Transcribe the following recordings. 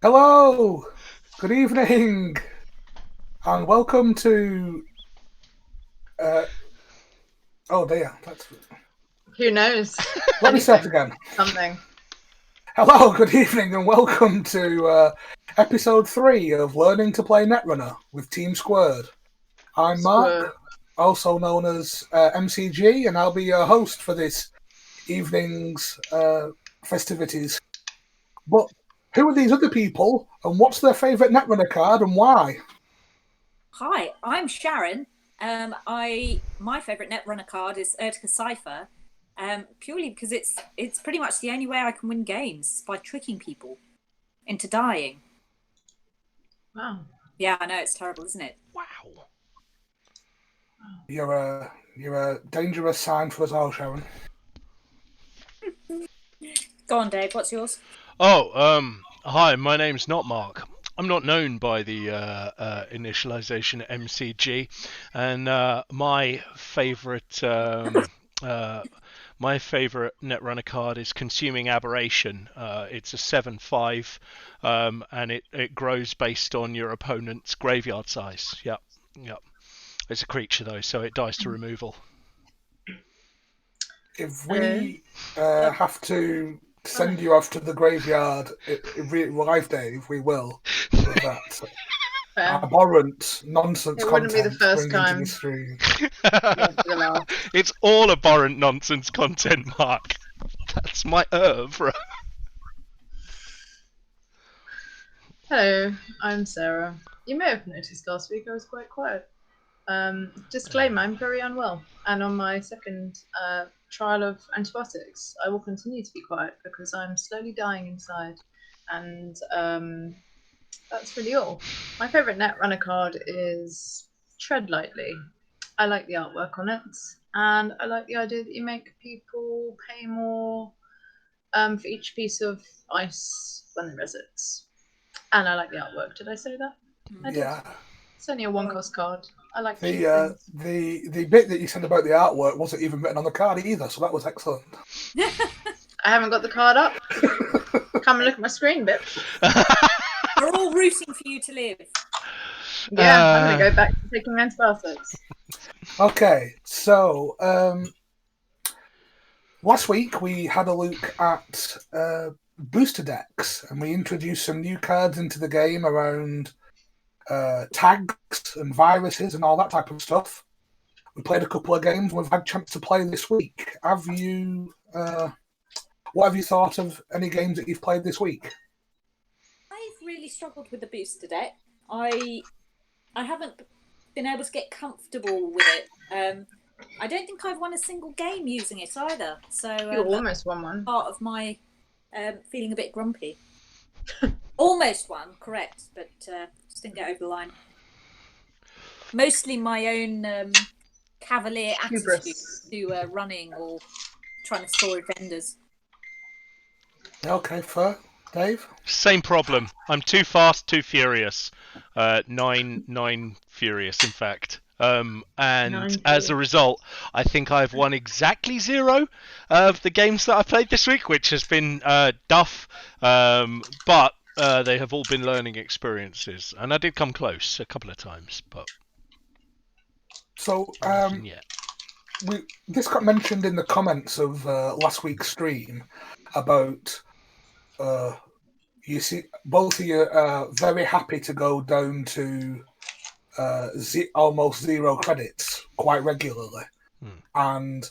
Hello, good evening, and welcome to. Uh, oh dear, Who knows? let me start Anything. again. Something. Hello, good evening, and welcome to episode 3 of Learning to Play Netrunner with Team Squared. I'm Squirt. Mark, also known as MCG, and I'll be your host for this evening's festivities. But who are these other people, and what's their favourite Netrunner card, and why? Hi, I'm Sharon. My favourite Netrunner card is Urtica Cipher, purely because it's pretty much the only way I can win games by tricking people into dying. Wow. Yeah, I know it's terrible, isn't it? Wow. You're a dangerous sign for us all, Sharon. Go on, Dave. What's yours? Hi, my name's not Mark. I'm not known by the initialization MCG, and my favorite Netrunner card is Consuming Aberration. It's a 7/5, and it grows based on your opponent's graveyard size. Yep. It's a creature though, so it dies to removal. If we have to send you off to the graveyard in real life, Dave, we will. With that Fair. abhorrent nonsense It wouldn't be the content first bring into time. the stream. It's all abhorrent nonsense content, Mark. That's my oeuvre. Hello, I'm Sarah. You may have noticed last week I was quite quiet. Disclaimer, I'm very unwell, and on my second trial of antibiotics, I will continue to be quiet because I'm slowly dying inside, and that's really all. My favourite Netrunner card is Tread Lightly. I like the artwork on it, and I like the idea that you make people pay more for each piece of ice when they resets. And I like the artwork. Did I say that? I did. Yeah. It's only a one-cost card. I like The bit that you said about the artwork wasn't even written on the card either, so that was excellent. I haven't got the card up. Come and look at my screen, bitch. We're all rooting for you to live. Yeah, I'm going to go back to taking antibiotics. Okay, so last week we had a look at booster decks, and we introduced some new cards into the game around tags and viruses and all that type of stuff. We played a couple of games. We've had a chance to play this week. Have you? What have you thought of any games that you've played this week? I've really struggled with the booster deck. I haven't been able to get comfortable with it. I don't think I've won a single game using it either. So You almost won one. part of my feeling a bit grumpy. Almost won, correct, but just didn't get over the line. Mostly my own cavalier attitude to running or trying to score defenders. Okay, fair. Dave? Same problem. I'm too fast, too furious. Nine furious, in fact. And as a result, I think I've won exactly 0 of the games that I played this week, which has been duff. But they have all been learning experiences, and I did come close a couple of times, but So yeah. this got mentioned in the comments of last week's stream about you see both of you are very happy to go down to almost 0 credits quite regularly, and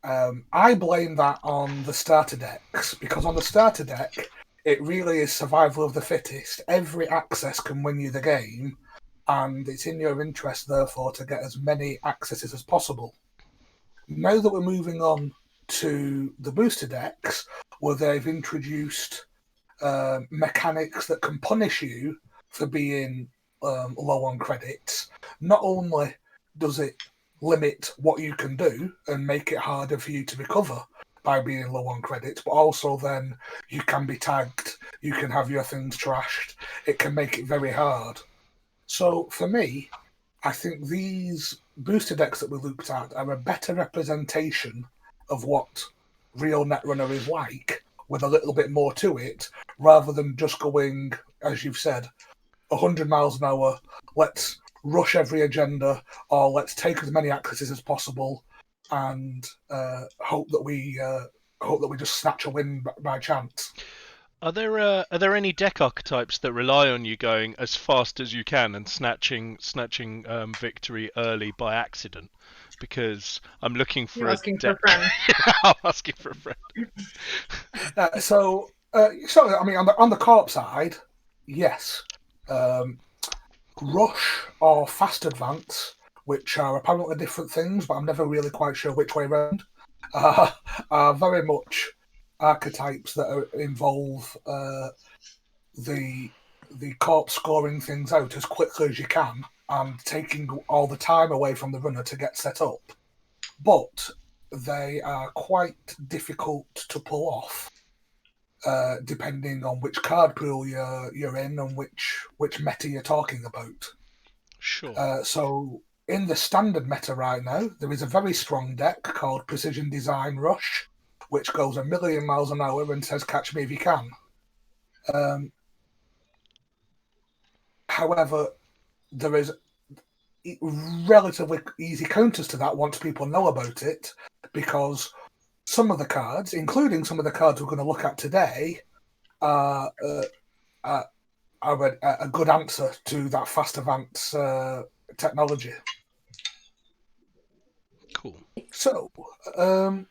I blame that on the starter decks, because on the starter deck it really is survival of the fittest. Every access can win you the game, and it's in your interest therefore to get as many accesses as possible. Now that we're moving on to the booster decks, where they've introduced mechanics that can punish you for being low on credits, not only does it limit what you can do and make it harder for you to recover by being low on credits, but also then you can be tagged, you can have your things trashed, it can make it very hard. So for me, I think these booster decks that we looked at are a better representation of what real Netrunner is like, with a little bit more to it, rather than just going as you've said, 100 miles an hour. Let's rush every agenda, or let's take as many accesses as possible, and hope that we just snatch a win by chance. Are there any deck archetypes that rely on you going as fast as you can and snatching victory early by accident? Because I'm looking for You're a asking deck. for a friend. I'm asking for a friend. So I mean, on the corp side, yes, rush or fast advance, which are apparently different things, but I'm never really quite sure which way around, are very much archetypes that involve the corp scoring things out as quickly as you can and taking all the time away from the runner to get set up. But they are quite difficult to pull off, depending on which card pool you're in and which meta you're talking about. Sure. So in the standard meta right now, there is a very strong deck called Precision Design Rush, which goes a million miles an hour and says "catch me if you can." However, there is relatively easy counters to that once people know about it, because some of the cards, including some of the cards we're going to look at today, are a good answer to that fast advance technology. Cool. So,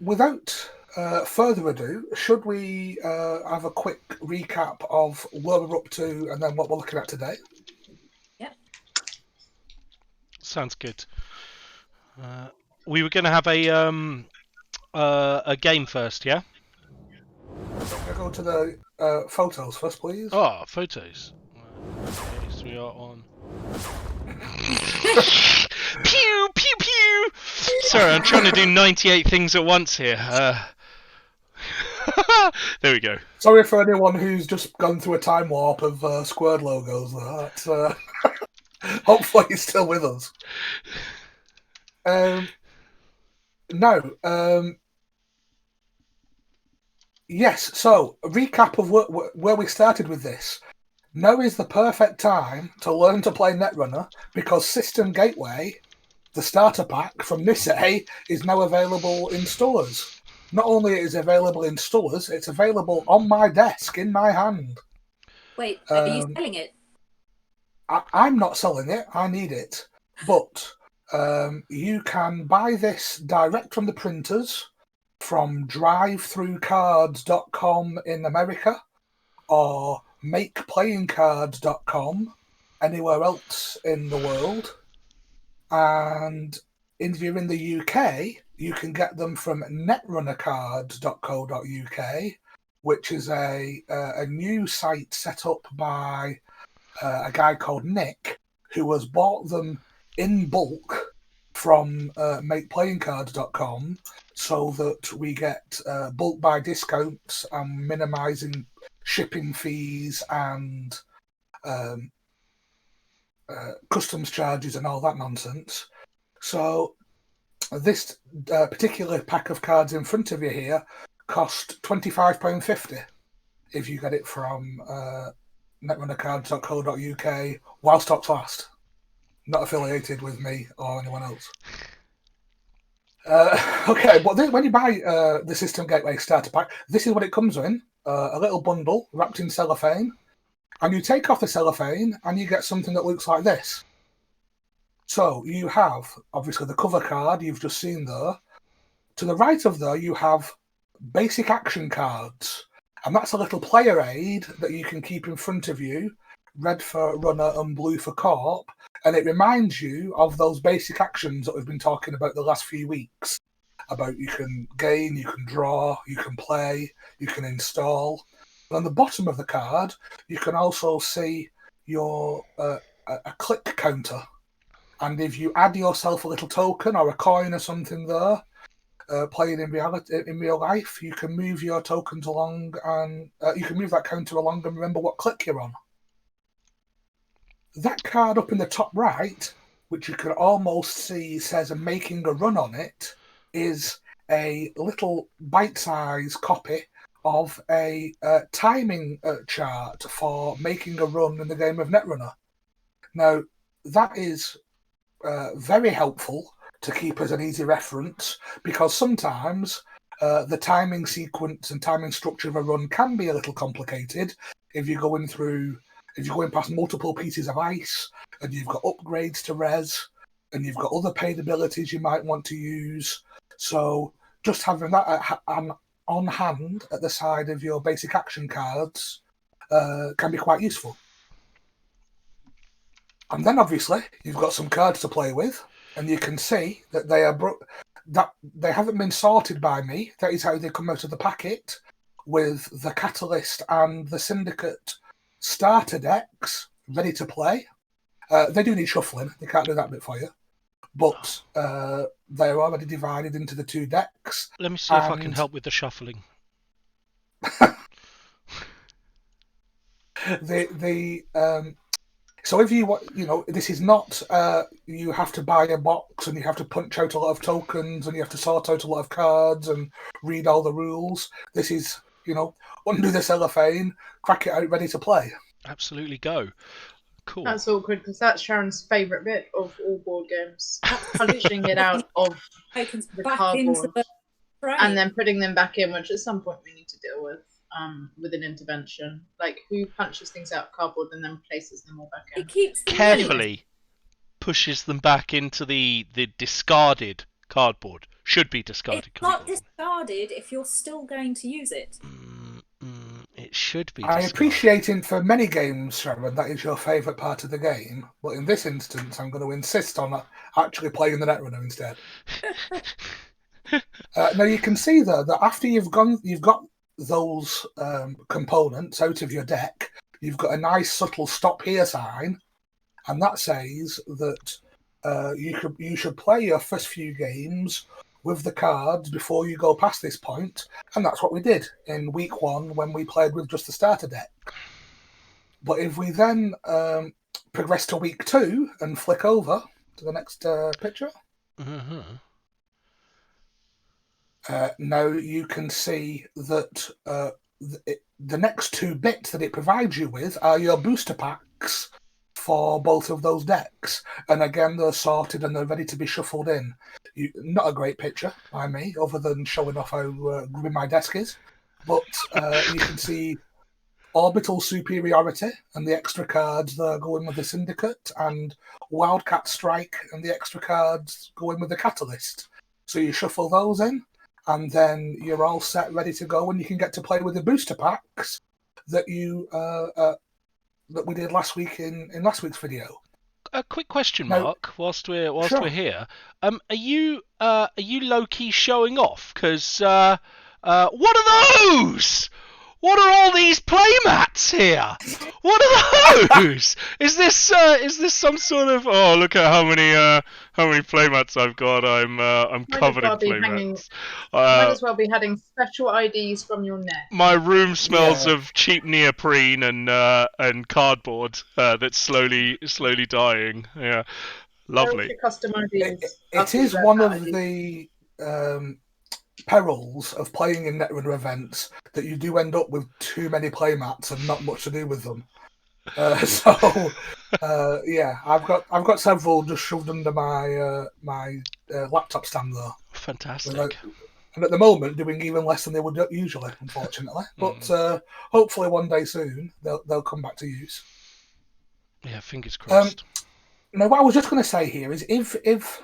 without further ado, should we have a quick recap of where we're up to and then what we're looking at today? Yep. Sounds good. We were going to have a game first, yeah? Can I go to the photos first, please? Oh, photos. Okay, so we are on. Pew pew pew. Sorry, I'm trying to do 98 things at once here. There we go. Sorry for anyone who's just gone through a time warp of squared logos. That's, hopefully he's still with us. Yes, so a recap of where we started with this. Now is the perfect time to learn to play Netrunner, because System Gateway, the starter pack from Nisei, is now available in stores. Not only is it available in stores, it's available on my desk, in my hand. Wait, are you selling it? I'm not selling it, I need it. But you can buy this direct from the printers, from drivethroughcards.com in America, or makeplayingcards.com anywhere else in the world. And if you're in the UK, you can get them from netrunnercards.co.uk, which is a new site set up by a guy called Nick, who has bought them in bulk from makeplayingcards.com, so that we get bulk buy discounts and minimizing shipping fees and customs charges and all that nonsense. So this particular pack of cards in front of you here cost £25.50 if you get it from netrunnercards.co.uk while stocks last. Not affiliated with me or anyone else. Okay, but when you buy the System Gateway starter pack, this is what it comes in. A little bundle wrapped in cellophane. And you take off the cellophane and you get something that looks like this. So you have, obviously, the cover card you've just seen there. To the right of there, you have basic action cards. And that's a little player aid that you can keep in front of you, red for runner and blue for corp. And it reminds you of those basic actions that we've been talking about the last few weeks. About you can gain, you can draw, you can play, you can install. And on the bottom of the card, you can also see your a click counter. And if you add yourself a little token or a coin or something there, playing in real life, you can move your tokens along and you can move that counter along and remember what click you're on. That card up in the top right, which you can almost see says "I'm making a run" on it, is a little bite-sized copy of a timing chart for making a run in the game of Netrunner. Now, that is very helpful to keep as an easy reference, because sometimes the timing sequence and timing structure of a run can be a little complicated if you're going past multiple pieces of ice and you've got upgrades to res and you've got other paid abilities you might want to use. So just having that on hand at the side of your basic action cards can be quite useful. And then obviously you've got some cards to play with, and you can see that they haven't been sorted by me. That is how they come out of the packet, with the Catalyst and the Syndicate starter decks ready to play. They do need shuffling. They can't do that bit for you. But they're already divided into the two decks. Let me see if I can help with the shuffling. So if this is not you have to buy a box and you have to punch out a lot of tokens and you have to sort out a lot of cards and read all the rules. This is, undo the cellophane, crack it out, ready to play. Absolutely, go. Cool. That's awkward because that's Sharon's favourite bit of all board games. Punching it out of the cardboard and then putting them back in, which at some point we need to deal with an intervention. Like, who punches things out of cardboard and then places them all back in? It keeps Carefully pushes them back into the discarded cardboard. Should be discarded it's cardboard. Not discarded if you're still going to use it. It should be discarded. I appreciate it for many games, Sharon, that is your favourite part of the game. But in this instance, I'm going to insist on actually playing the Netrunner instead. Now you can see there that after you've got those components out of your deck, you've got a nice subtle stop here sign, and that says that you should play your first few games with the cards before you go past this point, and that's what we did in week 1 when we played with just the starter deck. But if we then progress to week 2 and flick over to the next picture, now you can see that the next 2 bits that it provides you with are your booster packs for both of those decks. And again, they're sorted and they're ready to be shuffled in. Not a great picture by me, other than showing off how grim my desk is. But you can see Orbital Superiority and the extra cards that are going with the Syndicate, and Wildcat Strike and the extra cards going with the Catalyst. So you shuffle those in, and then you're all set, ready to go, and you can get to play with the booster packs that that we did last week in last week's video. A quick question, Mark. Whilst we're here, are you low key showing off? Because what are those? What are all these playmats here? What are those? Is this some sort of, oh, look at how many playmats I've got. I'm covered in playmats. Might as well be having special IDs from your neck. My room smells of cheap neoprene and cardboard that's slowly dying. Yeah, lovely. Custom IDs. It is one of the perils of playing in Netrunner events that you do end up with too many playmats and not much to do with them. I've got several just shoved under my laptop stand there. Fantastic. And at the moment, doing even less than they would usually, unfortunately. But hopefully one day soon they'll come back to use. Yeah, fingers crossed. Now, what I was just going to say here is if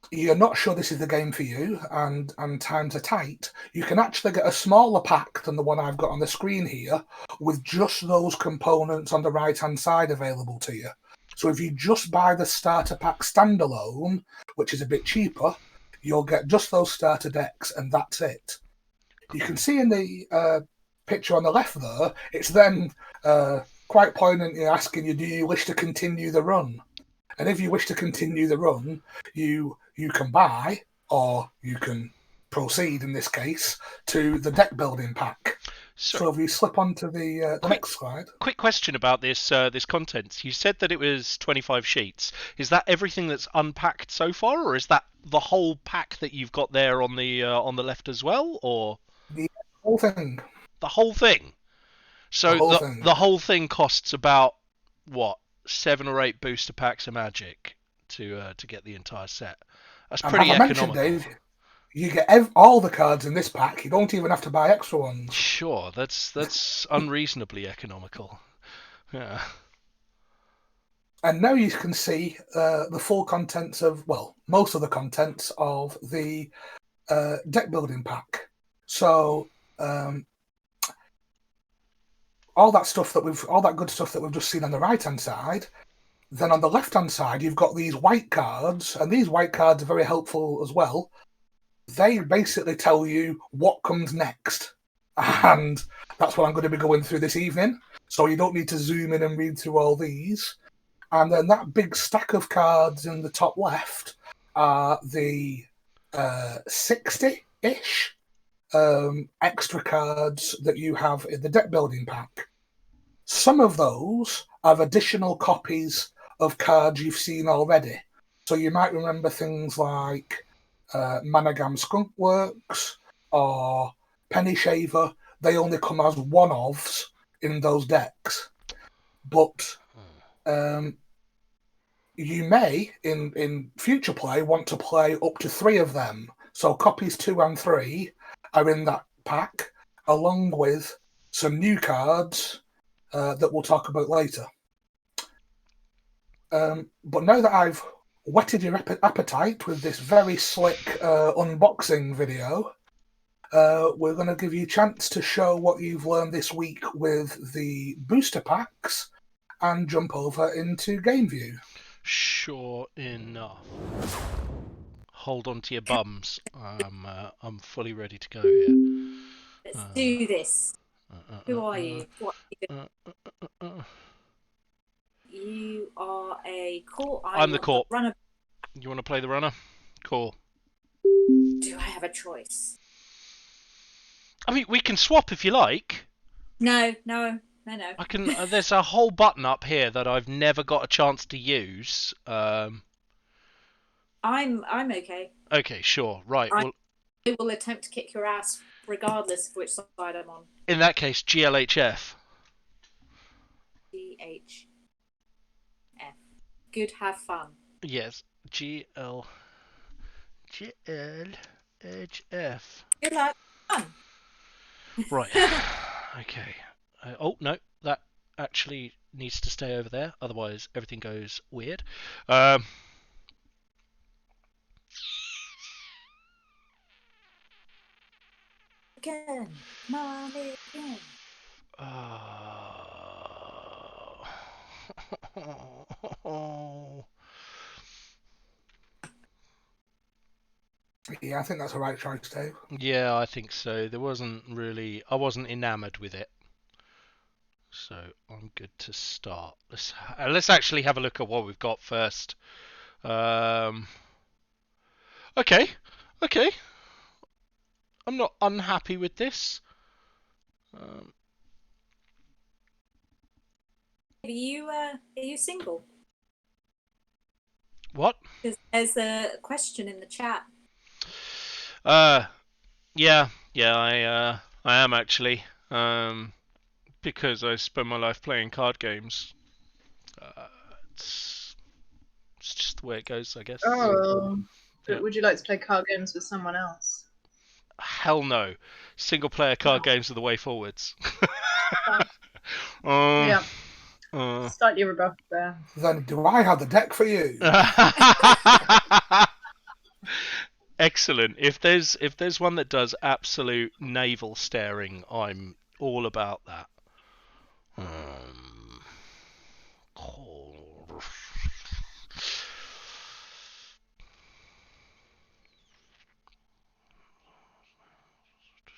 you're not sure this is the game for you and times are tight, you can actually get a smaller pack than the one I've got on the screen here with just those components on the right-hand side available to you. So if you just buy the starter pack standalone, which is a bit cheaper, you'll get just those starter decks and that's it. You can see in the picture on the left there, it's then quite poignantly asking you, do you wish to continue the run? And if you wish to continue the run, you can buy, or you can proceed in this case, to the deck building pack. So if you slip onto the next slide. Quick question about this content. You said that it was 25 sheets. Is that everything that's unpacked so far, or is that the whole pack that you've got there on the left as well, or? whole thing. The whole thing. So The whole thing. the whole thing costs about what 7 or 8 booster packs of Magic to get the entire set. That's And pretty as I mentioned, economical. Dave, you get all the cards in this pack. You don't even have to buy extra ones. Sure, that's unreasonably economical. Yeah. And now you can see the full contents of, well, most of the contents of the deck building pack. So all that good stuff that we've just seen on the right hand side. Then on the left hand side, you've got these white cards, and these white cards are very helpful as well. They basically tell you what comes next, and that's what I'm going to be going through this evening. So you don't need to zoom in and read through all these. And then that big stack of cards in the top left are the 60-ish extra cards that you have in the deck building pack. Some of those have additional copies of cards you've seen already. So you might remember things like Managam Skunkworks or Penny Shaver. They only come as one-offs in those decks. But you may, in future play, want to play up to 3 of them. So copies 2 and 3 are in that pack, along with some new cards that we'll talk about later. But now that I've whetted your appetite with this very slick unboxing video, we're going to give you a chance to show what you've learned this week with the booster packs and jump over into game view. Sure enough. Hold on to your bums. I'm fully ready to go here. Let's do this. Who are you? What are you doing? You are a court. I'm the court. Runner. You want to play the runner? Cool. Do I have a choice? I mean, we can swap if you like. No. I can. There's a whole button up here that I've never got a chance to use. I'm okay. Okay, sure. Right. Well, I will attempt to kick your ass regardless of which side I'm on. in that case, GLHF. GHF. Good, have fun. Yes, GLHF. Good luck. Fun. Right. Okay. Oh no, that actually needs to stay over there. Otherwise, everything goes weird. Again. Mommy again. Yeah, I think that's a right choice, Dave. Yeah, I think so. I wasn't enamored with it. So I'm good to start. Let's actually have a look at what we've got first. Okay. I'm not unhappy with this. Are you single? What? There's a question in the chat. Yeah, I am actually. Because I spend my life playing card games. It's just the way it goes, I guess. Oh, but Yeah. would you like to play card games with someone else? Hell no. Single player card games are the way forwards. Yeah. Slightly rebuffed there. Then do I have the deck for you? Excellent. If there's one that does absolute navel staring, I'm all about that.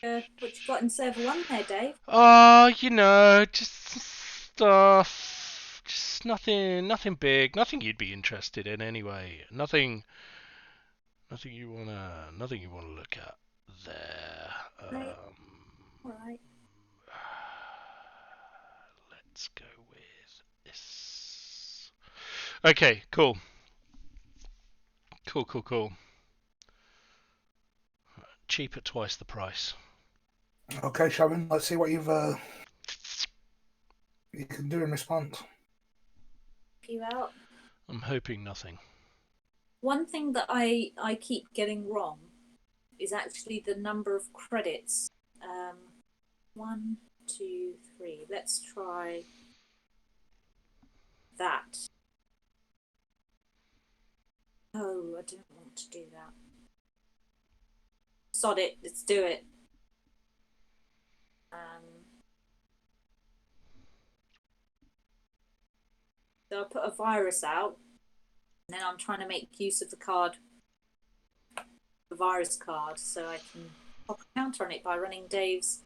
What you got in server 1 there, Dave? Just stuff. Just nothing big. Nothing you'd be interested in anyway. Nothing you wanna look at there. Alright. Let's go with this. Okay, cool. Cool. Cheap at twice the price. Okay, Sharon, let's see what you can do in response. You out. I'm hoping nothing. One thing that I keep getting wrong is actually the number of credits. 1, 2, 3. Let's try that. Oh, I don't want to do that. Sod it, let's do it. So I put a virus out, and then I'm trying to make use of the card, the virus card, so I can pop a counter on it by running Dave's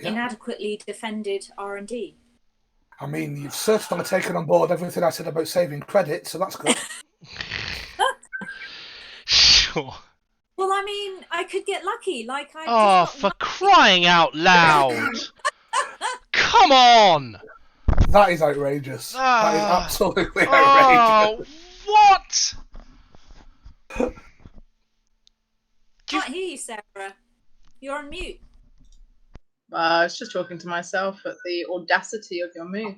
inadequately defended R&D. I mean, you've certainly taken on board everything I said about saving credit, so that's good. Sure. Well, I mean, I could get lucky, like I. Oh, for crying out loud! Come on! That is outrageous. That is absolutely outrageous. Oh, what? Can't hear you, Sarah. You're on mute. I was just talking to myself at the audacity of your move.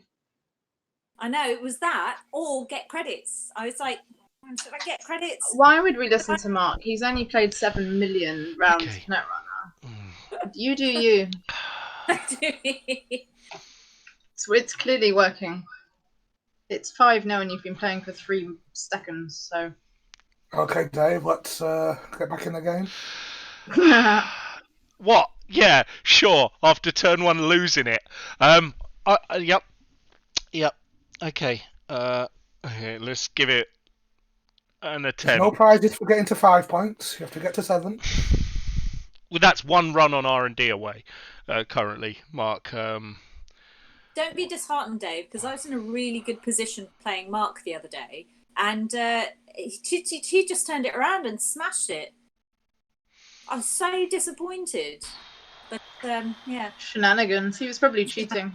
I know, it was that, or get credits. I was like, should I get credits? Why would we listen to Mark? He's only played 7 million rounds Okay. of Netrunner. You do you. It's clearly working. It's 5 now and you've been playing for 3 seconds, so... Okay, Dave, let's get back in the game. What? Yeah, sure. After turn 1 losing it. Yep. Okay. Okay, let's give it an There's attempt. no prizes for getting to 5 points. You have to get to 7. Well, that's 1 run on R&D away currently, Mark. Don't be disheartened, Dave, because I was in a really good position playing Mark the other day, and he just turned it around and smashed it. I was so disappointed. But, yeah. Shenanigans. He was probably cheating.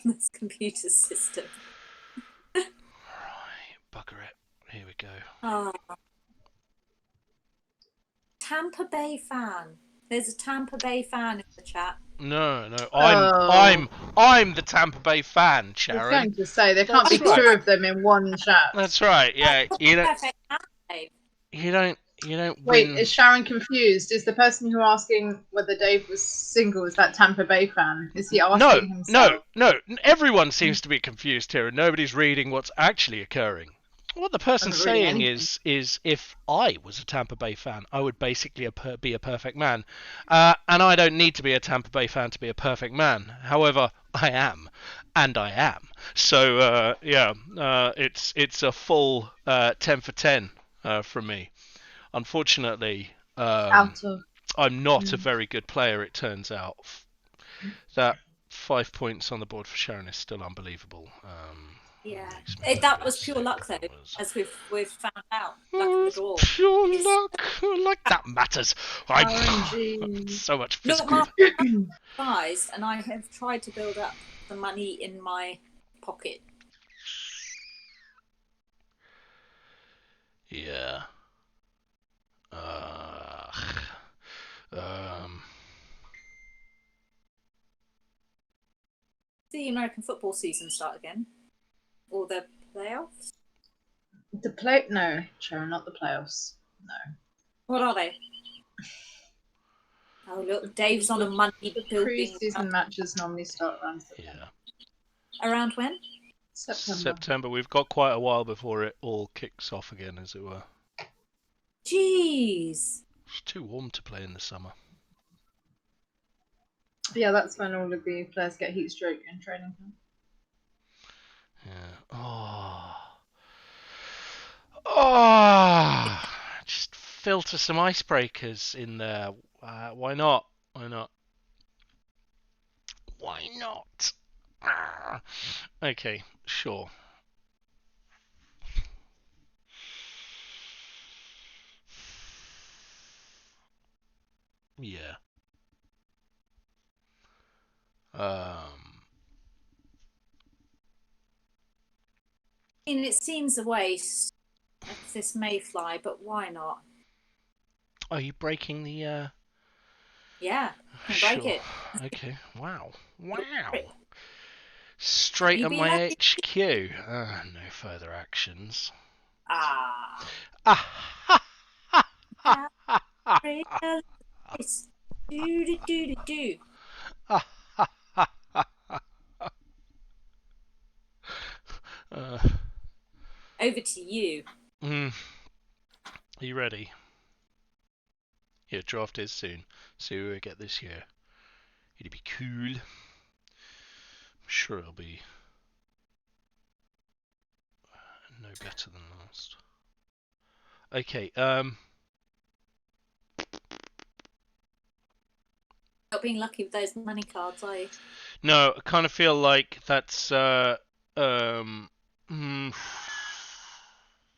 This computer system. Right, bugger it. Here we go. Oh. Tampa Bay fan. There's a Tampa Bay fan in the chat. No, I'm the Tampa Bay fan, I was Sharon. going to say, there can't be That's right. 2 of them in one chat. That's right. Yeah, you don't. Perfect fan, Dave. You don't Wait, win. is Sharon confused? Is the person who asking whether Dave was single is that Tampa Bay fan? Is he asking himself? No. Everyone seems to be confused here, and nobody's reading what's actually occurring. What the person's I'm not saying reading is, if I was a Tampa Bay fan, I would basically be a perfect man, and I don't need to be a Tampa Bay fan to be a perfect man. However, I am, and I am. So it's a full 10 for 10 from me. Unfortunately, I'm not a very good player, it turns out. That 5 points on the board for Sharon is still unbelievable. Yeah, that was pure luck, though, as we've found out. Luck of the draw. Pure luck, like that matters. I'm so much physical. Look, Mark, and I have tried to build up the money in my pocket. Yeah. The American football season start again, or the playoffs? No, Sharon, not the playoffs. No. What are they? Oh look, Dave's on a money The building. pre-season matches normally start around September. Yeah. Around when? September. We've got quite a while before it all kicks off again, as it were. Jeez. It's too warm to play in the summer. Yeah, that's when all of the players get heat stroke in training camp. Yeah. Oh. Just filter some icebreakers in there. Why not? Okay, sure. Yeah. I mean, it seems a waste of this mayfly, but why not? Are you breaking the Yeah, can break it. Okay. Wow. You'll Wow. trip. Straight You at be my lucky. HQ. No further actions. Ah. Ah, ha, ha, Now ha, ha, realize. Do do do do do. ha, ha, ha, ha, ha. Uh, Over to you. Are you ready? Yeah, draft is soon. So we'll get this here. It'll be cool. I'm sure it'll be no better than last. Okay, Not being lucky with those money cards, are you? no, I kind of feel like that's mm,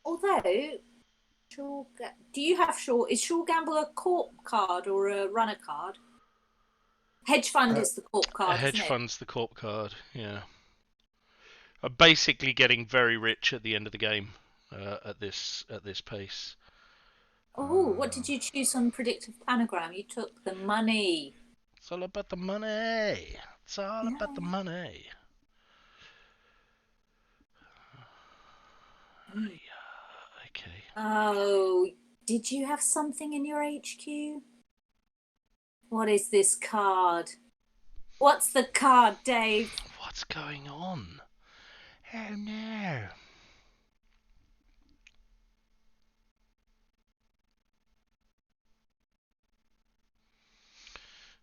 Although, do you have is Sure Gamble a corp card or a runner card? Hedge fund is the corp a card, hedge isn't it? fund's the corp card. Yeah, I'm basically getting very rich at the end of the game at this pace. Oh, what did you choose on predictive planogram? You took the money. It's all about the money. It's all Yeah. about the money. Okay. Oh, did you have something in your HQ? What is this card? What's the card, Dave? What's going on? Oh no.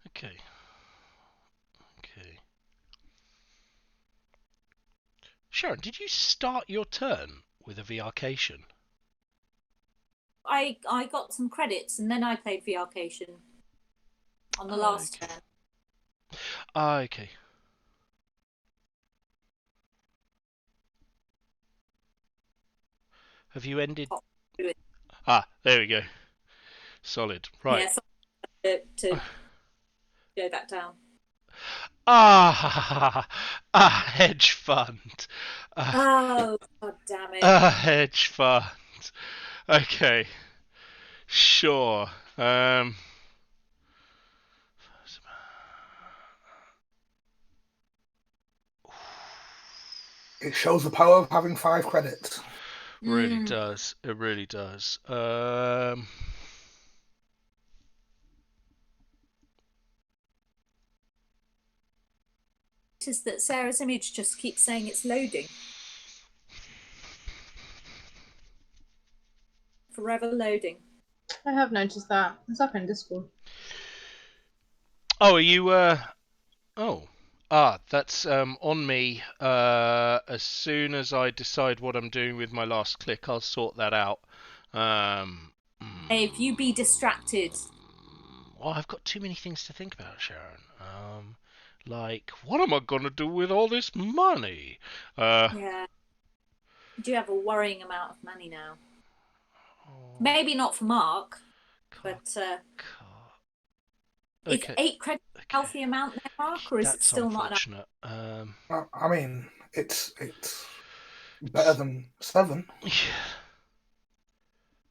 Okay. Okay. Sharon, did you start your turn with a VRcation? I got some credits and then I played VRcation on the last turn. Okay. Have you ended? There we go. Solid. Right. Yeah, to go that down. A hedge fund. Oh, God damn it. A hedge fund. Okay. Sure. It shows the power of having 5 credits. Really does. It really does. Is that Sarah's image just keeps saying it's loading. Forever loading. I have noticed that. It's up in Discord. Oh, are you? Oh. That's on me. As soon as I decide what I'm doing with my last click, I'll sort that out. Dave, you be distracted. Well, I've got too many things to think about, Sharon. Like, what am I gonna do with all this money? Yeah. You do have a worrying amount of money now. Maybe not for Mark, but okay. is 8 credits a healthy amount there, Mark, or is it still not enough? I mean, it's better than 7. Yeah.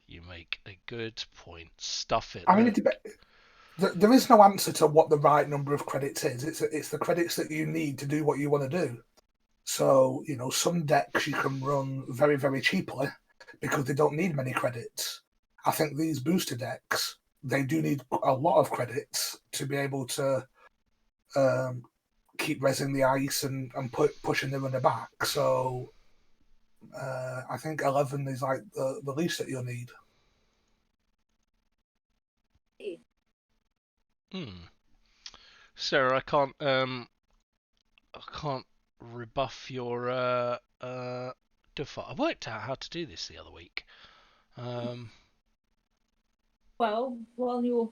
You make a good point. Stuff it. I mean, there is no answer to what the right number of credits is. It's the credits that you need to do what you want to do. So, some decks you can run very, very cheaply because they don't need many credits. I think these booster decks, they do need a lot of credits to be able to keep resin the ice and pushing the runner back. So I think 11 is like the least that you'll need. Sarah, I can't rebuff your default. I worked out how to do this the other week. Well, while you're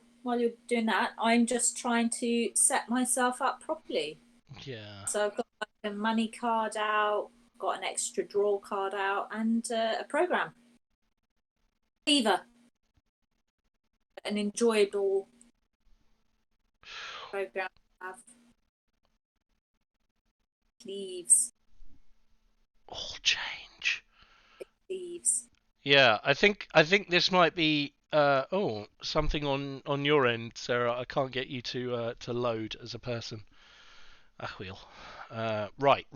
doing that, I'm just trying to set myself up properly. Yeah. So I've got like a money card out, got an extra draw card out, and a program. Either an enjoyable program to have. Leaves. All change. Leaves. Yeah, I think this might be Something on your end, Sarah. I can't get you to load as a person. Wheel. Right.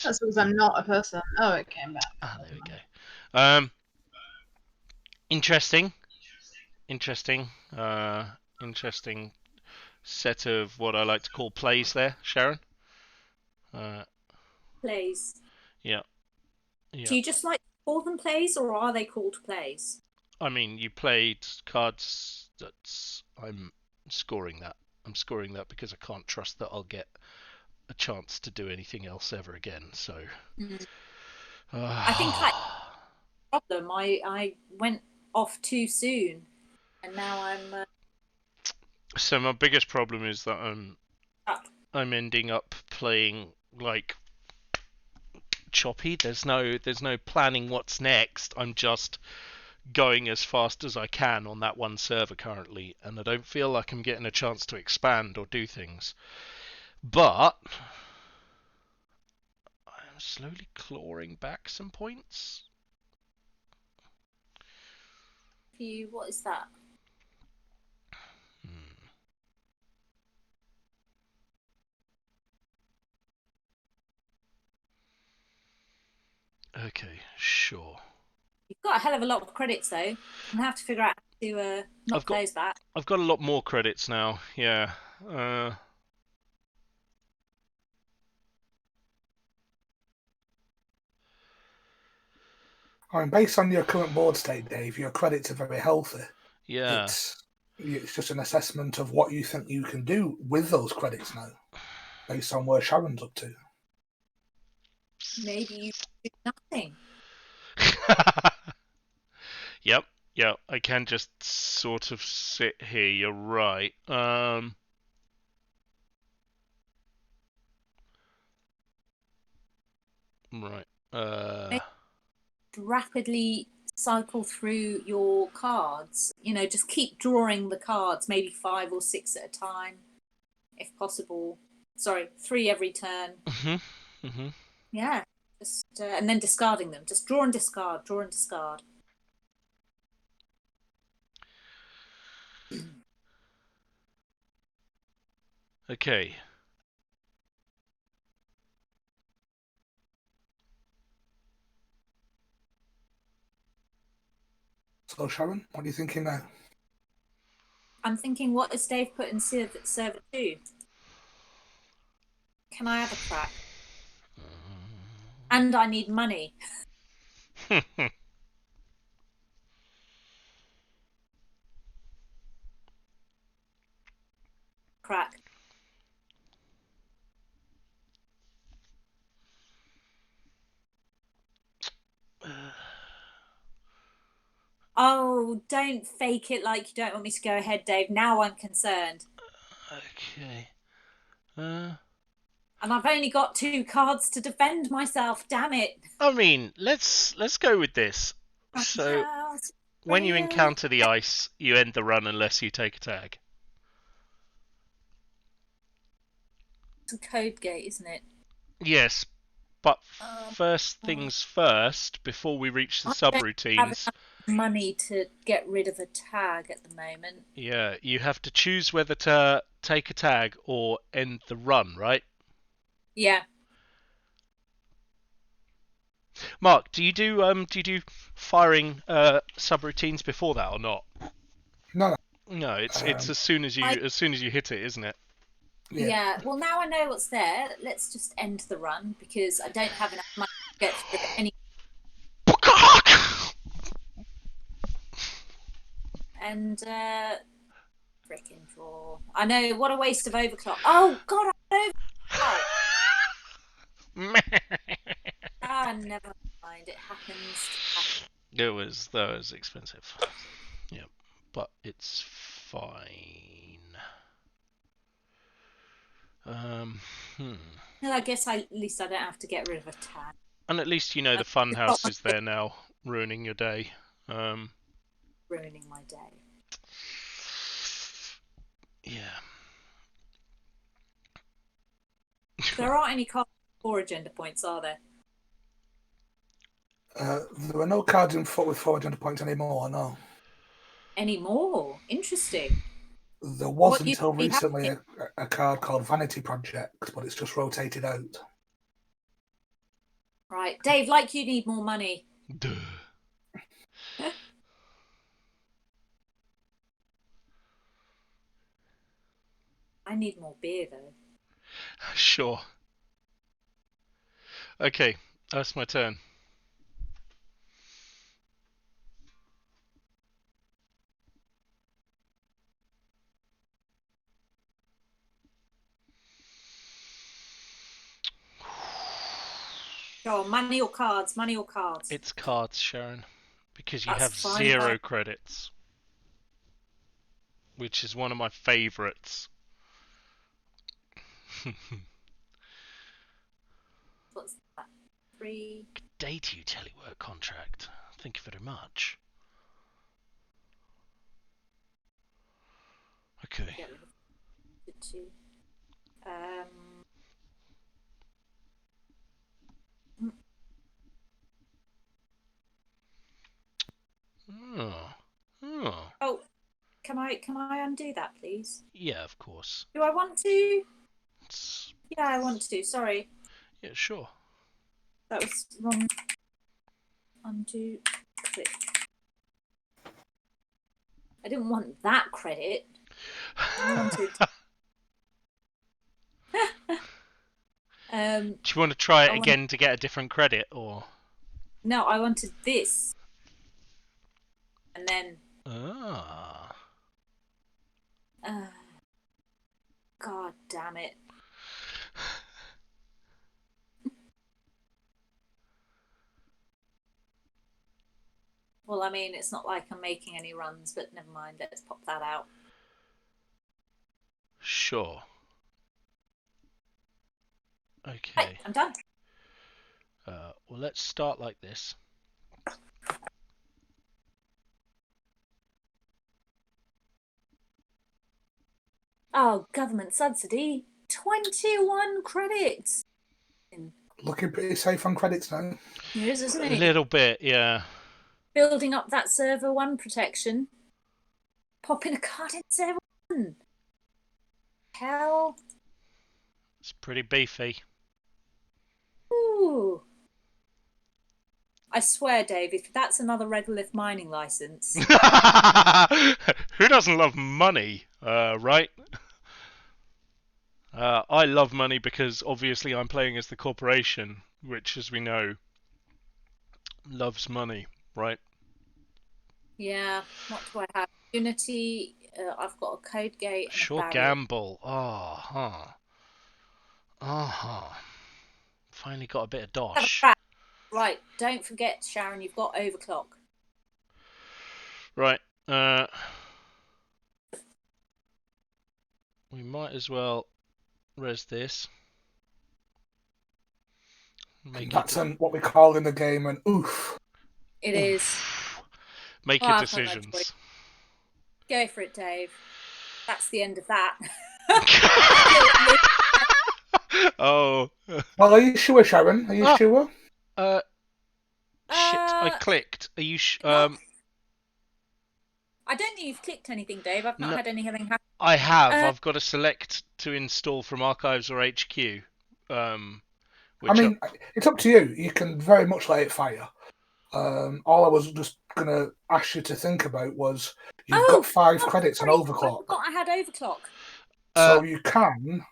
That's because I'm not a person. Oh, it came back. There we go. Interesting. Interesting set of what I like to call plays there, Sharon. Plays. Yeah. Do you just like to call them plays, or are they called plays? I mean, you played cards. I'm scoring that. I'm scoring that because I can't trust that I'll get a chance to do anything else ever again. So. I think problem. I went off too soon, and now I'm. So my biggest problem is that Up. I'm ending up playing like choppy. There's no planning what's next. I'm just going as fast as I can on that one server currently, and I don't feel like I'm getting a chance to expand or do things. But I'm slowly clawing back some points. What is that? Okay, sure. You've got a hell of a lot of credits, though. I'm gonna have to figure out how to not close that. I've got a lot more credits now. Yeah. I mean, based on your current board state, Dave, your credits are very healthy. Yeah. It's just an assessment of what you think you can do with those credits now, based on where Sharon's up to. Maybe you do nothing. Yep. I can just sort of sit here. You're right. Right. Rapidly cycle through your cards. Just keep drawing the cards, maybe 5 or 6 at a time, if possible. Sorry, 3 every turn. Yeah, just and then discarding them. Just draw and discard, draw and discard. Okay. So, Sharon, what are you thinking now? I'm thinking, what has Dave put in server 2? Can I have a crack? And I need money. Crack. Oh, don't fake it like you don't want me to go ahead, Dave. Now I'm concerned. Okay. And I've only got 2 cards to defend myself. Damn it. I mean, let's go with this. So, when you encounter the ice, you end the run unless you take a tag. It's a code gate, isn't it? Yes, but first things first, before we reach the subroutines. Money to get rid of a tag at the moment. Yeah, you have to choose whether to take a tag or end the run, right? Yeah. Mark, do you do firing subroutines before that or not? No. No, it's as soon as you hit it, isn't it? Yeah. Well, now I know what's there. Let's just end the run because I don't have enough money to get through any. And frickin' draw. I know, what a waste of overclock. Oh God, I never mind. It happens. That was expensive. Yeah, but it's fine. Well, I guess at least I don't have to get rid of a tag. And at least you know the fun house is there now, ruining your day. Ruining my day. Yeah. There aren't any cards for agenda points, are there? There are no cards in foot with 400 points anymore, no. Any more? Interesting. There was What until used to be recently a card called Vanity Project, but it's just rotated out. Right, Dave, like you need more money. Duh. I need more beer though. Sure. Okay, that's my turn. Go on, money or cards? Money or cards? It's cards, Sharon, because you That's have fine, 0 fine. credits, which is one of my favourites. What's that? 3. Day to you, telework contract. Thank you very much. Okay. Get rid of 2. Oh. Oh. Oh, can I undo that, please? Yeah, of course. Do I want to? It's... Yeah, I want to. Sorry, Yeah, sure. that was wrong. Undo. Click. I didn't want that credit. I wanted. Do you want to try it I again to get a different credit, or? No, I wanted this. And then. Ah. God damn it. Well, I mean, it's not like I'm making any runs, but never mind. Let's pop that out. Sure. Okay. Right, I'm done. Well, let's start like this. Oh, government subsidy. 21 credits. Looking pretty safe on credits now. It is, isn't A it? little bit, yeah. Building up that server 1 protection. Popping a card in server 1. Hell. It's pretty beefy. Ooh. I swear, Dave, if that's another Regolith mining license. Who doesn't love money, right? I love money because obviously I'm playing as the corporation, which, as we know, loves money, right? Yeah, what do I have? Unity, I've got a code gate and Sure, a barrier. gamble. Finally got a bit of dosh. Right, don't forget, Sharon, you've got overclock. Right, we might as well res this. That's what we call in the game an oof. It is. Make your decisions. Go for it, Dave. That's the end of that. Oh. Well, are you sure, Sharon? Are you sure? Shit, I clicked. Are you I don't think you've clicked anything, Dave. I've not had anything happen. I have. I've got to select to install from Archives or HQ. I mean, it's up to you. You can very much let it fire. All I was just going to ask you to think about was you've got 5 credits on overclock. I forgot I had overclock. So you can...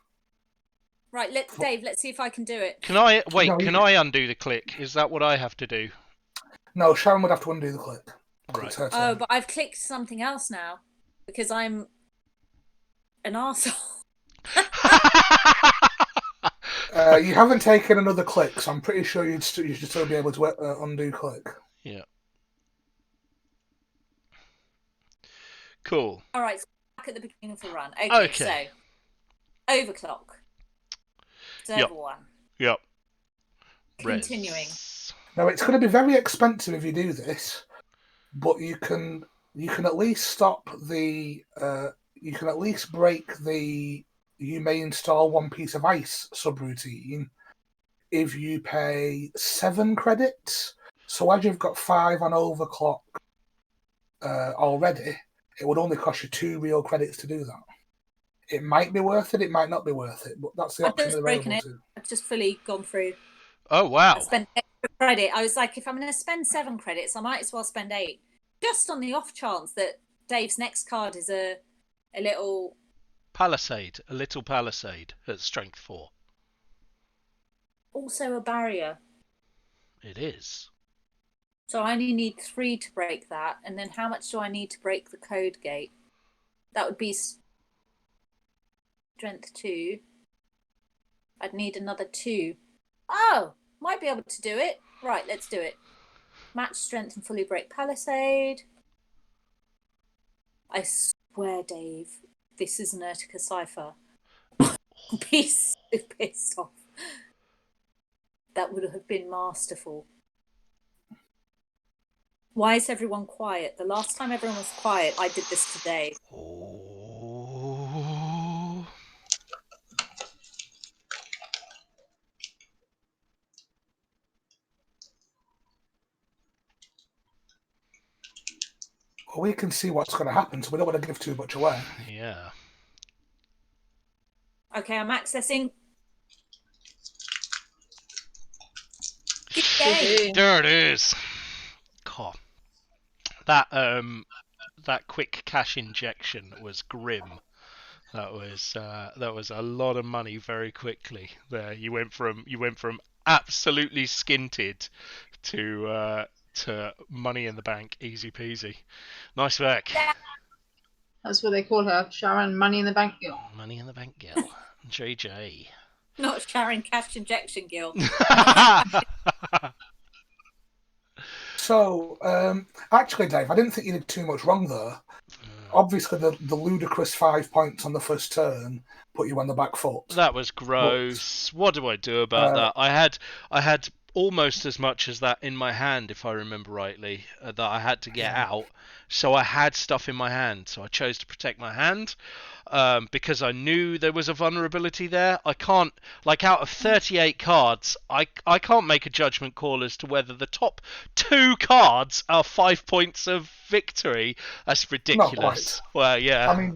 Right, Dave, let's see if I can do it. Can I... Wait, can I undo the click? Is that what I have to do? No, Sharon would have to undo the click. Right. Oh, but I've clicked something else now because I'm an arsehole. You haven't taken another click, so I'm pretty sure you should still be able to undo click. Yeah. Cool. All right, so back at the beginning of the run. Okay. So overclock. Server 1. Yep. Continuing. Now it's going to be very expensive if you do this, but you can at least stop the you can at least break the you may install 1 piece of ice subroutine if you pay 7 credits So as you've got 5 on overclock already, it would only cost you 2 real credits to do that. It might be worth it, it might not be worth it, but that's the I've option just available broken it. to you. I've just fully gone through. Oh wow! I spent extra credit. I was like, if I'm going to spend 7 credits, I might as well spend 8, just on the off chance that Dave's next card is a little Palisade, a little palisade at strength 4. Also a barrier. It is. So I only need 3 to break that, and then how much do I need to break the code gate? That would be strength 2. I'd need another 2. Oh, might be able to do it. Right, let's do it. Match strength and fully break palisade. I swear, Dave, this is an Urtica cipher. Be so pissed off. That would have been masterful. Why is everyone quiet? The last time everyone was quiet, I did this today. Oh. Well, we can see what's going to happen, so we don't want to give too much away. Yeah. Okay, I'm accessing. Good game. There it is. God. That quick cash injection was grim. That was a lot of money very quickly. There, you went from absolutely skinted to money in the bank, easy peasy. Nice work. That's what they call her, Sharon Money in the Bank Girl. Money in the bank girl. JJ. Not Sharon Cash Injection Gill. So, actually, Dave, I didn't think you did too much wrong there. Obviously, the ludicrous 5 points on the first turn put you on the back foot. That was gross. What do I do about that? I had almost as much as that in my hand, if I remember rightly, that I had to get out. So I had stuff in my hand. So I chose to protect my hand because I knew there was a vulnerability there. I can't, like, out of 38 cards, I can't make a judgment call as to whether the top 2 cards are 5 points of victory. That's ridiculous. Not quite. Well, yeah. I mean,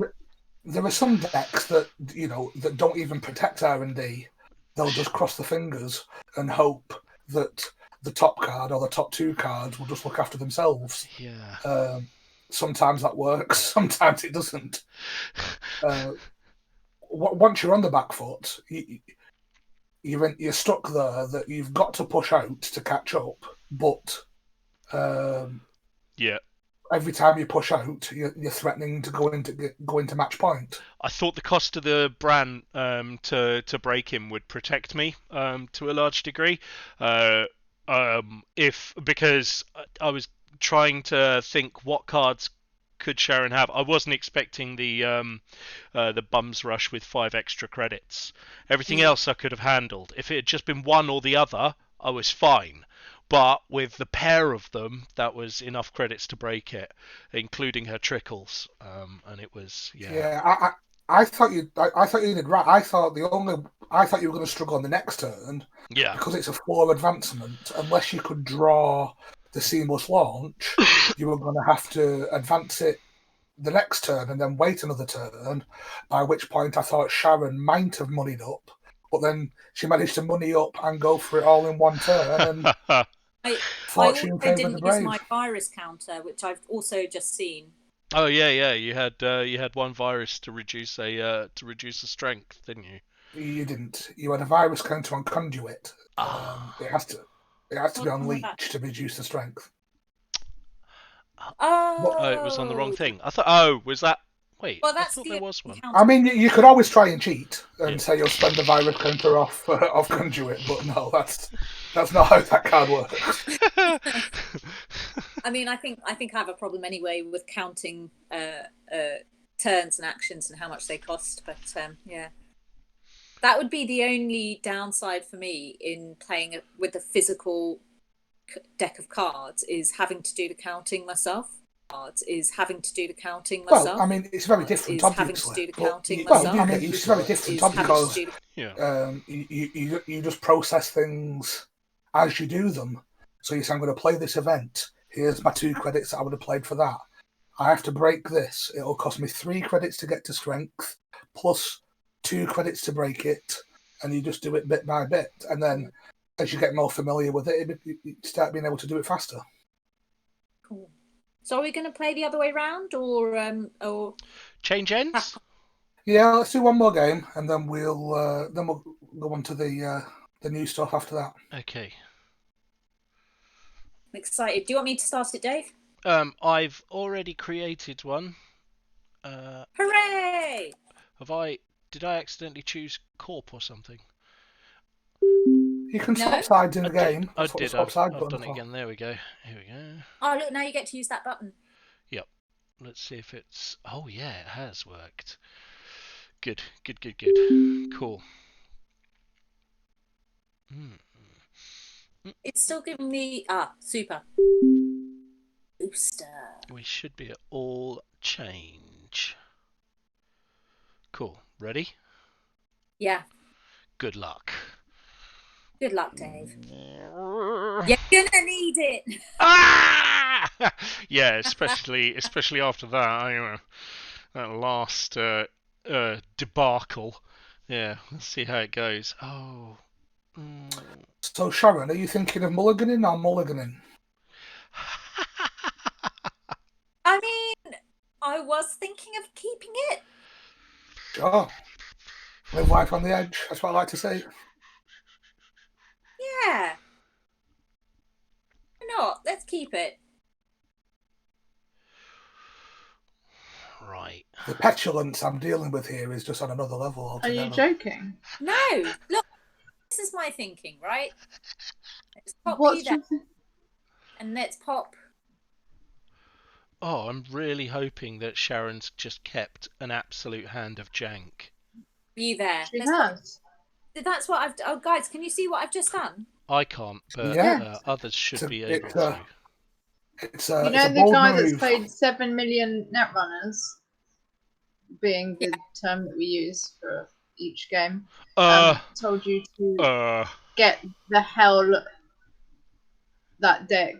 there are some decks that that don't even protect R&D. They'll just cross the fingers and hope that the top card or the top 2 cards will just look after themselves. Yeah. Sometimes that works, sometimes it doesn't. Once you're on the back foot, you're stuck there. That you've got to push out to catch up, but yeah. Every time you push out, you're threatening to go into match point. I thought the cost of the Bran to break him would protect me to a large degree, because I was trying to think what cards could Sharon have. I wasn't expecting the Bums Rush with 5 extra credits. Everything else I could have handled. If it had just been one or the other, I was fine. But with the pair of them, that was enough credits to break it, including her trickles. And it was I thought you did right. I thought you were going to struggle on the next turn. Yeah. Because it's a 4 advancement. Unless you could draw the seamless launch, you were going to have to advance it the next turn and then wait another turn. By which point I thought Sharon might have moneyed up, but then she managed to money up and go for it all in one turn. And I also didn't use my virus counter, which I've also just seen. Oh yeah. You had 1 virus to reduce the strength, didn't you? You didn't. You had a virus counter on conduit. It has to be on leech to reduce the strength. Oh, it was on the wrong thing. I thought. Oh, was that? Wait. Well, that's I thought there was one. I mean, you could always try and cheat and say you'll spend the virus counter off conduit, but no, that's not how that card works. I mean, I think I have a problem anyway with counting turns and actions and how much they cost. But yeah, that would be the only downside for me in playing with a physical deck of cards, is having to do the counting myself. Well, I mean, it's very different, obviously. Having to do the counting myself. myself. I mean, it's very different because you just process things as you do them. So you say, I'm going to play this event. Here's my 2 credits that I would have played for that. I have to break this. It'll cost me 3 credits to get to strength, plus 2 credits to break it, and you just do it bit by bit. And then as you get more familiar with it, you start being able to do it faster. Cool. So are we going to play the other way round, or Change ends? Yeah, let's do one more game, and then we'll go on to the new stuff after that. Okay. I'm excited. Do you want me to start it, Dave? I've already created one. Hooray! Did I accidentally choose Corp or something? You can swap sides in the game. I That's what the did. swap side I've button done it for. again. There we go. Here we go. Oh, look, now you get to use that button. Yep. Let's see if it's... Oh, yeah, it has worked. Good. Cool. It's still giving me... super. Booster. We should be at all change. Cool. Ready? Yeah. Good luck. Good luck, Dave. You're gonna need it. Ah! Yeah, especially after that, that last debacle. Yeah, let's see how it goes. Oh. So, Sharon, are you thinking of mulliganing or mulliganing? I mean, I was thinking of keeping it. Sure. Live life on the edge. That's what I like to say. Yeah. Why not? Let's keep it. Right. The petulance I'm dealing with here is just on another level Are altogether. you joking? No. Look, this is my thinking, right? Let's pop What's you there. your And let's pop... Oh, I'm really hoping that Sharon's just kept an absolute hand of jank. you there. She Let's has. That's what I've... Oh, guys, can you see what I've just done? I can't, but Yeah. others should be able to. It's You it's know a the bold guy move. that's played 7 million Netrunners, being the term that we use for each game, told you to get the hell that deck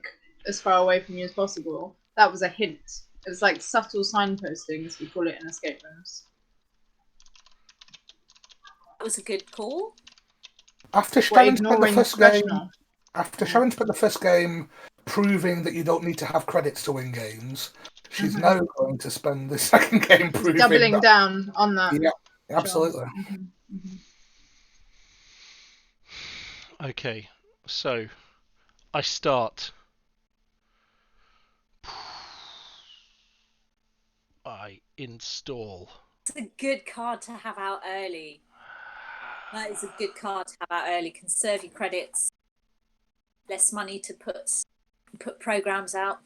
as far away from you as possible. That was a hint. It was like subtle signposting, as we call it in escape rooms. That was a good call. After Sharon spent the first game proving that you don't need to have credits to win games, she's now going to spend the second game proving doubling down on that. Yeah, absolutely. Okay, so I start. I install. It's a good card to have out early. That is a good card to have out early. Conserve your credits. Less money to put programs out.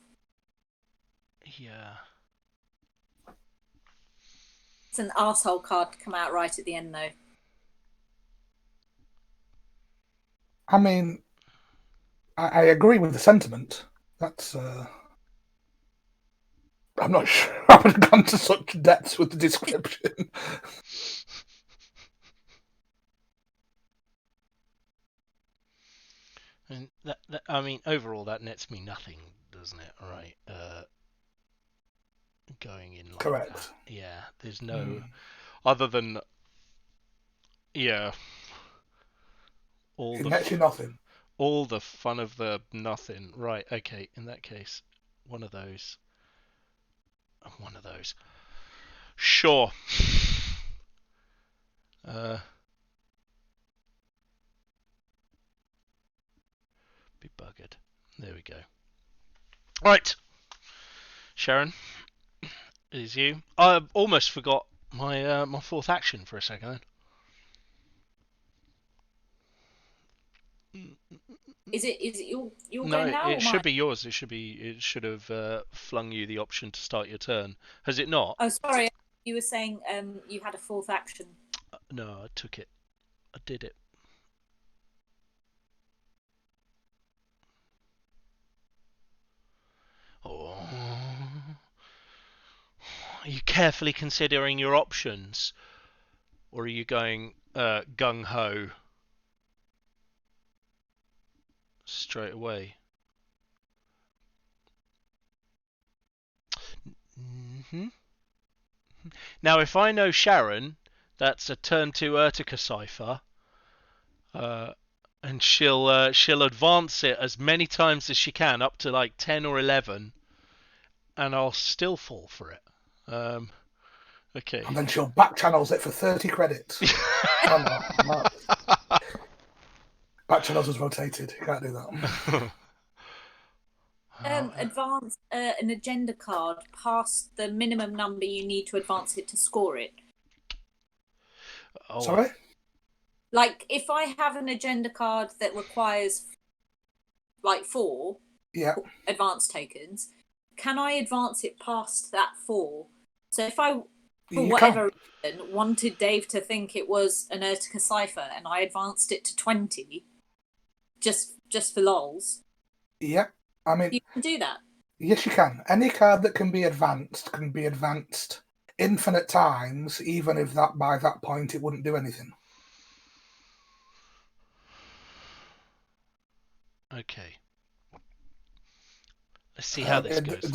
Yeah. It's an arsehole card to come out right at the end, though. I mean, I agree with the sentiment. That's... I'm not sure I would have gone to such depths with the description. And that, I mean, overall, that nets me nothing, doesn't it? All right. Going in like Correct. that. Yeah. There's no other than It nets you nothing. All the fun of the nothing. Right. Okay. In that case, one of those. And one of those. Sure. Be buggered. There we go. Right. Sharon, it is you. I almost forgot my my fourth action for a second. Is it your No, go now? it should be yours. It should have flung you the option to start your turn. Has it not? Oh, sorry. You were saying you had a fourth action. No, I took it. I did it. Oh. Are you carefully considering your options? Or are you going gung-ho straight away? Now, if I know Sharon, that's a turn 2 Urtica cipher, and she'll advance it as many times as she can, up to like 10 or 11, and I'll still fall for it. Okay. And then she'll back channels it for 30 credits. Oh, no. Back channels is rotated. You can't do that. Advance an agenda card past the minimum number you need to advance it to score it. Oh, Sorry? Like, if I have an agenda card that requires, like, 4 advance tokens, can I advance it past that 4? So if I, for whatever reason, wanted Dave to think it was an Urtica cipher and I advanced it to 20, just for lols. Yeah. I mean, you can do that. Yes, you can. Any card that can be advanced infinite times, even if that by that point it wouldn't do anything. Okay. Let's see how this goes.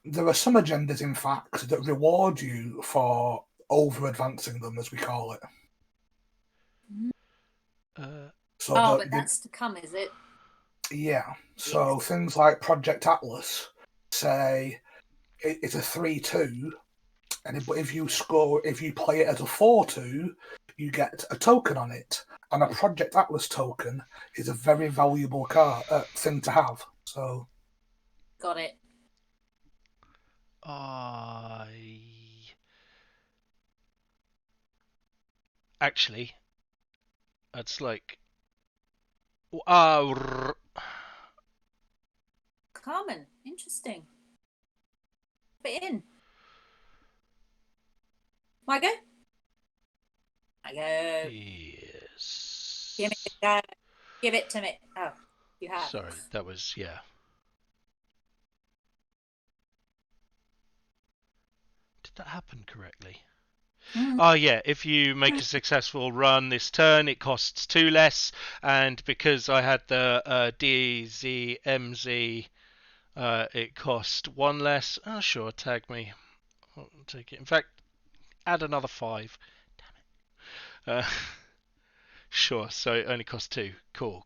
There are some agendas, in fact, that reward you for over-advancing them, as we call it. But that's to come, is it? Yeah. So yes. Things like Project Atlas say it's a 3-2, but if you play it as a 4-2, you get a token on it, and a Project Atlas token is a very valuable thing to have. So. Got it. Actually, that's like. Carmen, interesting. Put it in. My go? I go. Yes. Give me the go. Give it to me. Oh, you have. Sorry, that was, yeah. Did that happen correctly? Oh yeah, if you make a successful run this turn, it costs 2 less, and because I had the DZMZ, it cost 1 less. Oh sure, tag me. I'll take it. In fact, add another 5. Damn it. Sure, so it only costs 2. Cool.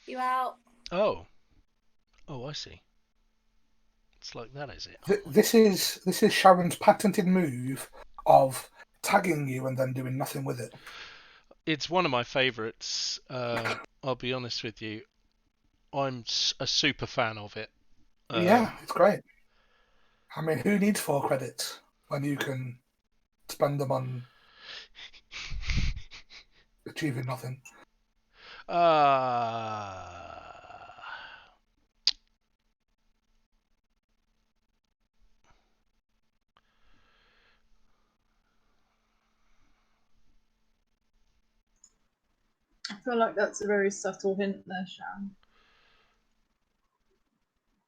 You out. Oh, I see. It's like that, is it? This is Sharon's patented move of tagging you and then doing nothing with it. It's one of my favourites. I'll be honest with you. I'm a super fan of it. Yeah, it's great. I mean, who needs 4 credits when you can spend them on achieving nothing? I feel like that's a very subtle hint there, Sharon.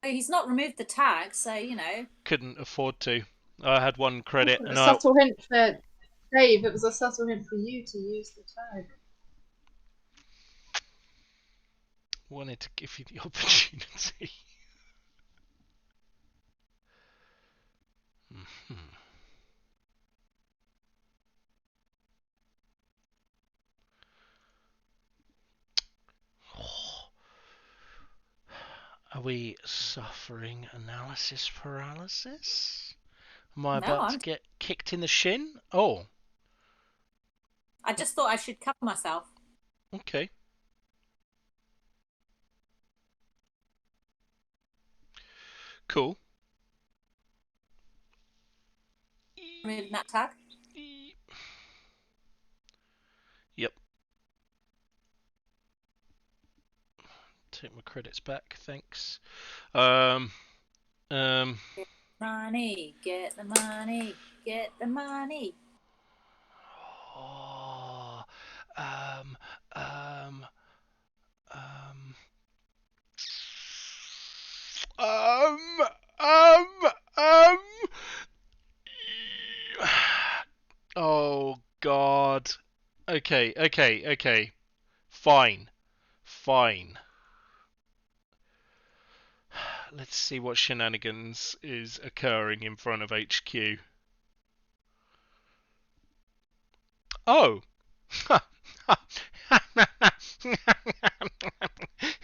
He's not removed the tag, so, you know. Couldn't afford to. I had 1 credit. A subtle hint for Dave. It was a subtle hint for you to use the tag. Wanted to give you the opportunity. Are we suffering analysis paralysis? Am I about to get kicked in the shin? Oh. I just thought I should cover myself. Okay. Cool. Removing that tag? Yep. Take my credits back, thanks. Get the money, get the money, get the money. Oh, oh God. Okay. Fine. let's see what shenanigans is occurring in front of HQ. Oh!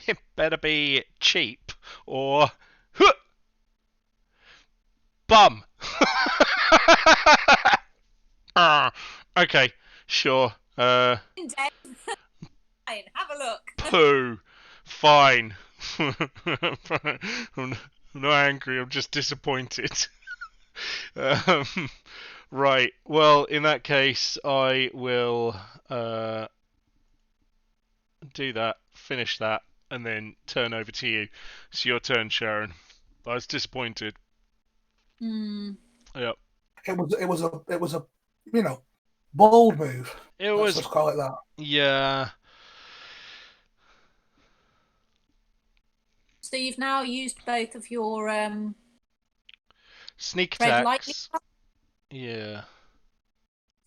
It better be cheap or bum. Okay, sure. Fine, have a look. Poo. Fine. I'm not angry, I'm just disappointed. Right, well, in that case, I will do that, finish that, and then turn over to you. It's your turn, Sharon. I was disappointed. Yep. It was a bold move. Let's just call it that. Yeah. So you've now used both of your Sneak tread lightly attacks. cards? Yeah.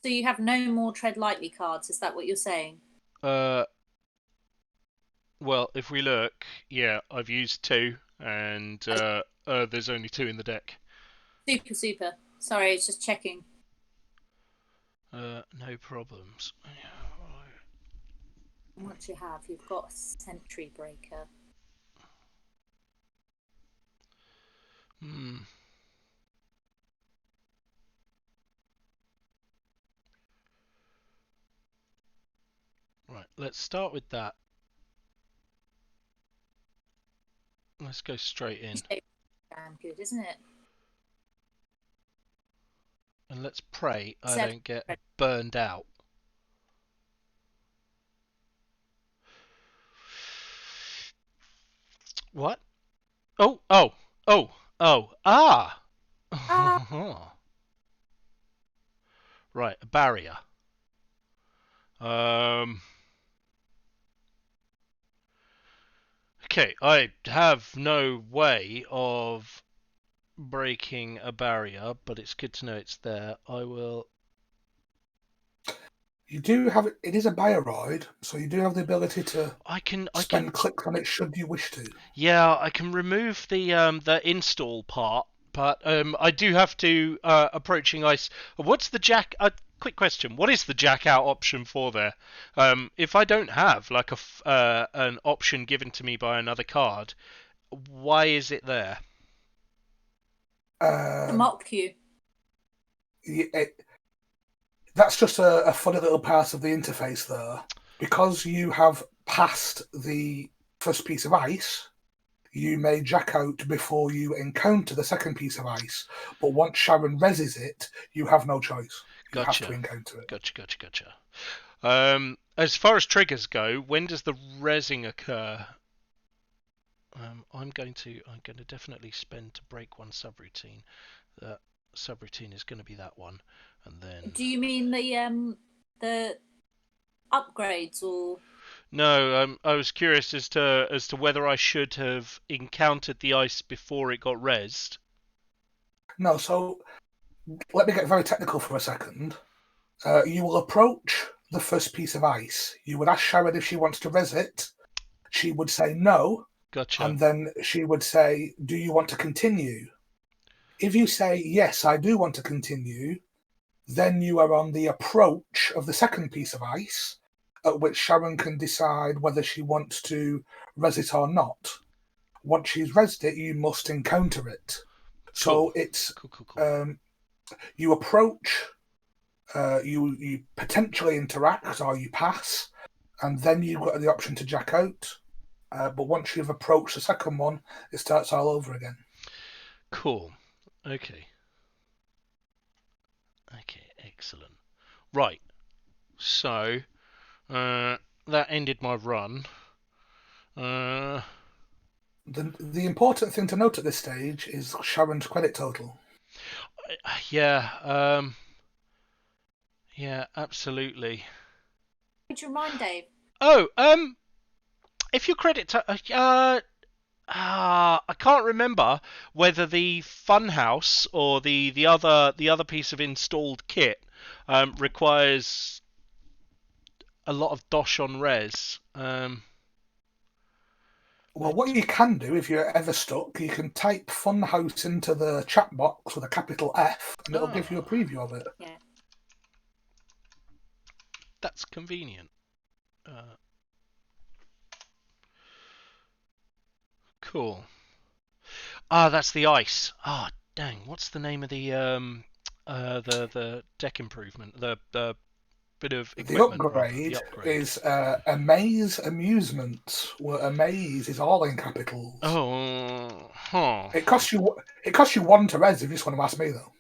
So you have no more tread lightly cards, is that what you're saying? Well, if we look, yeah, I've used 2, and there's only 2 in the deck. Super. Sorry, it's just checking. No problems. What do you have? You've got a Sentry Breaker. Right, let's start with that. Let's go straight in. Damn good, isn't it? And let's pray I 7. don't get burned out. What? Oh. Right, a barrier. Okay, I have no way of breaking a barrier, but it's good to know it's there. I will... You do have it. It is a bioroid, so you do have the ability to spend clicks on it should you wish to. Yeah, I can remove the install part, but I do have to approaching ice. What's the jack? Quick question: what is the jack out option for there? If I don't have like an option given to me by another card, why is it there? To mock you. That's just a funny little part of the interface there. Because you have passed the first piece of ice, you may jack out before you encounter the second piece of ice. But once Sharon reses it, you have no choice. You have to encounter it. Gotcha. As far as triggers go, when does the resing occur? I'm going to definitely spend to break one subroutine. That subroutine is going to be that one, and then. Do you mean the upgrades or? No, I was curious as to whether I should have encountered the ice before it got rezzed. No, so let me get very technical for a second. You will approach the first piece of ice. You would ask Sharon if she wants to res it. She would say no. Gotcha. And then she would say, do you want to continue? If you say, yes, I do want to continue, then you are on the approach of the second piece of ice, at which Sharon can decide whether she wants to res it or not. Once she's resed it, you must encounter it. So it's cool. You approach, you potentially interact or you pass, and then you've got the option to jack out. But once you've approached the second one, it starts all over again. Cool. Okay, excellent. Right. So, that ended my run. The important thing to note at this stage is Sharon's credit total. Yeah, absolutely. Would you remind Dave? Oh, if your credit I can't remember whether the Funhouse or the other piece of installed kit requires a lot of dosh on res. Well, what you can do if you're ever stuck, you can type Funhouse into the chat box with a capital F, and it'll give you a preview of it. Yeah. That's convenient. Cool. Ah, that's the ice. Ah, dang. What's the name of the deck improvement? The bit of equipment. The upgrade, The upgrade is Amaze Amusement, where Amaze is all in capitals. Oh, huh. It costs you 1 to res if you just want to ask me though.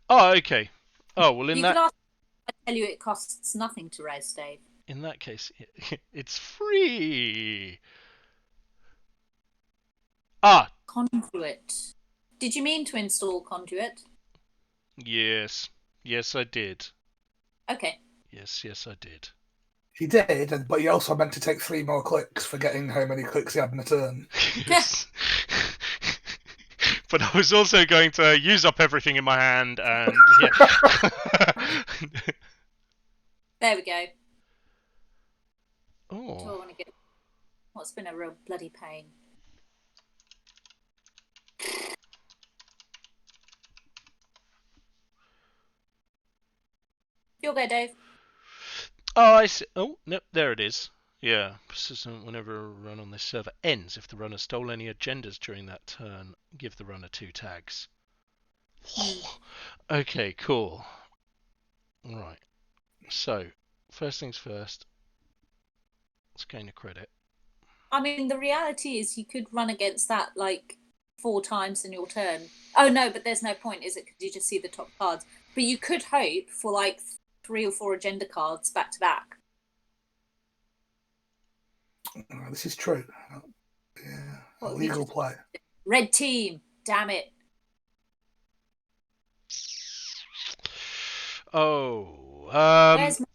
Oh, okay. Oh well, You could ask. I tell you, it costs nothing to res, Dave. In that case, it's free. Ah, Conduit. Did you mean to install Conduit? yes, I did. Okay. Yes, I did. He did, but he also meant to take 3 more clicks, forgetting how many clicks he had in a turn. Yes. But I was also going to use up everything in my hand, and yeah. There we go. Oh. Do I want to get? What's been a real bloody pain. You'll go, Dave. Oh, I see. Oh, no, there it is. Yeah, persistent whenever a run on this server ends. If the runner stole any agendas during that turn, give the runner 2 tags. Okay, cool. Right. So, first things first. Let's gain a credit. I mean, the reality is you could run against that like 4 times in your turn. Oh no, but there's no point, is it? Because you just see the top cards. But you could hope for like 3 or 4 agenda cards back to back. This is true. Yeah, illegal play. Red team, damn it. Oh,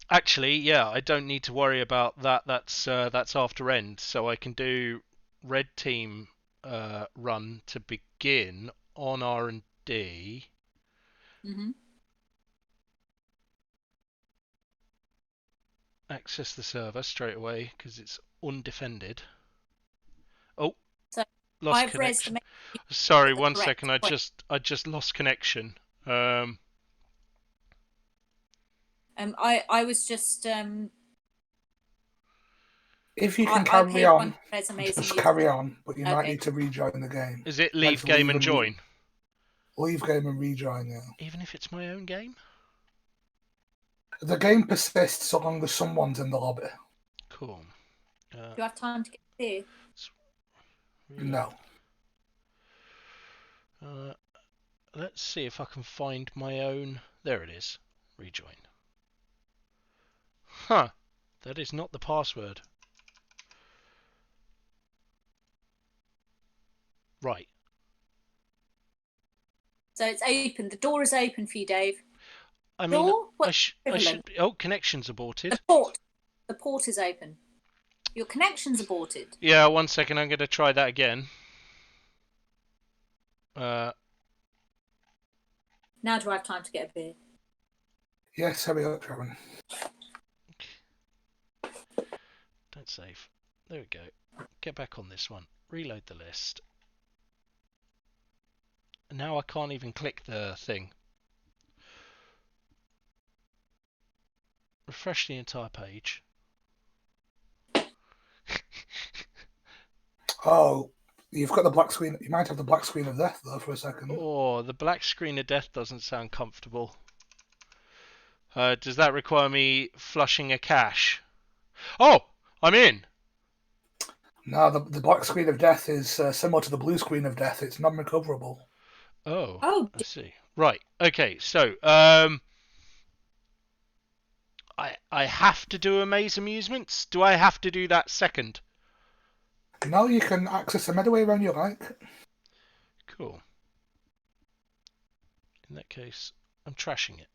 actually, yeah, I don't need to worry about that. That's after end, so I can do red team run to begin on R&D. Access the server straight away because it's undefended. Oh, so lost connection. Sorry, 1 second. I just lost connection. I was just if you can carry on, just carry on, but you might need to rejoin the game. Is it leave game and join? Leave game and rejoin, yeah. Even if it's my own game? The game persists so long as someone's in the lobby. Cool. Do you have time to get here? No. Let's see if I can find my own. There it is. Rejoin. Huh. That is not the password. Right. So it's open. The door is open for you, Dave. I mean, I should. Oh, connection's aborted. The port is open. Your connection's aborted. Yeah, 1 second. I'm going to try that again. Now do I have time to get a beer? Yes, hurry up, Sharon. Don't save. There we go. Get back on this one. Reload the list. Now I can't even click the thing. Refresh the entire page. Oh, you've got the black screen. You might have the black screen of death though for a second. Oh, the black screen of death doesn't sound comfortable. Does that require me flushing a cache? Oh, I'm in. No, the black screen of death is similar to the blue screen of death. It's non-recoverable. Oh, I see. Right. Okay. So, I have to do Amaze Amusements. Do I have to do that second? No, you can access them any way around you like. Cool. In that case, I'm trashing it.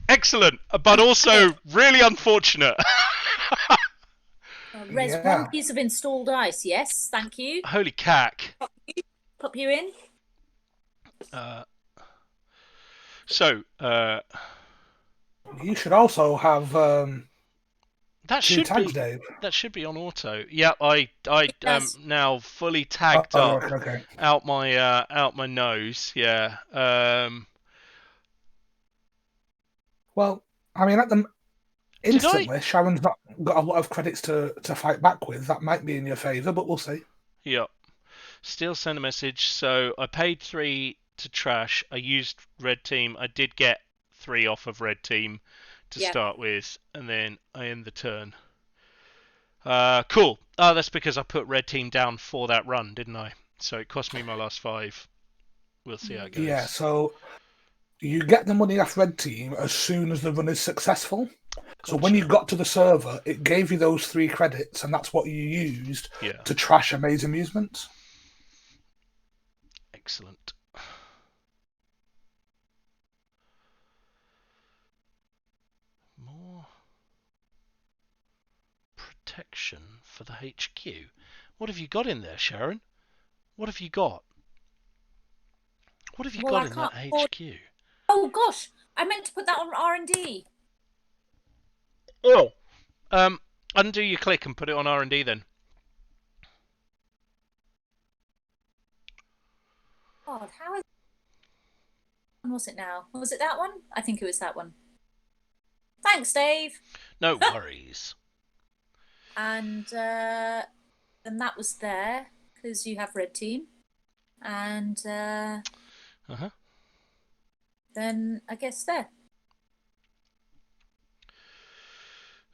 Excellent, but also really unfortunate. Res 1 piece of installed ice. Yes, thank you. Holy cack. Pop you in. You should also have That 2 should tags, be Dave. that should be on auto. Yeah, I am Yes. now fully tagged Oh, up okay. out my nose. Yeah. Well, I mean, Did instantly, Sharon's not got a lot of credits to fight back with. That might be in your favour, but we'll see. Yeah. Still send a message. So I paid 3 to trash. I used red team. I did get 3 off of red team to start with, and then I end the turn. Cool. Oh, that's because I put red team down for that run, didn't I? So it cost me my last 5. We'll see how it goes. Yeah, so you get the money off red team as soon as the run is successful. So when you got to the server, it gave you those 3 credits, and that's what you used to trash Amaze Amusements. Excellent. More protection for the HQ. What have you got in there, Sharon? What have you got? What have you got in that HQ? Oh gosh, I meant to put that on R&D. Oh, undo your click and put it on R&D then. God, how is? When was it now? Was it that one? I think it was that one. Thanks, Dave. No worries. And then that was there because you have red team, and then I guess there.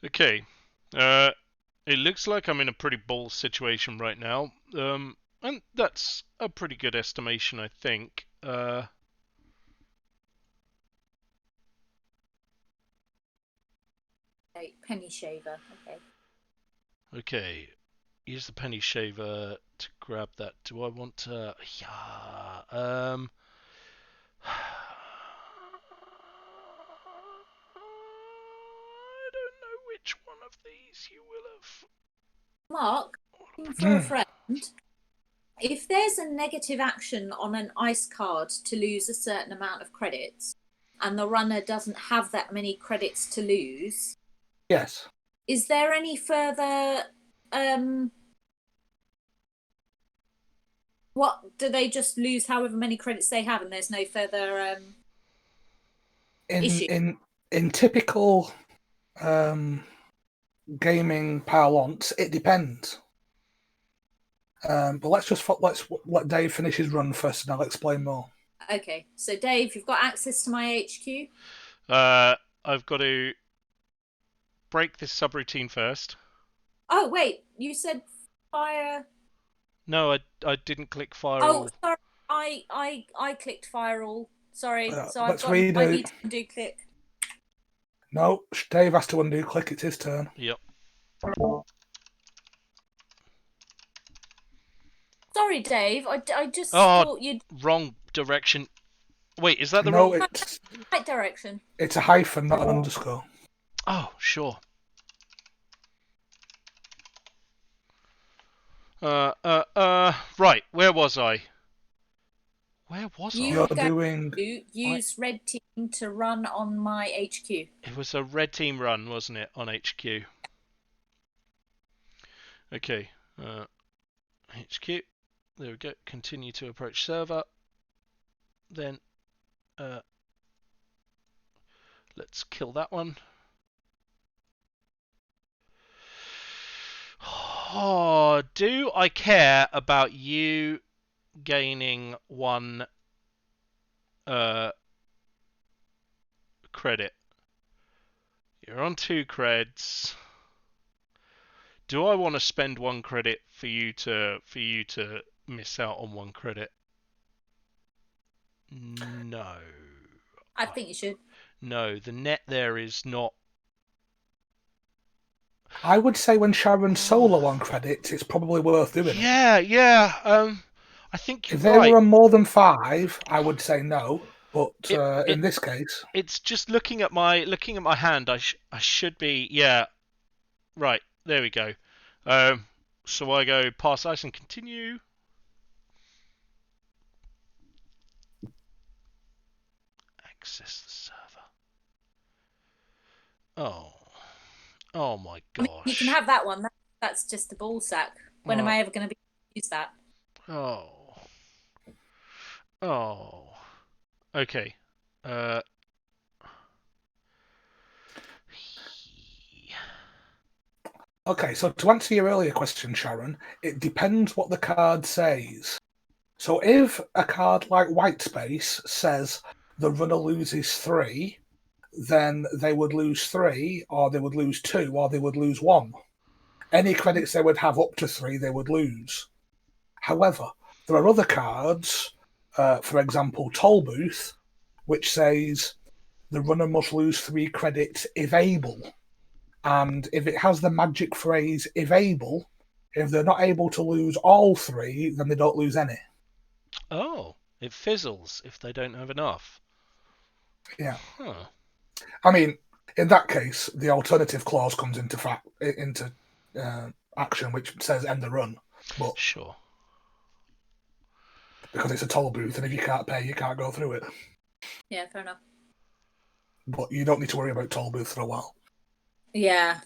Okay. It looks like I'm in a pretty ball situation right now. And that's a pretty good estimation, I think. Okay, penny shaver. Okay. Okay. Use the penny shaver to grab that. Do I want to? Yeah. I don't know which one of these you will have. Mark, for a friend, if there's a negative action on an ice card to lose a certain amount of credits, and the runner doesn't have that many credits to lose, yes. Is there any further? What do they just lose? However many credits they have, and there's no further issue. In typical gaming parlance, it depends. But let's let Dave finish his run first, and I'll explain more. Okay, so Dave, you've got access to my HQ. I've got to break this subroutine first. Oh wait, you said fire. No, I didn't click fire. Oh, sorry, I clicked fire all. Sorry, so let's I need to undo click. No, Dave has to undo click. It's his turn. Yep. Sorry, Dave. I just thought you'd wrong direction. Wait, is that the wrong? No, it's right direction. It's a hyphen, not an underscore. Oh, sure. Right, where was I? You're doing... Use red team to run on my HQ. It was a red team run, wasn't it, on HQ? Okay. HQ. There we go. Continue to approach server. Then, let's kill that one. Oh, do I care about you gaining 1 credit? You're on 2 creds. Do I want to spend 1 credit for you to miss out on 1 credit? No. I think you should. No, the net there is not. I would say when Sharon's solo on credits, it's probably worth doing it. Yeah. I think you're right. If they were on more than 5, I would say no. But in this case, it's just looking at my hand. I should be right. There we go. So I go pass ice and continue. Access the server. Oh, Oh my I gosh. mean, you can have that one. That's just a ball sack. When am I ever going to use that? Oh. Oh. Okay. Okay, so to answer your earlier question, Sharon, it depends what the card says. So if a card like White Space says the runner loses 3, then they would lose 3, or they would lose 2, or they would lose 1. Any credits they would have up to 3, they would lose. However, there are other cards, for example, Toll Booth, which says the runner must lose 3 credits if able. And if it has the magic phrase if able, if they're not able to lose all 3, then they don't lose any. Oh, it fizzles if they don't have enough. Yeah. Huh. I mean, in that case, the alternative clause comes into action, which says end the run. But Sure. because it's a toll booth, and if you can't pay, you can't go through it. Yeah, fair enough. But you don't need to worry about toll booth for a while. Yeah.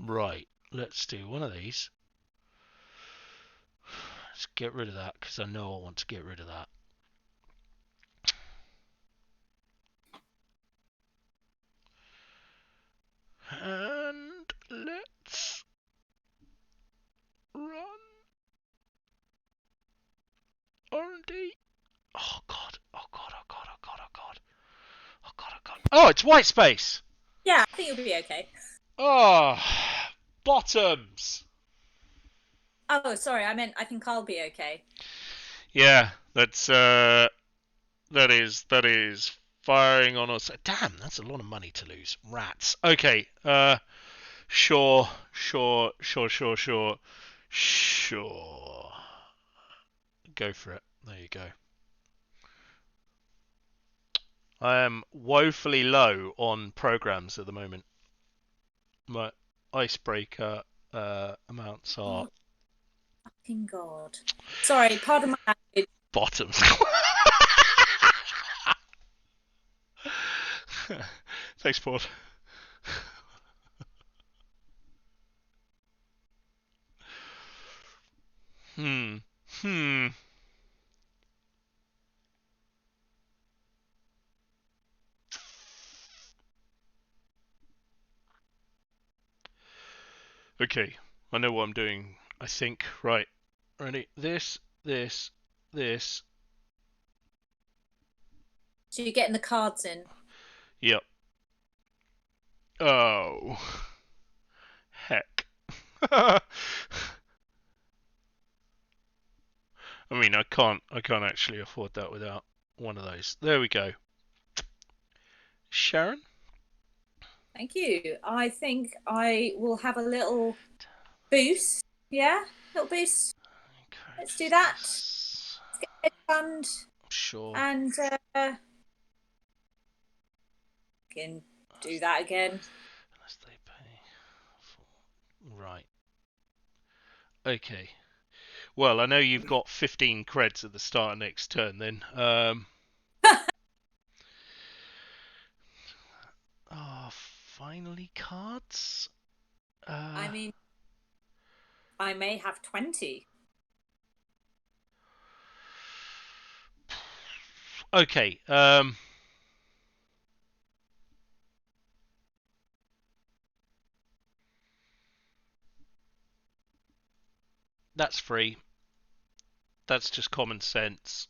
Right. Let's do one of these. Let's get rid of that because I know I want to get rid of that. And let's run R&D. Oh god, oh god, oh god, oh god, oh god. Oh god, oh god. Oh, it's White Space! Yeah, I think you'll be okay. Oh, bottoms! Oh, sorry, I think I'll be okay. Yeah, that is firing on us. Damn, that's a lot of money to lose. Rats. Okay, sure. Go for it. There you go. I am woefully low on programs at the moment. My icebreaker amounts are Fucking God. Sorry, pardon my language. bottoms. Thanks, Paul. Hmm. Okay, I know what I'm doing. I think. Right. Ready? This. So you're getting the cards in. Yep. Oh. Heck. I mean, I can't actually afford that without one of those. There we go. Sharon? Thank you. I think I will have a little boost. Yeah, little boost. Let's do that. Let's get a fund. Sure. And can do that again. Unless they pay for... Right. Okay. Well, I know you've got 15 creds at the start of next turn then. Finally cards? I mean, I may have 20. Okay, that's free. That's just common sense.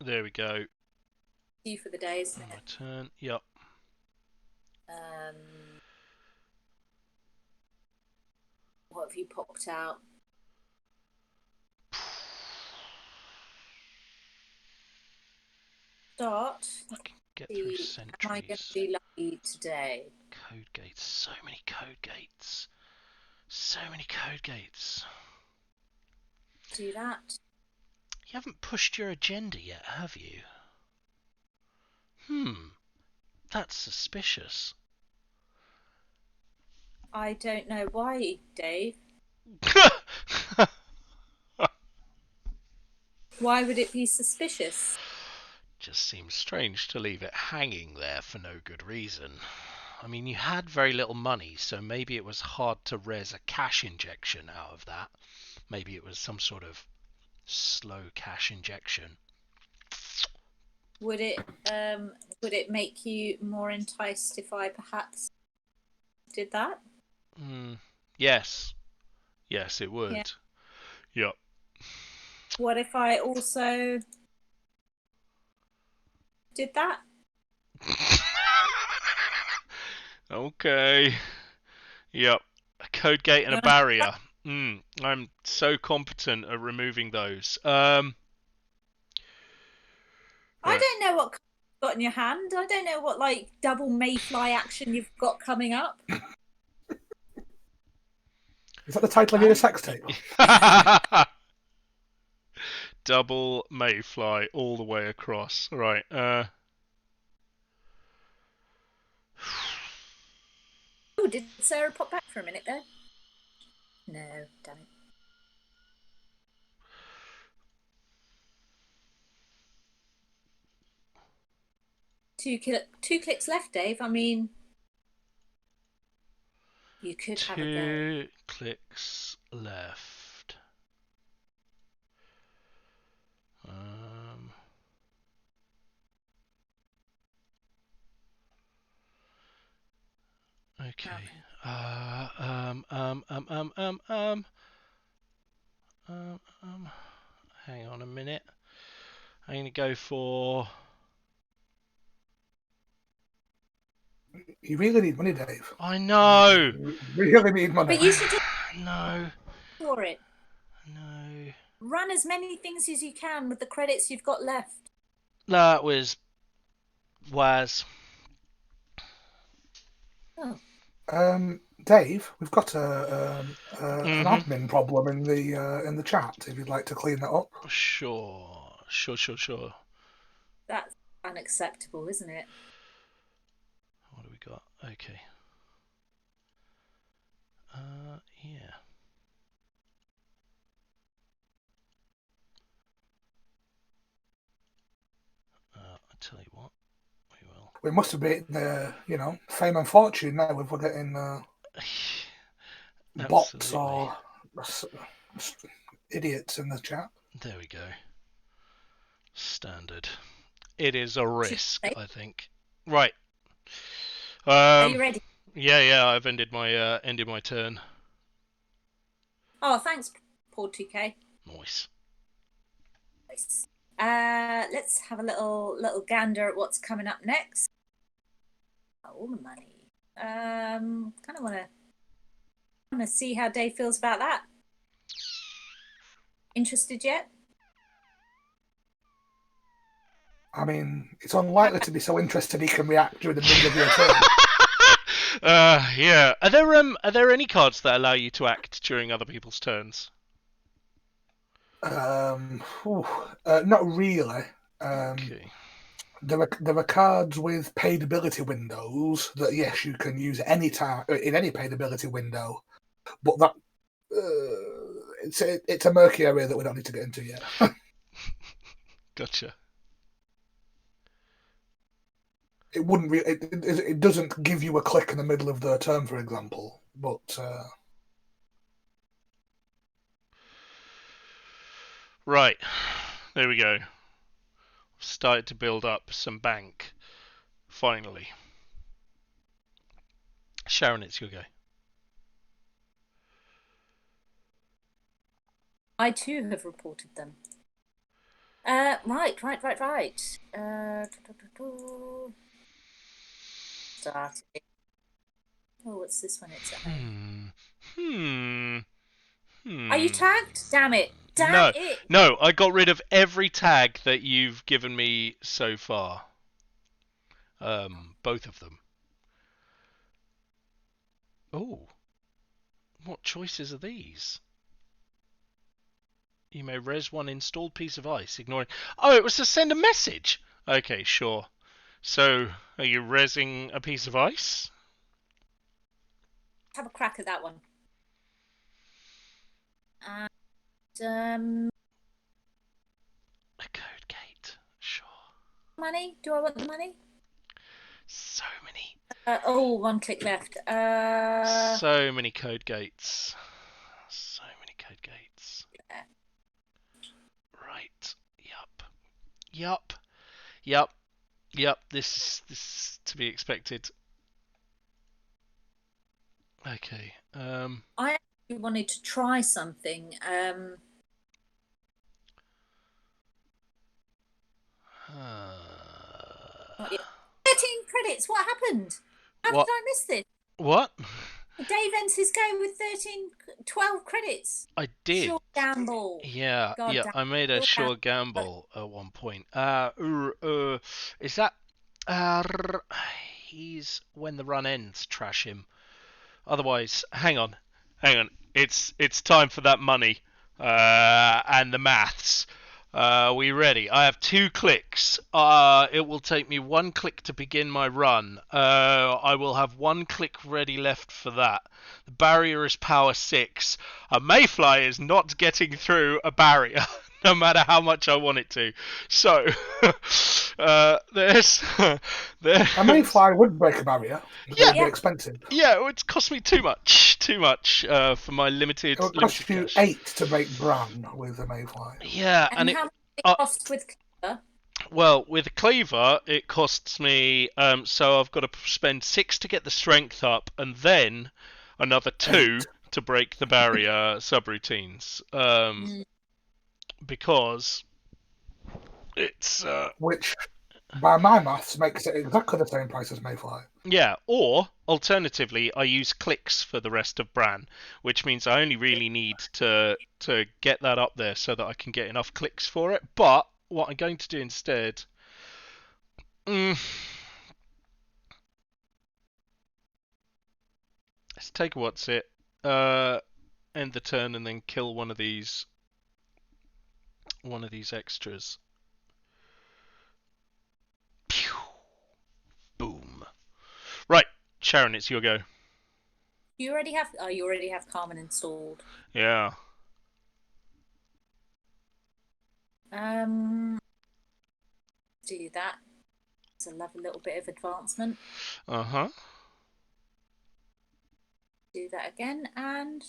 There we go. You for the day, isn't it? My turn. Yep. What have you popped out? Start. I can get through sentries. Am I going to be lucky today? Code gates. So many code gates. So many code gates. Do that. You haven't pushed your agenda yet, have you? That's suspicious. I don't know why, Dave. Why would it be suspicious? Just seems strange to leave it hanging there for no good reason. I mean, you had very little money, so maybe it was hard to res a cash injection out of that. Maybe it was some sort of slow cash injection. Would it make you more enticed if I perhaps did that? Yes. Yes, it would. Yeah. Yep. What if I also did that? Okay. Yep. A code gate and a barrier. I'm so competent at removing those. I don't know what you've got in your hand. I don't know what like double mayfly action you've got coming up. Is that the title of your sex tape? Double mayfly all the way across. Right. Oh, did Sarah pop back for a minute there? No, damn it. Two clicks left, Dave. I mean, you could have a go. 2 clicks left. Okay. Hang on a minute. I'm gonna go for. You really need money, Dave. I know. You really need money. But you should just No. for it. No. Run as many things as you can with the credits you've got left. That was Waz. Oh. Dave, we've got an admin problem in the chat. If you'd like to clean that up. Sure. That's unacceptable, isn't it? What do we got? Okay. Yeah. I tell you what, we will. We must have been, fame and fortune now if we're getting bots or idiots in the chat. There we go. Standard. It is a risk, I think. Right. Are you ready? Yeah. I've ended my turn. Oh, thanks, Paul 2K. Nice. Let's have a little gander at what's coming up next. All the money. Kind of want to see how Dave feels about that. Interested yet? I mean, it's unlikely to be so interested he can react during the middle of your turn. Yeah. Are there any cards that allow you to act during other people's turns? Not really. Okay. There are cards with paid ability windows that yes, you can use any time in any paid ability window, but that it's a murky area that we don't need to get into yet. Gotcha. It wouldn't it doesn't give you a click in the middle of the turn, for example, but. Right, there we go. Started to build up some bank. Finally. Sharon, it's your go. I too have reported them. Right. Starting. Oh, what's this one? It's at home. Are you tagged? Damn it. Damn it. No, I got rid of every tag that you've given me so far. Both of them. Oh. What choices are these? You may res one installed piece of ice, ignoring... Oh, it was to send a message! Okay, sure. So, are you resing a piece of ice? Have a crack at that one. And, money? Do I want the money? So many. One click left. So many code gates. So many code gates. Right. Yup. This is to be expected. Okay. I actually wanted to try something. Not yet. 13 credits. What happened? How did I miss this? What? Dave ends his game with 12 credits. I did. Sure gamble. Yeah, I made a sure gamble at one point. Is that? He's when the run ends. Trash him. Otherwise, hang on. It's time for that money. And the maths. We ready? I have 2 clicks. It will take me 1 click to begin my run. I will have 1 click ready left for that. The barrier is power 6. A mayfly is not getting through a barrier, no matter how much I want it to. So, there's... A mayfly would break a barrier. It would be expensive. Yeah, it would cost me too much for my limited. It would cost you 8 to break Bran with a mayfly. Yeah, and how much it costs with Cleaver? Well, with Cleaver, it costs me. So I've got to spend 6 to get the strength up, and then another 2 to break the barrier subroutines. Because it's which, by my maths, makes it exactly the same price as mayfly. Yeah, or alternatively, I use clicks for the rest of Bran, which means I only really need to get that up there so that I can get enough clicks for it. But what I'm going to do instead, let's take a what's it, end the turn and then kill one of these extras. Pew! Boom. Right, Sharon, it's your go. You already have Carmen installed. Yeah. Do that. It's a lovely little bit of advancement. Uh-huh. Do that again, and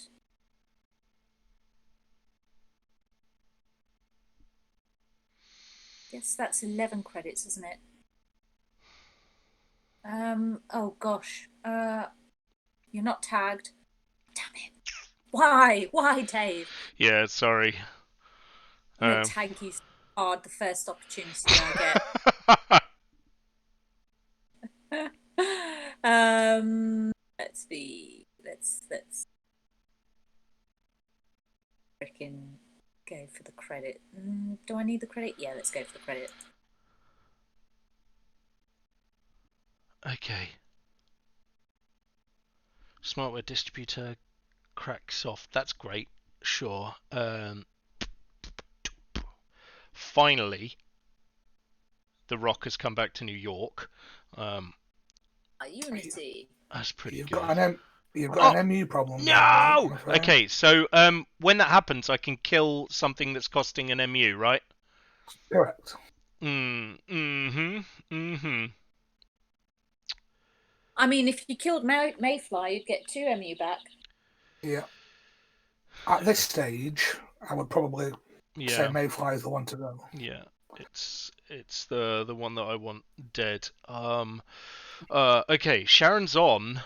yes, that's 11 credits, isn't it? Oh gosh. You're not tagged. Damn it. Why, Dave? Yeah, sorry. I'm gonna tag you hard the first opportunity I get. Let's see. Let's freaking go for the credit. Do I need the credit? Yeah, let's go for the credit. Okay. Smartware distributor cracks off. That's great. Sure. Finally, the Rock has come back to New York. Unity. That's pretty good. You've got an MU problem. No! Okay, so when that happens, I can kill something that's costing an MU, right? Correct. I mean, if you killed Mayfly, you'd get 2 MU back. Yeah. At this stage, I would probably say Mayfly is the one to go. Yeah, it's the one that I want dead. Okay, Sharon's on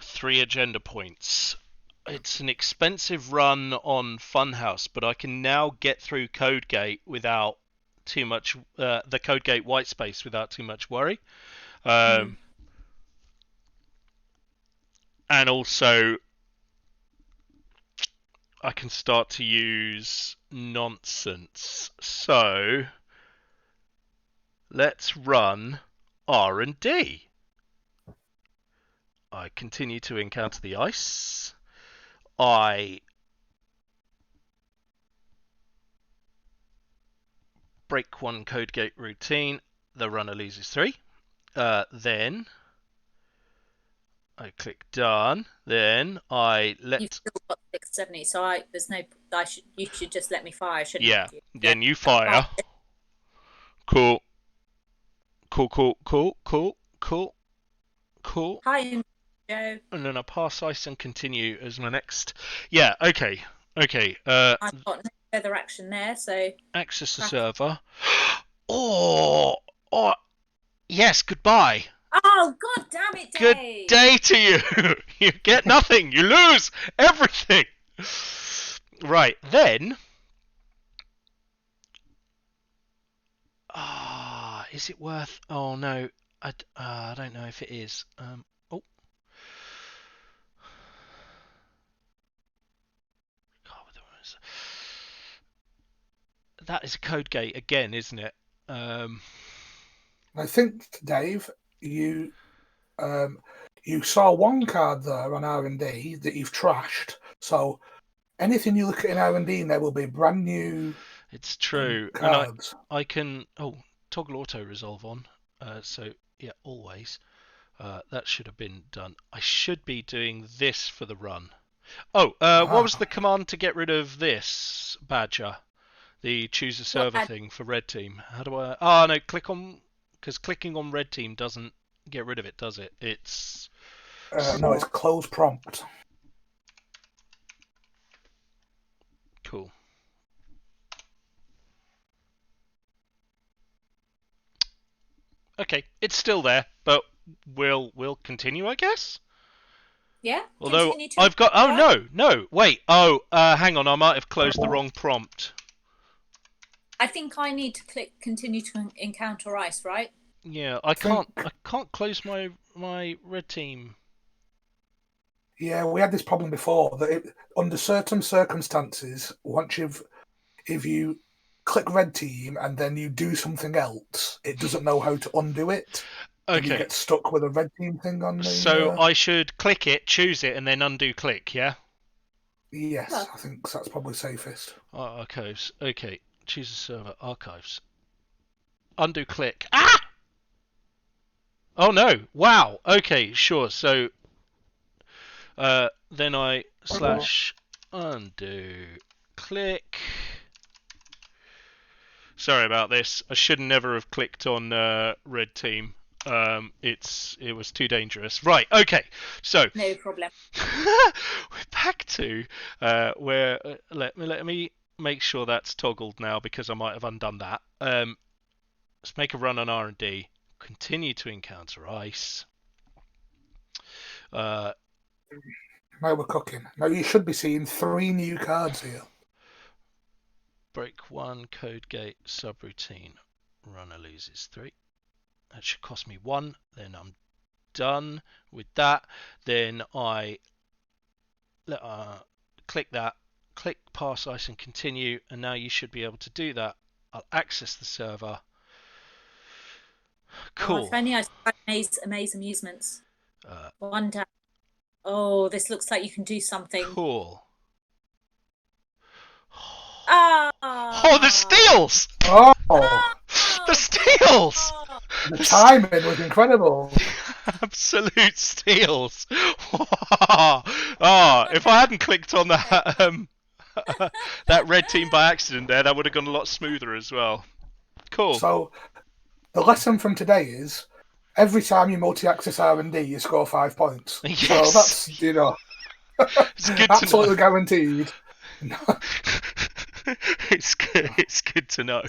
3 agenda points. It's an expensive run on Funhouse, but I can now get through Codegate without too much. The Codegate whitespace without too much worry. And also, I can start to use nonsense. So, let's run R&D. I continue to encounter the ice. I break 1 Codegate routine. The runner loses 3. Then I click done. Then I let. You've still got 670, so you should just let me fire, shouldn't you? You? Then you fire. Cool. Cool. Hi, Joe. And then I pass ice and continue as my next. Yeah, okay. I've got no further action there, so Access the server. Oh, yes, goodbye. Oh, god damn it, Good Dave! day to you. You get nothing. You lose everything. Right, then. Is it worth? Oh no, I don't know if it is. Oh. That is a code gate again, isn't it? I think, Dave, you saw one card there on R&D that you've trashed. So anything you look at in R&D there will be brand new. It's true. Cards. And I can toggle auto resolve on. So yeah, always. That should have been done. I should be doing this for the run. What was the command to get rid of this badger? The choose a server thing for red team. How do I? Oh no, click on, because clicking on red team doesn't get rid of it, does it? It's no, it's close prompt. Cool. Okay, it's still there, but we'll continue, I guess. Yeah. Although I've got no wait hang on, I might have closed the wrong prompt. I think I need to click continue to encounter ice, right? Yeah, I can't close my red team. Yeah, we had this problem before that under certain circumstances, if you click red team and then you do something else, it doesn't know how to undo it. Okay. And you get stuck with a red team thing on the. So I should click it, choose it, and then undo click, yeah? Yes, I think that's probably safest. Archives. Okay. Choose a server. Archives. Undo click. Ah! Oh no! Wow. Okay, sure. So then I / undo click. Sorry about this. I should never have clicked on red team. It was too dangerous. Right. Okay. So no problem. We're back to where let me make sure that's toggled now, because I might have undone that. Let's make a run on R&D. Continue to encounter ice. Now we're cooking. Now you should be seeing 3 new cards here. Break 1, code gate, subroutine. Runner loses 3. That should cost me 1. Then I'm done with that. Then I click that, click pass ice and continue, and now you should be able to do that. I'll access the server. Cool. If only I had Amaze Amusements. One down. Oh, this looks like you can do something. Cool. Oh, the steals! Oh, the steals! The timing was incredible. Absolute steals. If I hadn't clicked on that that red team by accident there, that would have gone a lot smoother as well. Cool. So the lesson from today is every time you multi-access R&D, you score 5 points. Yes. So that's, it's good absolutely to know. guaranteed. It's good to know.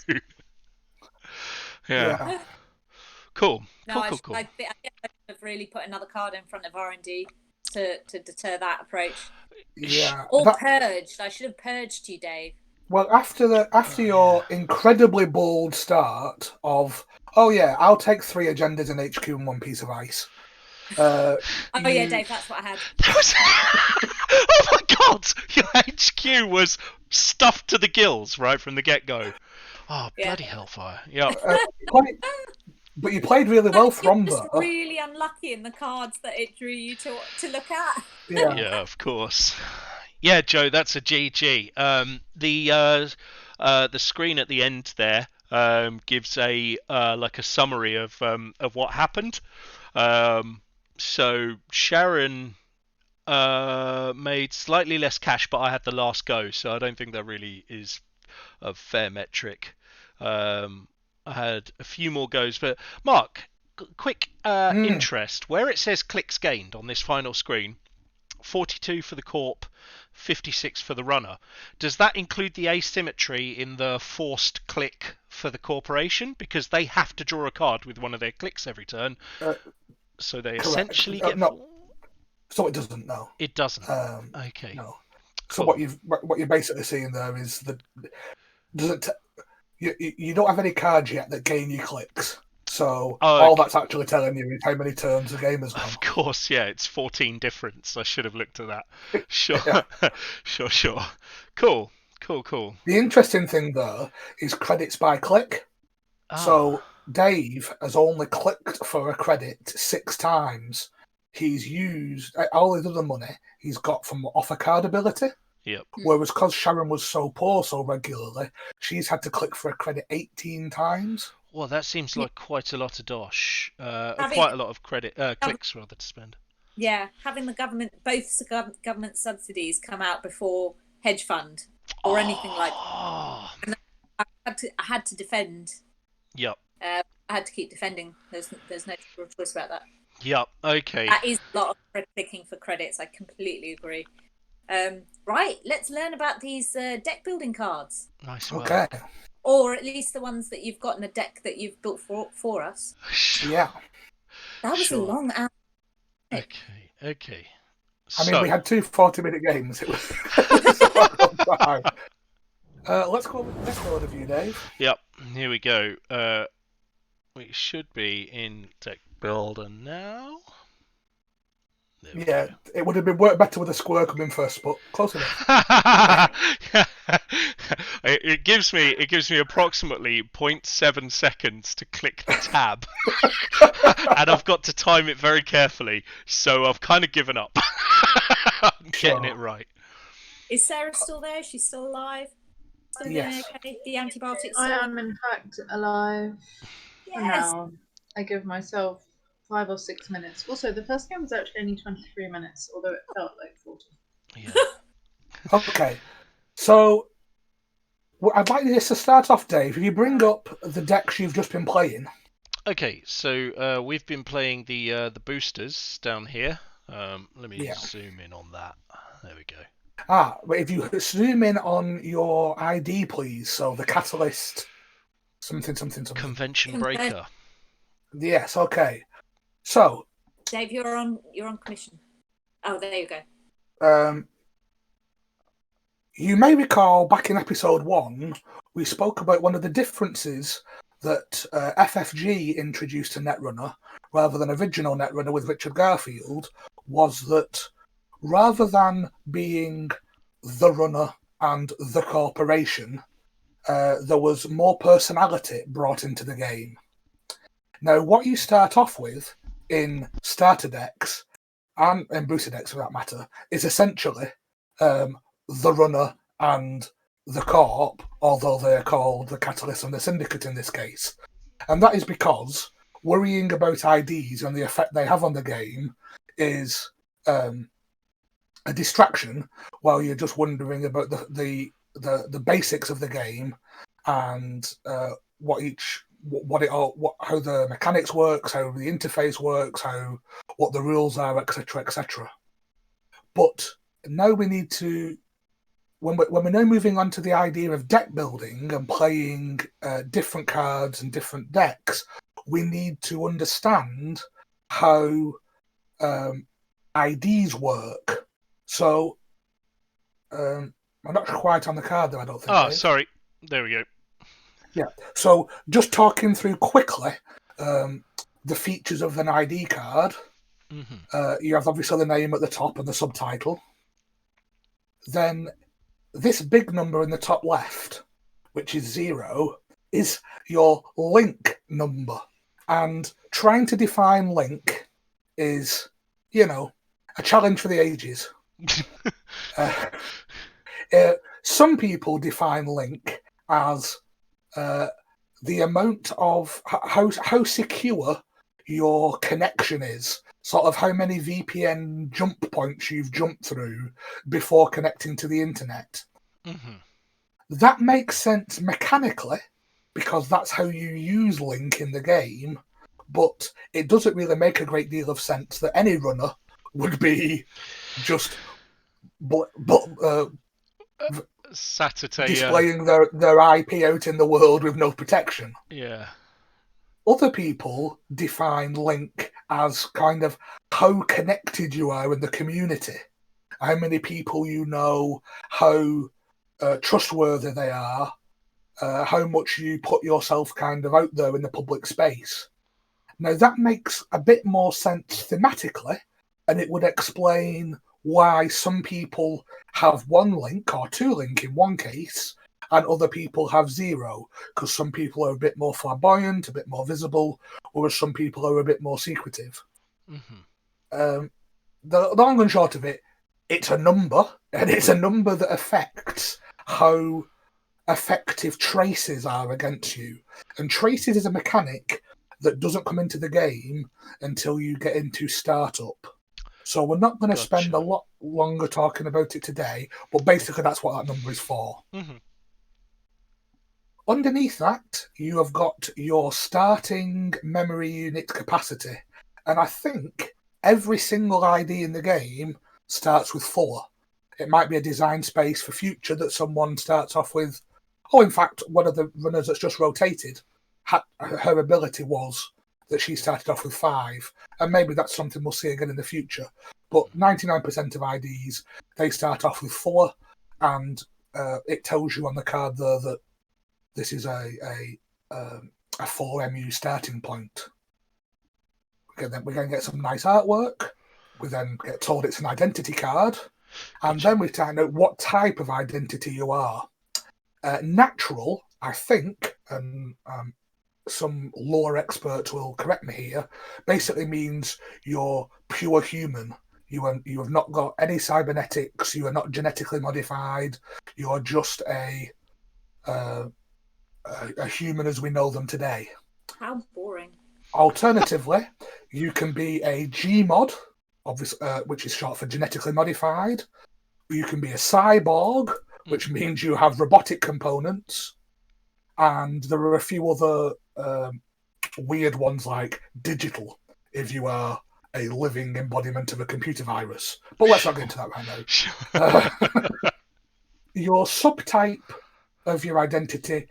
Yeah. No, Cool. Cool. I think I should have really put another card in front of R&D to deter that approach. Yeah. Or purged. I should have purged you, Dave. Well, after your incredibly bold start of, I'll take 3 agendas and HQ and 1 piece of ice. Yeah, Dave, that's what I had. Oh my god! Your HQ was stuffed to the gills right from the get-go. Oh, yeah. Bloody hellfire. Yeah. But you played really well from that. You're really unlucky in the cards that it drew you to look at. Yeah, of course. Yeah, Joe, that's a GG. The screen at the end there gives a like a summary of what happened. So Sharon made slightly less cash, but I had the last go, so I don't think that really is a fair metric. I had a few more goes, but Mark, quick interest. Where it says clicks gained on this final screen, 42 for the corp, 56 for the runner. Does that include the asymmetry in the forced click for the corporation? Because they have to draw a card with one of their clicks every turn. So they essentially get... No. So it doesn't, no. It doesn't? Okay. No. So Cool. what you're basically seeing there is that you don't have any cards yet that gain you clicks. So all that's actually telling you is how many turns the game has gone. Of course, yeah, it's 14 difference. I should have looked at that. Sure. Sure. Cool. The interesting thing, though, is credits by click. So Dave has only clicked for a credit 6 times. He's used all his other money he's got from offer card ability. Yep. Whereas because Sharon was so poor so regularly, she's had to click for a credit 18 times. Well, that seems like quite a lot of dosh. Quite a lot of clicks rather to spend. Yeah, having the both government subsidies come out before hedge fund or anything like that. And I had to defend. Yep. I had to keep defending. There's no real choice about that. Yep. Okay. That is a lot of clicking for credits. I completely agree. Right, let's learn about these deck building cards. Nice. Okay. Or at least the ones that you've got in a deck that you've built for us. Yeah. That was a long hour. Okay. I mean, we had 2 40-minute games. It was a long time. Let's go with the deck order view, Dave. Yep. Here we go. We should be in Deck Builder now. Yeah, it would have been worked better with a square coming first, but close enough. It gives me approximately 0.7 seconds to click the tab, and I've got to time it very carefully. So I've kind of given up. I'm getting it right. Is Sarah still there? She's still alive? Still yes. Okay? The antibiotics. I am in fact alive. Yes. For now. I give myself 5 or 6 minutes. Also, the first game was actually only 23 minutes, although it felt like 40. Yeah. Okay, so I'd like this to start off, Dave. If you bring up the decks you've just been playing. Okay, so we've been playing the boosters down here. Let me zoom in on that. There we go. But if you zoom in on your ID, please. So the Catalyst, something. Convention Breaker. Yes. Okay. So, Dave, you're on commission. Oh, there you go. You may recall back in episode 1, we spoke about one of the differences that FFG introduced to Netrunner, rather than original Netrunner with Richard Garfield, was that rather than being the runner and the corporation, there was more personality brought into the game. Now, what you start off with in starter decks, and in booster decks for that matter, is essentially the runner and the corp, although they're called the Catalyst and the Syndicate in this case. And that is because worrying about IDs and the effect they have on the game is a distraction while you're just wondering about the basics of the game and how the mechanics works, how the interface works, what the rules are, etc., etc. But now we need to, when we're now moving on to the idea of deck building and playing different cards and different decks, we need to understand how IDs work. So I'm not quite on the card there, I don't think. Oh, sorry. There we go. Yeah. So just talking through quickly the features of an ID card. Mm-hmm. You have obviously the name at the top and the subtitle. Then this big number in the top left, which is 0, is your link number. And trying to define link is, a challenge for the ages. Some people define link as the amount of how secure your connection is, sort of how many VPN jump points you've jumped through before connecting to the internet. Mm-hmm. That makes sense mechanically because that's how you use Link in the game, but it doesn't really make a great deal of sense that any runner would be just displaying their IP out in the world with no protection. Yeah. Other people define Link as kind of how connected you are in the community, how many people you know, how trustworthy they are, how much you put yourself kind of out there in the public space. Now, that makes a bit more sense thematically, and it would explain why some people have one Link or two Link in one case, and other people have zero, because some people are a bit more flamboyant, a bit more visible, whereas some people are a bit more secretive. Mm-hmm. The long and short of it, it's a number, and it's a number that affects how effective traces are against you. And traces is a mechanic that doesn't come into the game until you get into startup. So we're not going to spend a lot longer talking about it today, but basically that's what that number is for. Mm-hmm. Underneath that, you have got your starting memory unit capacity. And I think every single ID in the game starts with 4. It might be a design space for future that someone starts off with. Oh, in fact, one of the runners that's just rotated, her ability was that she started off with 5. And maybe that's something we'll see again in the future. But 99% of IDs, they start off with 4. And it tells you on the card there that this is a 4MU starting point. We're going to get some nice artwork. We then get told it's an identity card. And then we find out what type of identity you are. Natural, I think, and some lore experts will correct me here, basically means you're pure human. You have not got any cybernetics. You are not genetically modified. You are just a human as we know them today. How boring. Alternatively, you can be a Gmod, which is short for genetically modified. You can be a cyborg, which means you have robotic components. And there are a few other weird ones like digital, if you are a living embodiment of a computer virus. But let's not get into that right now. Your subtype of your identity,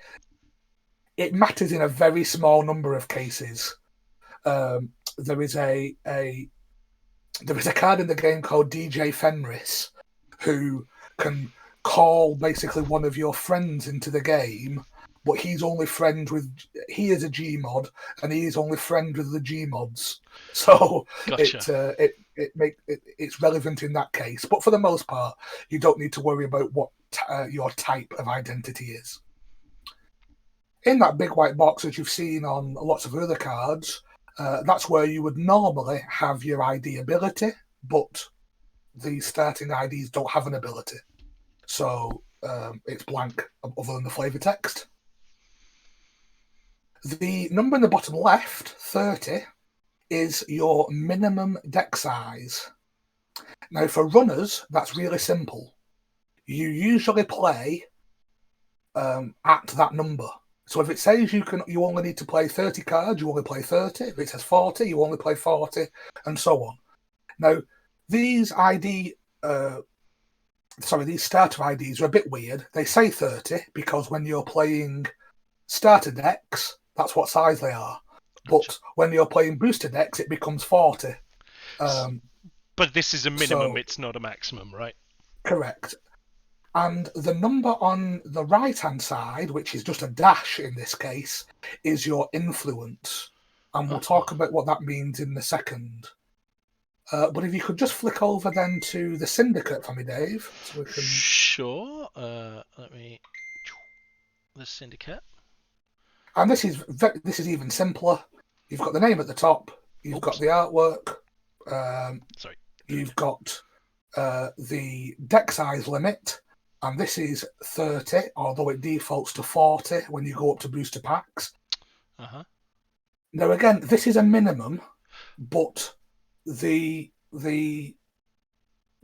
it matters in a very small number of cases. There is a card in the game called DJ Fenris who can call basically one of your friends into the game, but he's only friend with. He is a Gmod, and he is only friend with the Gmods. So Gotcha. it's relevant in that case. But for the most part, you don't need to worry about what your type of identity is. In that big white box that you've seen on lots of other cards, that's where you would normally have your ID ability, but the starting IDs don't have an ability. So it's blank other than the flavor text. The number in the bottom left, 30, is your minimum deck size. Now, for runners, that's really simple. You usually play at that number. So if it says you only need to play 30 cards, you only play 30. If it says 40, you only play 40, and so on. Now, these starter IDs are a bit weird. They say 30 because when you're playing starter decks, that's what size they are. But when you're playing booster decks, it becomes 40. But this is a minimum, it's not a maximum, right? Correct. And the number on the right-hand side, which is just a dash in this case, is your influence. And we'll talk about what that means in a second. But if you could just flick over then to the syndicate for me, Dave. So we can... Sure. Let me... The syndicate. And this is even simpler. You've got the name at the top. You've got the artwork. Sorry. You've got the deck size limit. And this is 30, although it defaults to 40 when you go up to booster packs. Uh-huh. Now, again, this is a minimum, but the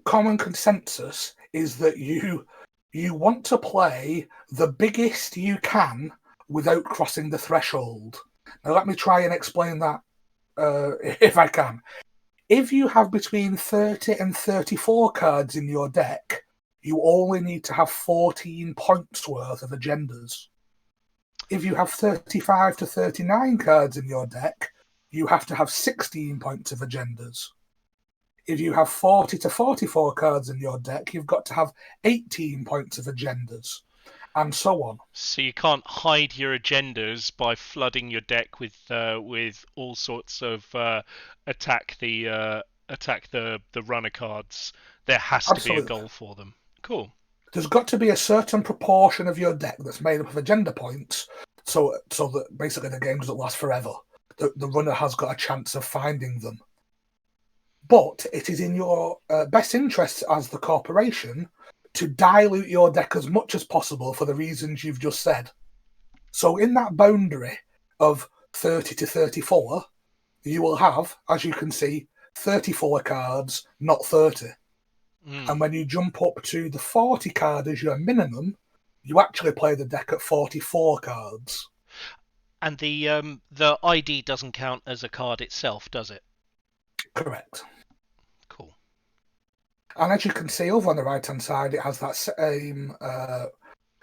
common consensus is that you want to play the biggest you can without crossing the threshold. Now let me try and explain that if I can. If you have between 30 and 34 cards in your deck, you only need to have 14 points worth of agendas. If you have 35 to 39 cards in your deck, you have to have 16 points of agendas. If you have 40 to 44 cards in your deck, you've got to have 18 points of agendas, and so on. So you can't hide your agendas by flooding your deck with all sorts of attack the runner cards. There has to be a goal for them. Cool. There's got to be a certain proportion of your deck that's made up of agenda points, so that basically the game doesn't last forever. The runner has got a chance of finding them. But it is in your best interests as the corporation to dilute your deck as much as possible for the reasons you've just said. So in that boundary of 30 to 34, you will have, as you can see, 34 cards, not 30. And when you jump up to the 40 card as your minimum, you actually play the deck at 44 cards. And the ID doesn't count as a card itself, does it? Correct. Cool. And as you can see over on the right-hand side, it has that same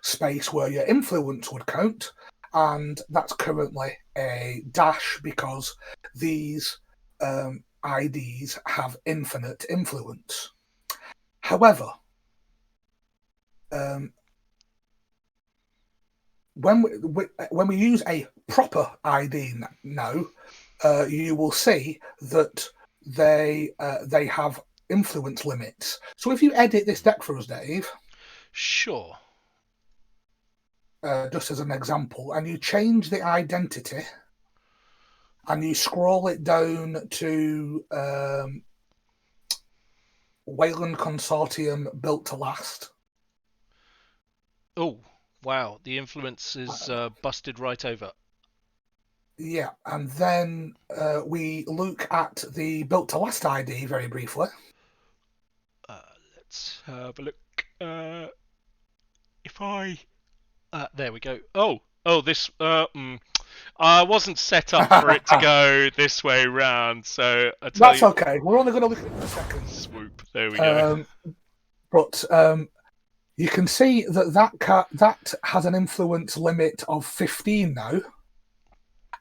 space where your influence would count, and that's currently a dash because these IDs have infinite influence. However, when we use a proper ID now, you will see that they have influence limits. So if you edit this deck for us, Dave. Sure. Just as an example, and you change the identity, and you scroll it down to Wayland Consortium built to last. Oh, wow. The influence is busted right over. Yeah, and then we look at the built to last ID very briefly. Let's have a look. There we go. Oh, this. I wasn't set up for it to go this way round, so That's okay. We're only going to look at it in a second. Swoop. There we go. But you can see that has an influence limit of 15 now.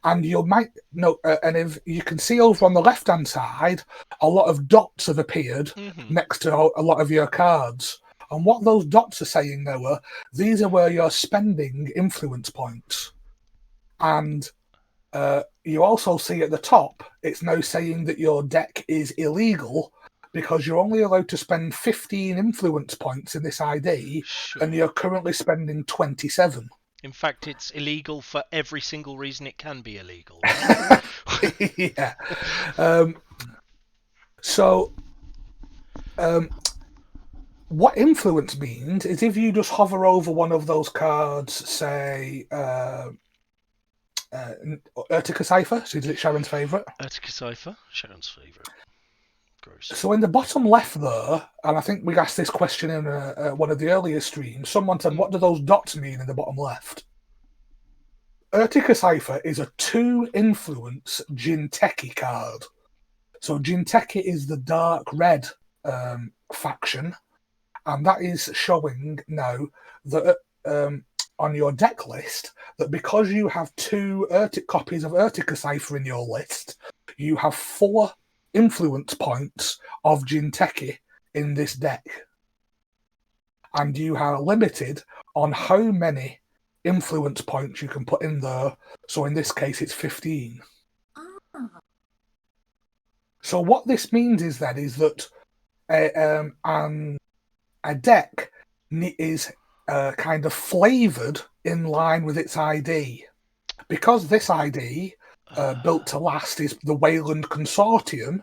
And you might know, and if you can see over on the left-hand side, a lot of dots have appeared next to a lot of your cards. And what those dots are saying now are, these are where you're spending influence points. And you also see at the top, it's now saying that your deck is illegal because you're only allowed to spend 15 influence points in this ID, and you're currently spending 27. In fact, it's illegal for every single reason it can be illegal. Yeah. What influence means is if you just hover over one of those cards, say Urtica Cipher, so is it Sharon's favourite? Urtica Cipher, Sharon's favourite. Gross. So in the bottom left there, and I think we asked this question in one of the earlier streams, someone said, what do those dots mean in the bottom left? Urtica Cipher is a 2-influence Jinteki card. So Jinteki is the dark red faction, and that is showing now that on your deck list that because you have 2 copies of Urtica Cipher in your list, you have 4 influence points of Jinteki in this deck. And you are limited on how many influence points you can put in there. So in this case, it's 15. So what this means is that a deck is kind of flavoured in line with its ID. Because this ID, built to last, is the Wayland Consortium,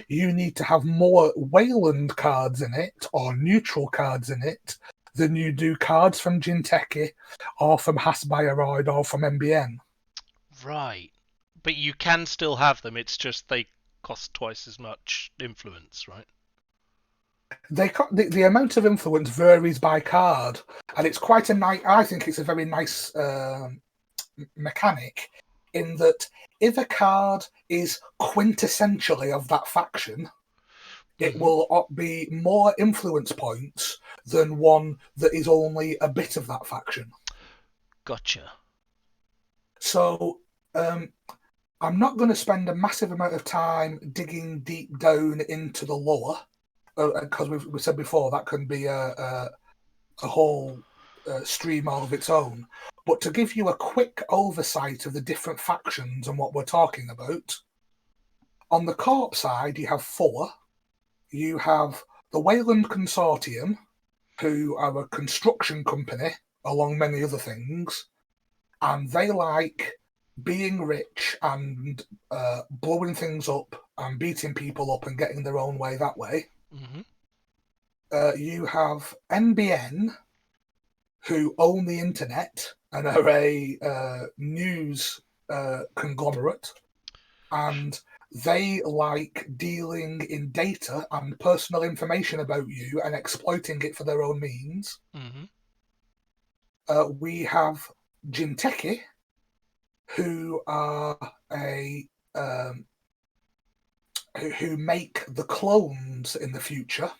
you need to have more Wayland cards in it, or neutral cards in it, than you do cards from Jinteki, or from Hasbioroid, or from MBN. Right. But you can still have them, it's just they cost twice as much influence, right? The amount of influence varies by card, and it's quite a nice. I think it's a very nice mechanic in that if a card is quintessentially of that faction, it will be more influence points than one that is only a bit of that faction. Gotcha. So I'm not going to spend a massive amount of time digging deep down into the lore, because we said before that can be a whole stream all of its own. But to give you a quick oversight of the different factions and what we're talking about, on the Corp side, you have 4. You have the Wayland Consortium, who are a construction company, along many other things, and they like being rich and blowing things up and beating people up and getting their own way that way. You have NBN, who own the internet and are a news conglomerate, and they like dealing in data and personal information about you and exploiting it for their own means. We have Jinteki, who are who make the clones in the future,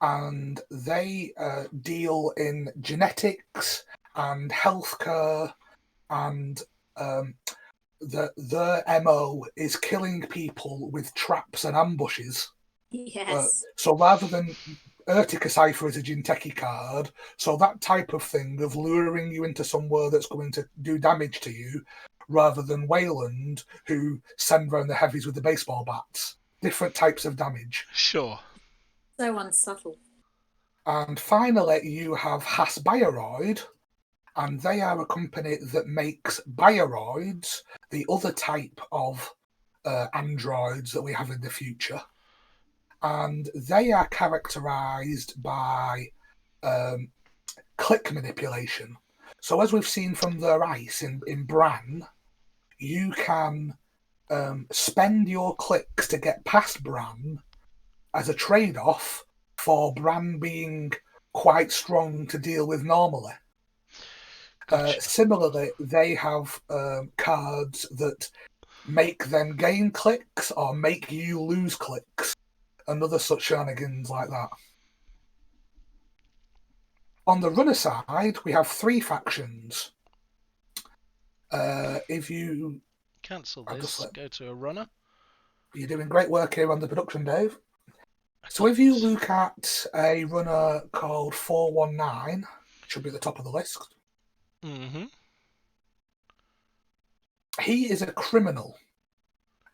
and they deal in genetics and healthcare, and their MO is killing people with traps and ambushes. Yes. So rather than Urtica Cipher is a Jinteki card, so that type of thing of luring you into somewhere that's going to do damage to you, rather than Wayland, who send round the heavies with the baseball bats. Different types of damage. Sure. So unsubtle. And finally, you have Hasbioroid, and they are a company that makes bioroids, the other type of androids that we have in the future. And they are characterized by click manipulation. So as we've seen from their ice in Bran, you can spend your clicks to get past Bran as a trade-off for Bran being quite strong to deal with normally. Gotcha. Similarly, they have cards that make them gain clicks or make you lose clicks, and other such shenanigans like that. On the runner side, we have 3 factions. If you cancel this, go to a runner. You're doing great work here on the production, Dave. So if you look at a runner called 419, should be at the top of the list. He is a criminal,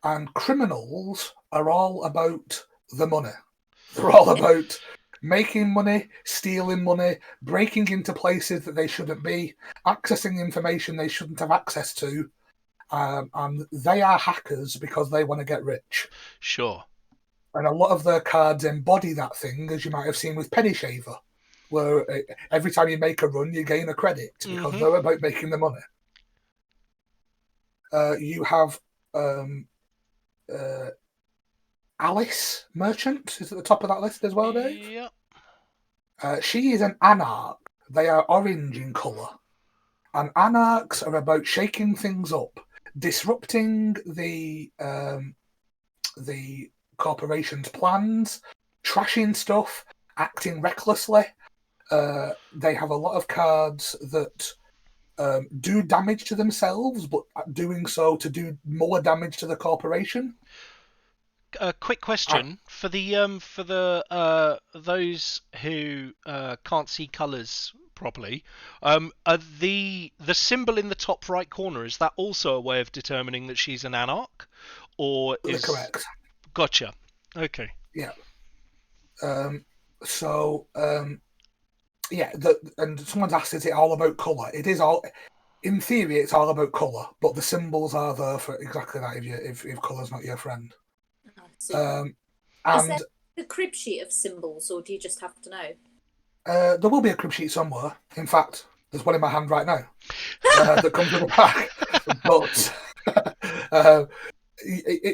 and criminals are all about the money. They're all about making money, stealing money, breaking into places that they shouldn't be, accessing information they shouldn't have access to, and they are hackers because they want to get rich. Sure. And a lot of their cards embody that thing, as you might have seen with Penny Shaver, where every time you make a run, you gain a credit because they're about making the money. You have Alice Merchant is at the top of that list as well, Dave. Yep. She is an anarch. They are orange in colour. And anarchs are about shaking things up, disrupting the corporation's plans, trashing stuff, acting recklessly. They have a lot of cards that do damage to themselves, but doing so to do more damage to the corporation. A quick question for the those who can't see colours properly. The symbol in the top right corner, is that also a way of determining that she's an anarch, or is correct? Gotcha. Okay. Yeah. And someone's asked, is it all about colour? It is all. In theory, it's all about colour, but the symbols are there for exactly that. If colour's not your friend. Is there a crib sheet of symbols, or do you just have to know? There will be a crib sheet somewhere. In fact, there's one in my hand right now that comes with a pack. But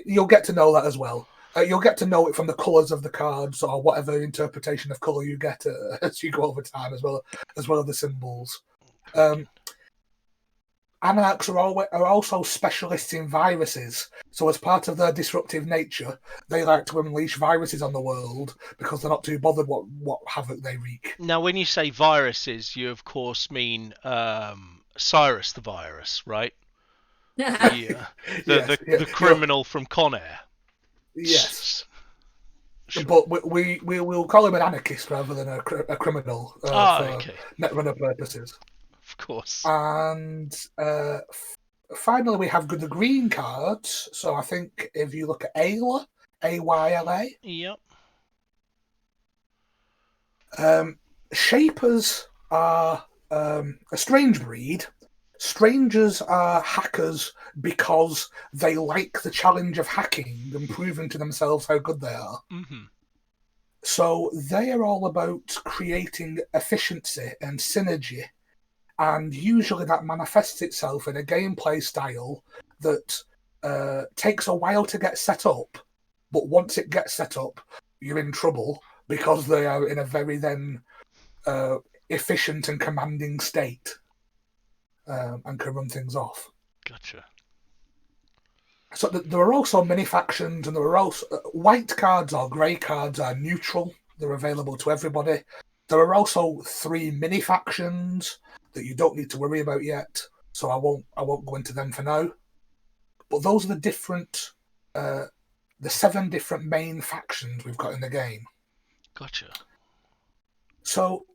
you'll get to know that as well. You'll get to know it from the colours of the cards or whatever interpretation of colour you get as you go over time, as well as the symbols. Anarchs are also specialists in viruses. So as part of their disruptive nature, they like to unleash viruses on the world because they're not too bothered what havoc they wreak. Now, when you say viruses, you of course mean Cyrus the virus, right? Yeah, the criminal from Con Air. Yes. Sure. But we will call him an anarchist rather than a criminal for Netrunner purposes. Of course. And finally, we have the green cards. So I think if you look at Ayla, Ayla. Yep. Shapers are a strange breed. Strangers are hackers because they like the challenge of hacking and proving to themselves how good they are. Mm-hmm. So they are all about creating efficiency and synergy. And usually that manifests itself in a gameplay style that takes a while to get set up. But once it gets set up, you're in trouble because they are in a very then efficient and commanding state and can run things off. Gotcha. So there are also mini factions, and there are also white cards or grey cards are neutral. They're available to everybody. There are also 3 mini factions that you don't need to worry about yet, so I won't go into them for now. But those are the 7 different main factions we've got in the game. Gotcha. So,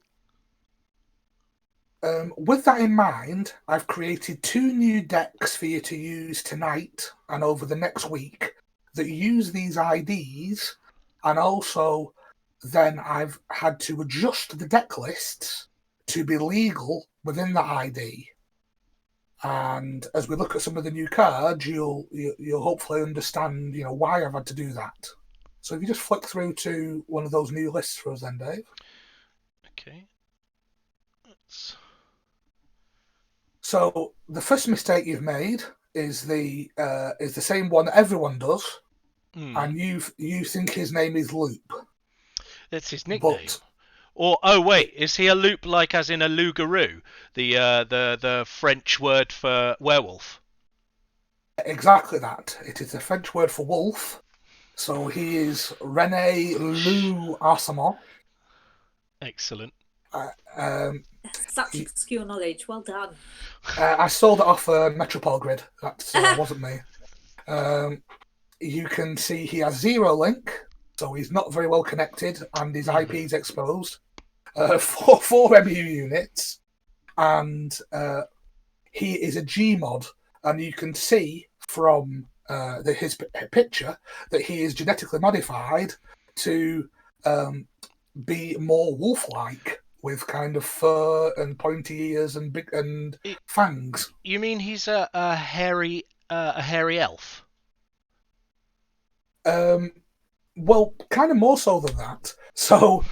with that in mind, I've created 2 new decks for you to use tonight and over the next week that use these IDs, and also then I've had to adjust the deck lists to be legal within that ID. And as we look at some of the new cards, you'll hopefully understand, why I've had to do that. So if you just flick through to one of those new lists for us then, Dave. Okay. So the first mistake you've made is the same one everyone does, and you think his name is Loop. That's his nickname. But, is he a loop like as in a loup-garou, the French word for werewolf? Exactly that. It is the French word for wolf. So he is René Loup Arsamon. Excellent. Such obscure knowledge. Well done. I saw that off Metropole Grid. That wasn't me. You can see he has 0 link, so he's not very well connected, and his IP is exposed. 4 MU units, and he is a Gmod, and you can see from his picture that he is genetically modified to be more wolf-like, with kind of fur and pointy ears and big fangs. You mean he's a hairy elf? Well, kind of more so than that. So,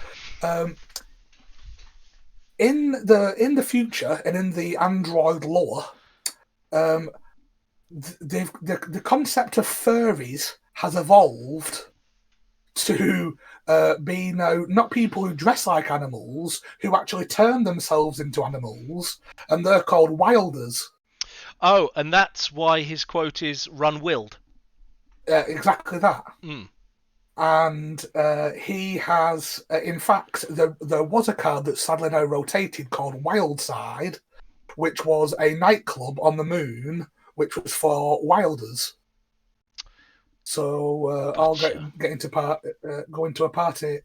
in the future and in the Android lore, the concept of furries has evolved to be now not people who dress like animals, who actually turn themselves into animals, and they're called wilders. Oh, and that's why his quote is "run wild." Exactly that. And he has, in fact, there was a card that's sadly now rotated called Wildside, which was a nightclub on the moon, which was for wilders. So I'll go into a party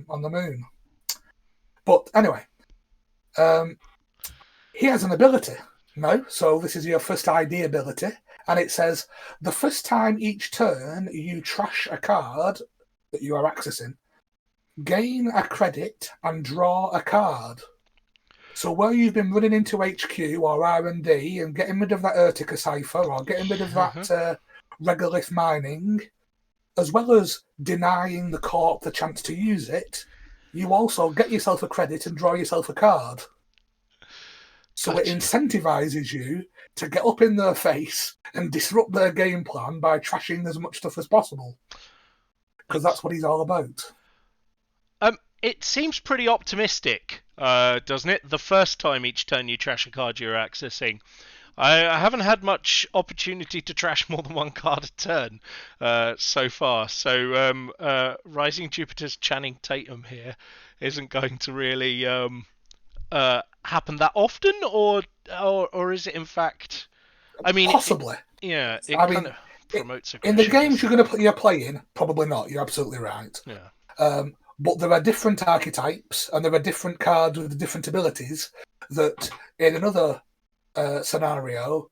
on the moon. But anyway, he has an ability now. So this is your first ID ability, and it says the first time each turn you trash a card that you are accessing, gain a credit and draw a card. So where you've been running into HQ or R&D and getting rid of that Urtica cipher or getting rid of that regolith mining, as well as denying the corp the chance to use it, you also get yourself a credit and draw yourself a card. So It incentivizes you to get up in their face and disrupt their game plan by trashing as much stuff as possible. Because that's what he's all about. It seems pretty optimistic, doesn't it? The first time each turn you trash a card you're accessing. I haven't had much opportunity to trash more than one card a turn so far. So Rising Jupiter's Channing Tatum here isn't going to really happen that often, or is it in fact? I mean, Possibly. It I kind mean, of promotes in the aggression. games you're playing, probably not. You're absolutely right. Yeah. But there are different archetypes, and there are different cards with different abilities that, in another scenario,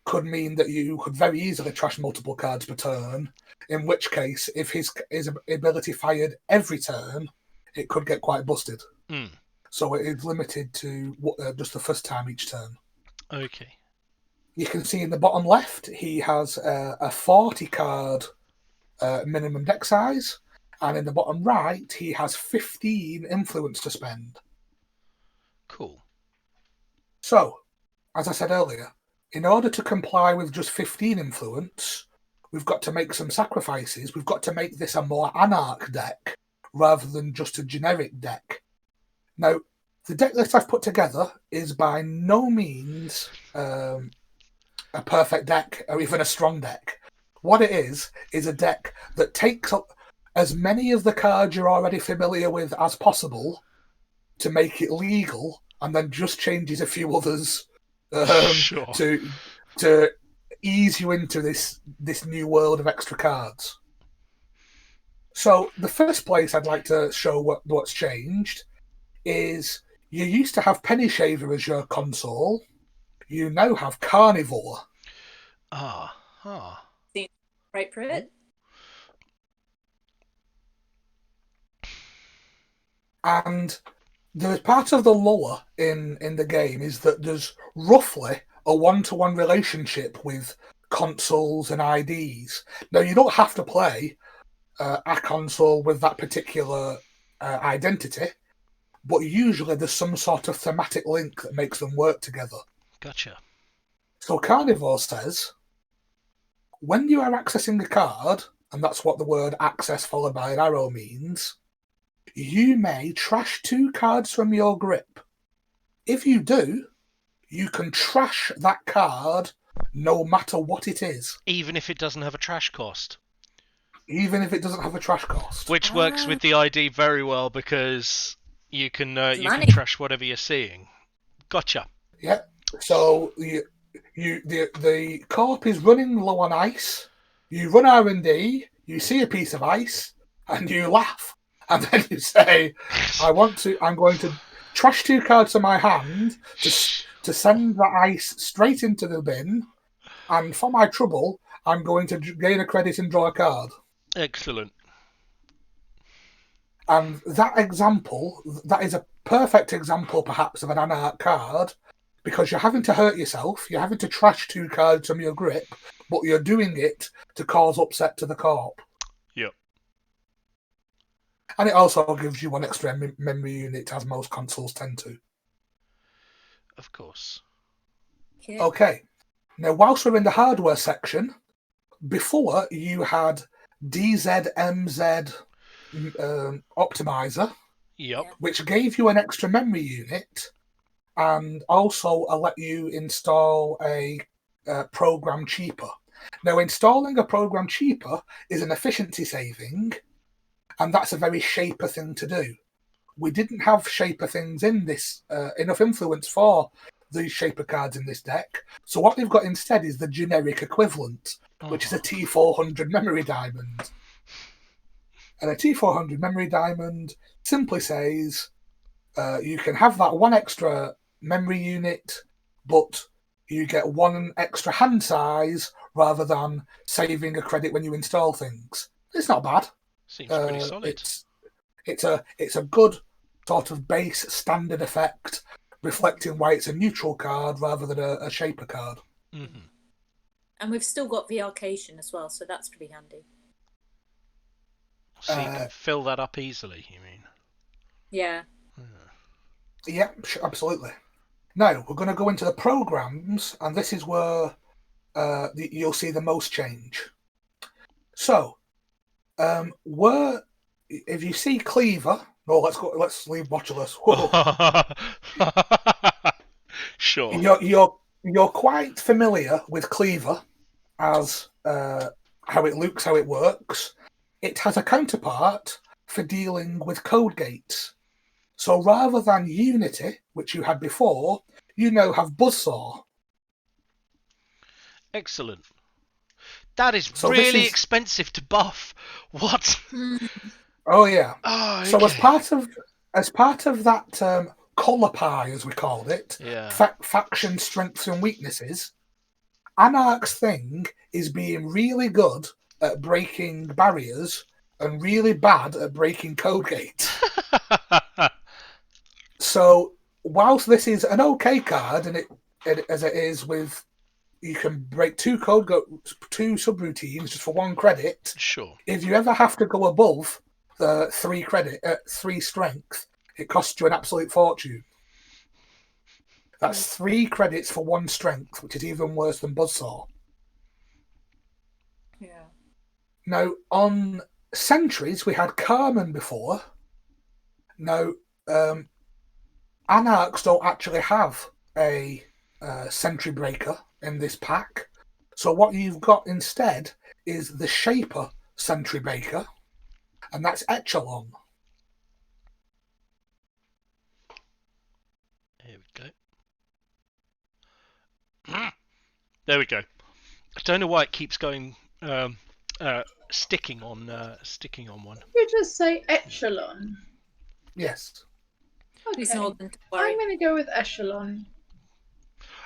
could mean that you could very easily trash multiple cards per turn. In which case, if his ability fired every turn, it could get quite busted. Mm. So it is limited to just the first time each turn. Okay. You can see in the bottom left, he has a 40 card minimum deck size, and in the bottom right, he has 15 influence to spend. Cool. So, as I said earlier, in order to comply with just 15 influence, we've got to make some sacrifices. We've got to make this a more anarch deck rather than just a generic deck. Now, the deck list I've put together is by no means a perfect deck or even a strong deck. What it is a deck that takes up as many of the cards you're already familiar with as possible to make it legal, and then just changes a few others Sure. to ease you into this new world of extra cards. So the first place I'd like to show what's changed is you used to have Penny Shaver as your console. You now have Carnivore. Seems appropriate. And there's part of the lore in the game is that there's roughly a one-to-one relationship with consoles and IDs. Now, you don't have to play a console with that particular identity, but usually there's some sort of thematic link that makes them work together. Gotcha. So Carnivore says, when you are accessing a card, and that's what the word access followed by an arrow means, you may trash 2 cards from your grip. If you do, you can trash that card no matter what it is. Even if it doesn't have a trash cost. Even if it doesn't have a trash cost. Which works with the ID very well because you can trash whatever you're seeing. Gotcha. Yeah. So the corp is running low on ice. You run R&D. You see a piece of ice, and you laugh, and then you say, I'm going to trash 2 cards to my hand to send the ice straight into the bin, and for my trouble, I'm going to gain a credit and draw a card. Excellent. And that is a perfect example, perhaps, of an anarch card, because you're having to hurt yourself, you're having to trash 2 cards from your grip, but you're doing it to cause upset to the corp. Yep. And it also gives you 1 extra memory unit, as most consoles tend to. Of course. Okay. Now, whilst we're in the hardware section, before you had DZMZ optimizer, Yep. which gave you an extra memory unit and also let you install a program cheaper. Now, installing a program cheaper is an efficiency saving, and that's a very Shaper thing to do. We didn't have Shaper things in this, enough influence for these Shaper cards in this deck, so what we've got instead is the generic equivalent, which is a T400 memory diamond. And a T400 memory diamond simply says you can have that 1 extra memory unit, but you get 1 extra hand size rather than saving a credit when you install things. It's not bad. Seems pretty solid. It's a good sort of base standard effect, reflecting why it's a neutral card rather than a Shaper card. Mm-hmm. And we've still got VRcation as well, so that's pretty handy. So you can fill that up easily, you mean? Yeah. Yeah, absolutely. Now, we're going to go into the programs, and this is where you'll see the most change. So, if you see Cleaver... No, let's leave Botulus. Sure. you're quite familiar with Cleaver as how it looks, how it works. It has a counterpart for dealing with code gates. So rather than Unity, which you had before, you now have Buzzsaw. Excellent. That is So really expensive to buff. What? Oh yeah. Oh, okay. So as part of that colour pie, as we called it, faction strengths and weaknesses, Anarch's thing is being really good at breaking barriers and really bad at breaking code gates. So whilst this is an okay card, and as it is with, you can break two subroutines just for 1 credit. Sure. If you ever have to go above the 3 strength, it costs you an absolute fortune. That's 3 credits for 1 strength, which is even worse than Buzzsaw. Yeah. Now, on sentries, we had Carmen before. Now, Anarchs don't actually have a sentry breaker in this pack. So what you've got instead is the Shaper sentry breaker, and that's Echelon. Here we go. There we go. I don't know why it keeps going sticking on one. You just say Echelon. Yes. Okay. Not to worry. I'm going to go with Echelon.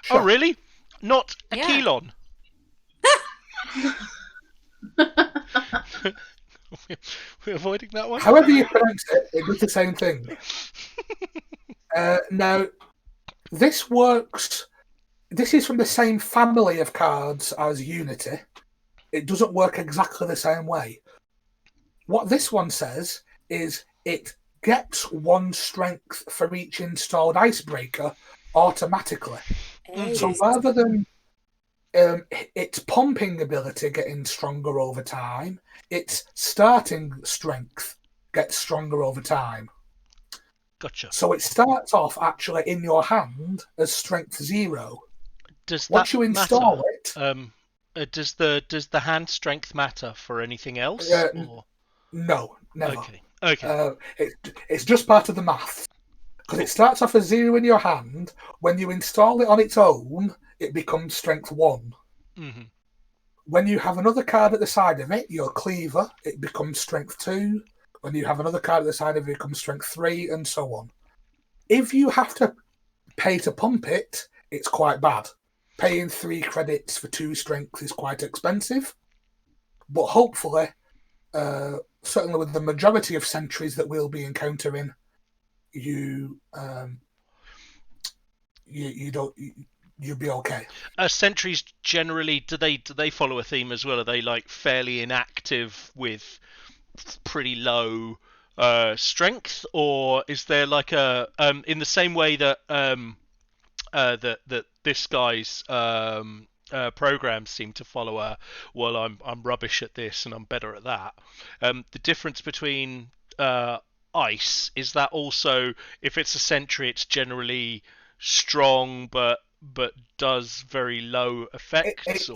Sure. Oh, really? Not Yeah. Aquilon? We're avoiding that one? However you pronounce it, it does the same thing. Now, this works. This is from the same family of cards as Unity. It doesn't work exactly the same way. What this one says is it gets 1 strength for each installed icebreaker automatically. So rather than its pumping ability getting stronger over time, its starting strength gets stronger over time. Gotcha. So it starts off actually in your hand as strength 0. Once you install it, does the hand strength matter for anything else? No, never. Okay. It's just part of the math. Because it starts off as 0 in your hand. When you install it on its own, it becomes strength 1. Mm-hmm. When you have another card at the side of it, your Cleaver, it becomes strength 2. When you have another card at the side of it, it becomes strength 3, and so on. If you have to pay to pump it, it's quite bad. Paying 3 credits for 2 strength is quite expensive. But hopefully, certainly with the majority of sentries that we'll be encountering, you'll be okay. Sentries generally, do they follow a theme as well? Are they like fairly inactive with pretty low strength, or is there like a in the same way that that this guy's programs seem to follow a I'm rubbish at this and I'm better at that. The difference between ice is that also if it's a sentry, it's generally strong but does very low effects.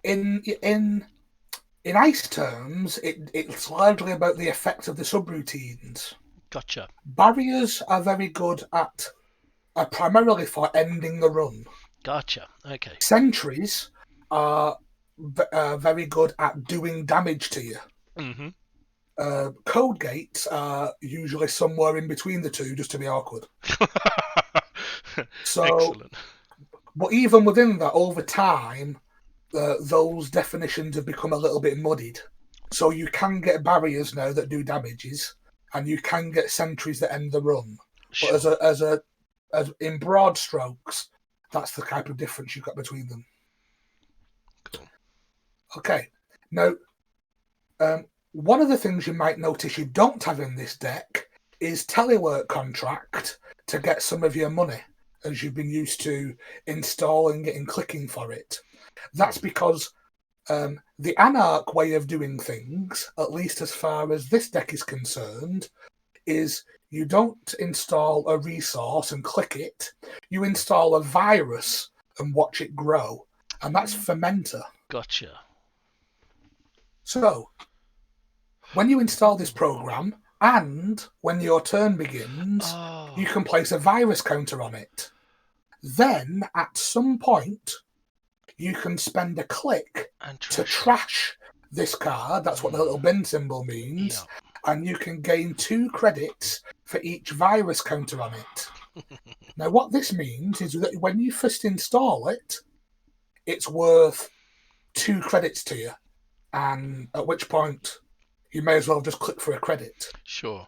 In ice terms, it's largely about the effect of the subroutines. Gotcha. Barriers are very good are primarily for ending the run. Gotcha. Okay. Sentries are very good at doing damage to you. Mm-hmm. Code gates are usually somewhere in between the two, just to be awkward. So, excellent. But even within that, over time, those definitions have become a little bit muddied. So you can get barriers now that do damages, and you can get sentries that end the run. Sure. But as in broad strokes, that's the type of difference you've got between them. Cool. Okay. Now, one of the things you might notice you don't have in this deck is telework contract to get some of your money, as you've been used to installing it and clicking for it. That's because the Anarch way of doing things, at least as far as this deck is concerned, is you don't install a resource and click it. You install a virus and watch it grow. And that's Fermenter. Gotcha. So, when you install this program, and when your turn begins, you can place a virus counter on it. Then, at some point, you can spend a click to trash this card. That's what the little bin symbol means. Yeah. And you can gain 2 credits for each virus counter on it. Now, what this means is that when you first install it, it's worth 2 credits to you. And at which point, you may as well just click for a credit. Sure.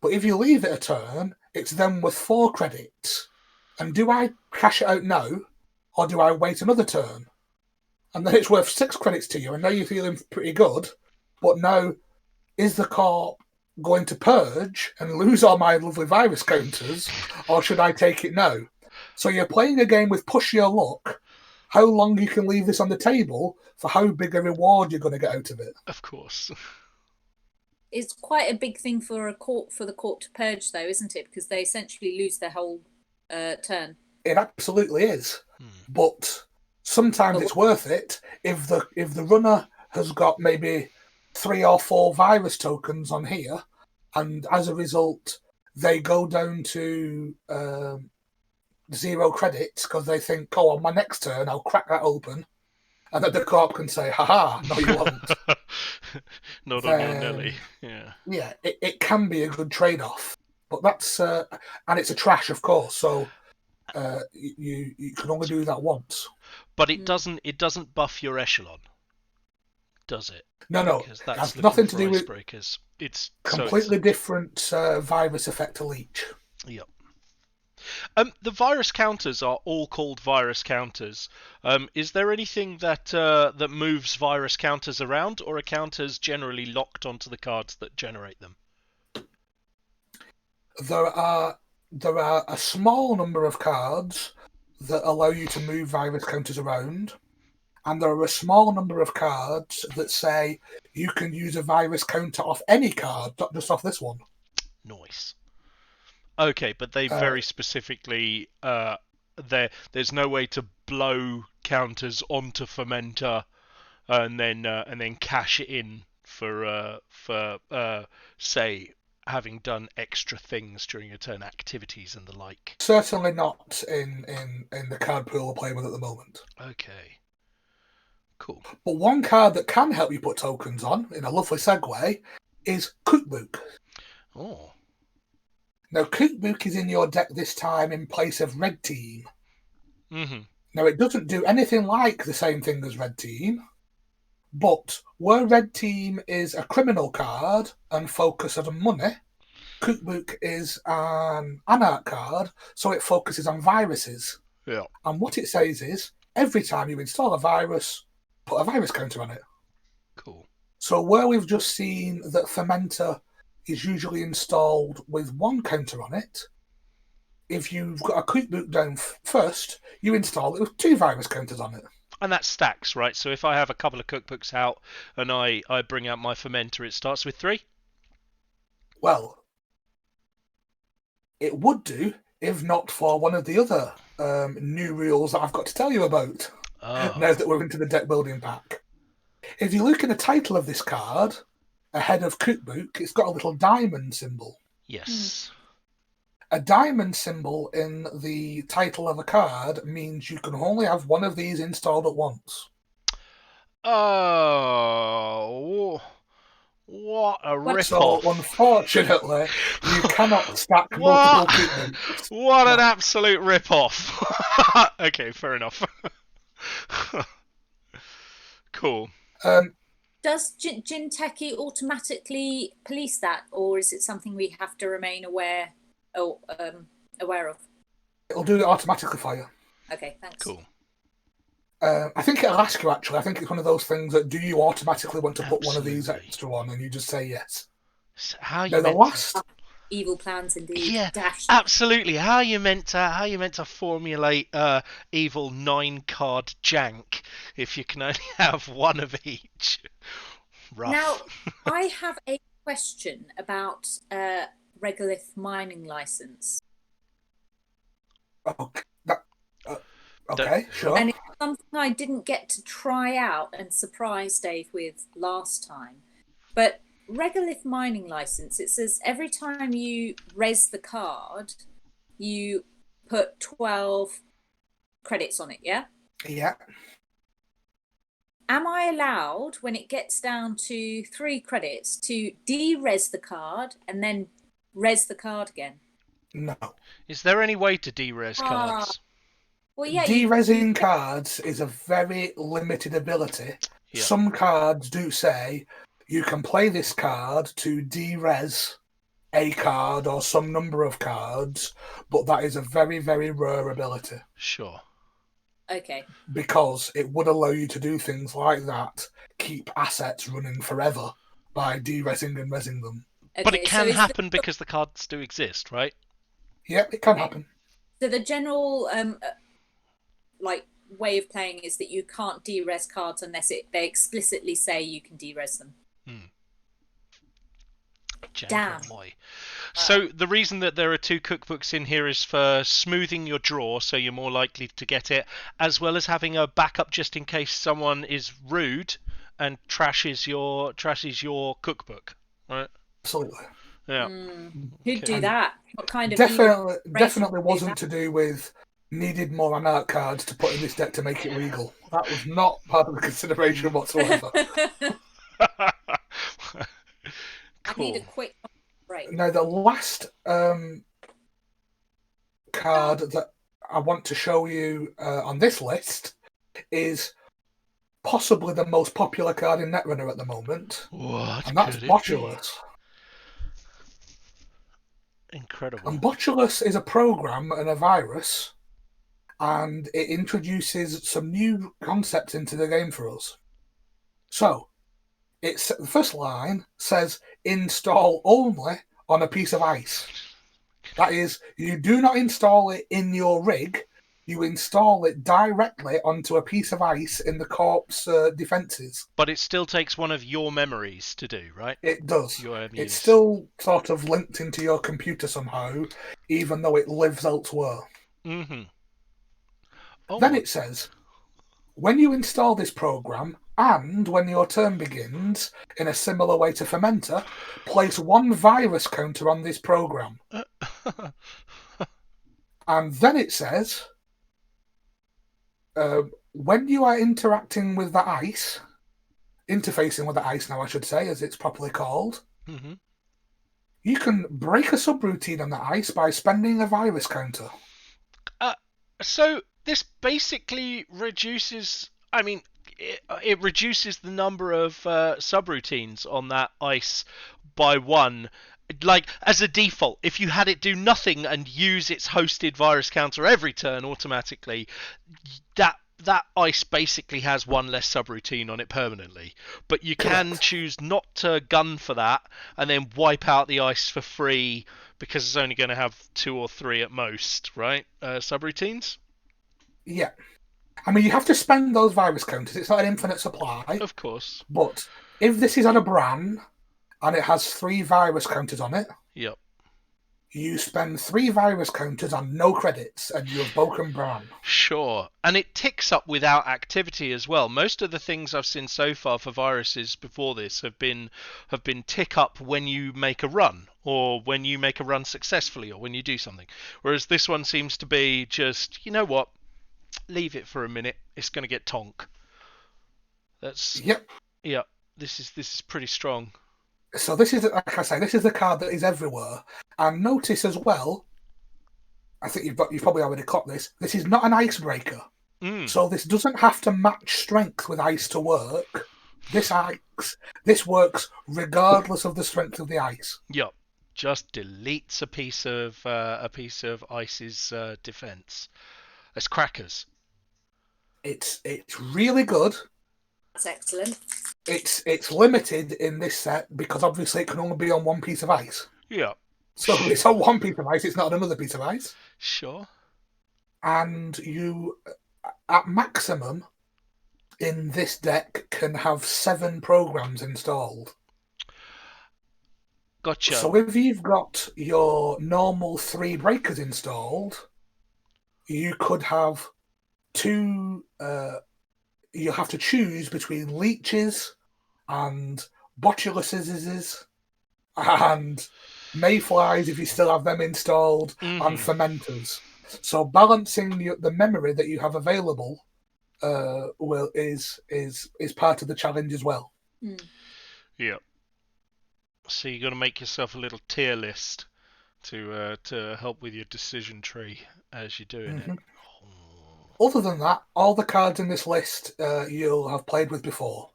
But if you leave it a turn, it's then worth 4 credits. And do I cash it out now, or do I wait another turn? And then it's worth 6 credits to you, and now you're feeling pretty good. But now, is the corp going to purge and lose all my lovely virus counters, or should I take it now? So you're playing a game with push your luck, how long you can leave this on the table for how big a reward you're going to get out of it. Of course. It's quite a big thing for the court to purge, though, isn't it? Because they essentially lose their whole turn. It absolutely is, but sometimes it's worth it if the runner has got maybe 3 or 4 virus tokens on here, and as a result they go down to 0 credits because they think, on my next turn I'll crack that open, and that the corp can say, haha, no you won't. Not on your Nelly. Yeah, it can be a good trade-off, but that's and it's a trash, of course, so you can only do that once. But it doesn't buff your echelon, does it? No, because it that's has nothing to do with icebreakers. It's completely different virus effect to leech. Yep. The virus counters are all called virus counters. Is there anything that that moves virus counters around, or are counters generally locked onto the cards that generate them? There are a small number of cards that allow you to move virus counters around, and there are a small number of cards that say you can use a virus counter off any card, not just off this one. Nice. Okay, but they very specifically there's no way to blow counters onto Fermenter and then cash it in for say having done extra things during your turn, activities and the like. Certainly not in the card pool we're playing with at the moment. Okay. Cool. But one card that can help you put tokens on, in a lovely segue, is Cookbook. Oh. Now, Cookbook is in your deck this time in place of Red Team. Mm-hmm. Now, it doesn't do anything like the same thing as Red Team, but where Red Team is a criminal card and focuses on money, Cookbook is an anarch card, so it focuses on viruses. Yeah. And what it says is, every time you install a virus, put a virus counter on it. Cool. So where we've just seen that Fermenter is usually installed with 1 counter on it, if you've got a cookbook down first, you install it with 2 virus counters on it. And that stacks, right? So if I have a couple of cookbooks out and I bring out my Fermenter, it starts with 3? Well, it would do, if not for one of the other new rules that I've got to tell you about, now that we're into the deck building pack. If you look at the title of this card, ahead of Cookbook, it's got a little diamond symbol. Yes. A diamond symbol in the title of a card means you can only have one of these installed at once. Oh, what a rip-off. So, unfortunately, you cannot stack multiple Cookbooks. What an absolute rip-off. Okay, fair enough. Cool. Does Jinteki automatically police that, or is it something we have to remain aware of? It'll do it automatically for you. Okay, thanks. Cool. I think it'll ask you, actually. I think it's one of those things that, do you automatically want to put one of these extra on? And you just say yes. How you now, the last... Evil plans indeed. Yeah, Dash. absolutely. How you meant to formulate evil 9-card jank if you can only have one of each? Rough. Now, I have a question about Regolith mining license. Okay. Okay, sure. And it's something I didn't get to try out and surprise Dave with last time. But Regolith mining license, it says every time you res the card, you put 12 credits on it, yeah? Yeah. Am I allowed, when it gets down to 3 credits, to de-res the card and then res the card again? No. Is there any way to de-res cards? Well, yeah. De-resing cards is a very limited ability. Yeah. Some cards do say you can play this card to de-res a card or some number of cards, but that is a very, very rare ability. Sure. Okay. Because it would allow you to do things like that, keep assets running forever by de-resing and resing them. Okay, But it can so happen because the cards do exist, right? Yep, it can happen. So the general way of playing is that you can't de-res cards unless they explicitly say you can de-res them. Damn. So the reason that there are 2 cookbooks in here is for smoothing your draw, so you're more likely to get it, as well as having a backup just in case someone is rude and trashes your cookbook, right? Absolutely. Yeah. Who'd do that? What kind of definitely wasn't to do with needed more anarch cards to put in this deck to make it legal. That was not part of the consideration whatsoever. I need a quick break. Now, the last card that I want to show you on this list is possibly the most popular card in Netrunner at the moment. What? And that's Botulus. Incredible. And Botulus is a program and a virus, and it introduces some new concepts into the game for us. So, the first line says, install only on a piece of ice. That is, you do not install it in your rig, you install it directly onto a piece of ice in the corpse defences. But it still takes one of your memories to do, right? It does. Your MUs. It's still sort of linked into your computer somehow, even though it lives elsewhere. Mm-hmm. Oh. Then it says, when you install this program, and when your turn begins, in a similar way to Fermenter, place 1 virus counter on this program. And then it says, when you are interacting with the ice, interfacing with the ice now I should say, as it's properly called, you can break a subroutine on the ice by spending a virus counter. So this basically reduces, it reduces the number of subroutines on that ice by 1. Like, as a default, if you had it do nothing and use its hosted virus counter every turn automatically, that ice basically has 1 less subroutine on it permanently. But you can choose not to gun for that and then wipe out the ice for free because it's only going to have 2 or 3 at most, right? Subroutines? Yeah. I mean, you have to spend those virus counters. It's not an infinite supply. Of course. But if this is on a Bran and it has 3 virus counters on it, yep, you spend 3 virus counters and no credits, and you have broken Bran. Sure. And it ticks up without activity as well. Most of the things I've seen so far for viruses before this have been tick up when you make a run, or when you make a run successfully, or when you do something. Whereas this one seems to be just, you know what? Leave it for a minute. It's going to get tonk. Yep. This is pretty strong. So this is, like I say, this is the card that is everywhere. And notice as well, I think you've probably already caught this. This is not an icebreaker. So this doesn't have to match strength with ice to work. This works regardless of the strength of the ice. Yep. Just deletes a piece of ice's defense. That's crackers. It's really good. That's excellent. It's limited in this set because obviously it can only be on 1 piece of ice. Yeah. So it's on 1 piece of ice, it's not on another piece of ice. Sure. And you, at maximum, in this deck, can have 7 programs installed. Gotcha. So if you've got your normal 3 breakers installed, you could have two. You have to choose between leeches and botuluses and mayflies if you still have them installed, and fermenters. So balancing the memory that you have available is part of the challenge as well. Yeah. So you got to make yourself a little tier list to help with your decision tree as you're doing it. Other than that, all the cards in this list you'll have played with before.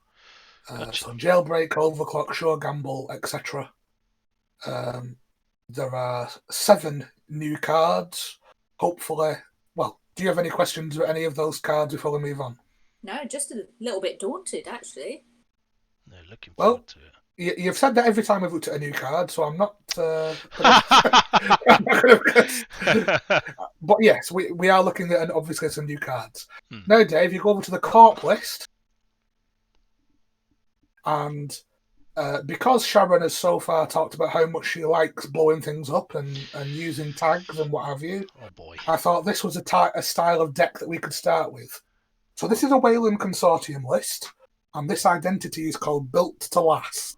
Gotcha. So Jailbreak, Overclock, Sure Gamble, etc. There are 7 new cards. Hopefully, well, do you have any questions about any of those cards before we move on? No, just a little bit daunted, actually. No, looking forward to it. You've said that every time we've looked at a new card, so I'm not. But yes, we are looking at obviously some new cards. Now, Dave, you go over to the Corp list, and because Sharon has so far talked about how much she likes blowing things up and using tags and what have you, oh boy, I thought this was a style of deck that we could start with. So this is a Wayland Consortium list, and this identity is called Built to Last.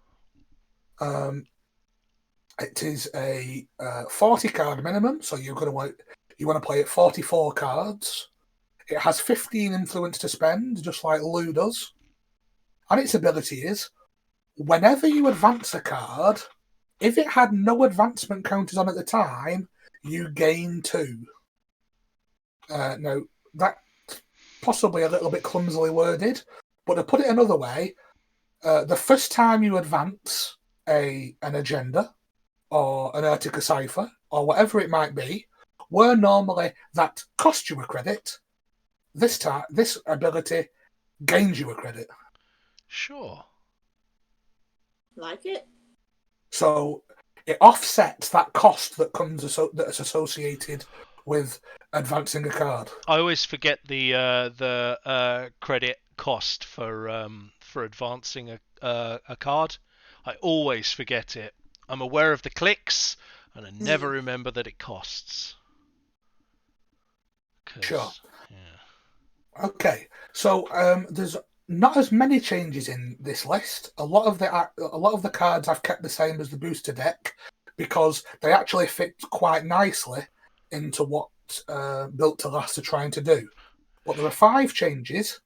It is a 40 card minimum, so you want to play it 44 cards. It has 15 influence to spend, just like Lou does. And its ability is, whenever you advance a card, if it had no advancement counters on at the time, you gain 2. Now, that's possibly a little bit clumsily worded, but to put it another way, the first time you advance an agenda or an Urtica cipher or whatever it might be, where normally that cost you a credit, this ability gains you a credit. Sure. Like it. So it offsets that cost that that's associated with advancing a card. I always forget the credit cost for advancing a card. I always forget it. I'm aware of the clicks, and I never remember that it costs. Sure. Yeah. Okay, so there's not as many changes in this list. A lot of the cards I've kept the same as the booster deck because they actually fit quite nicely into what Built to Last are trying to do. But there are 5 changes.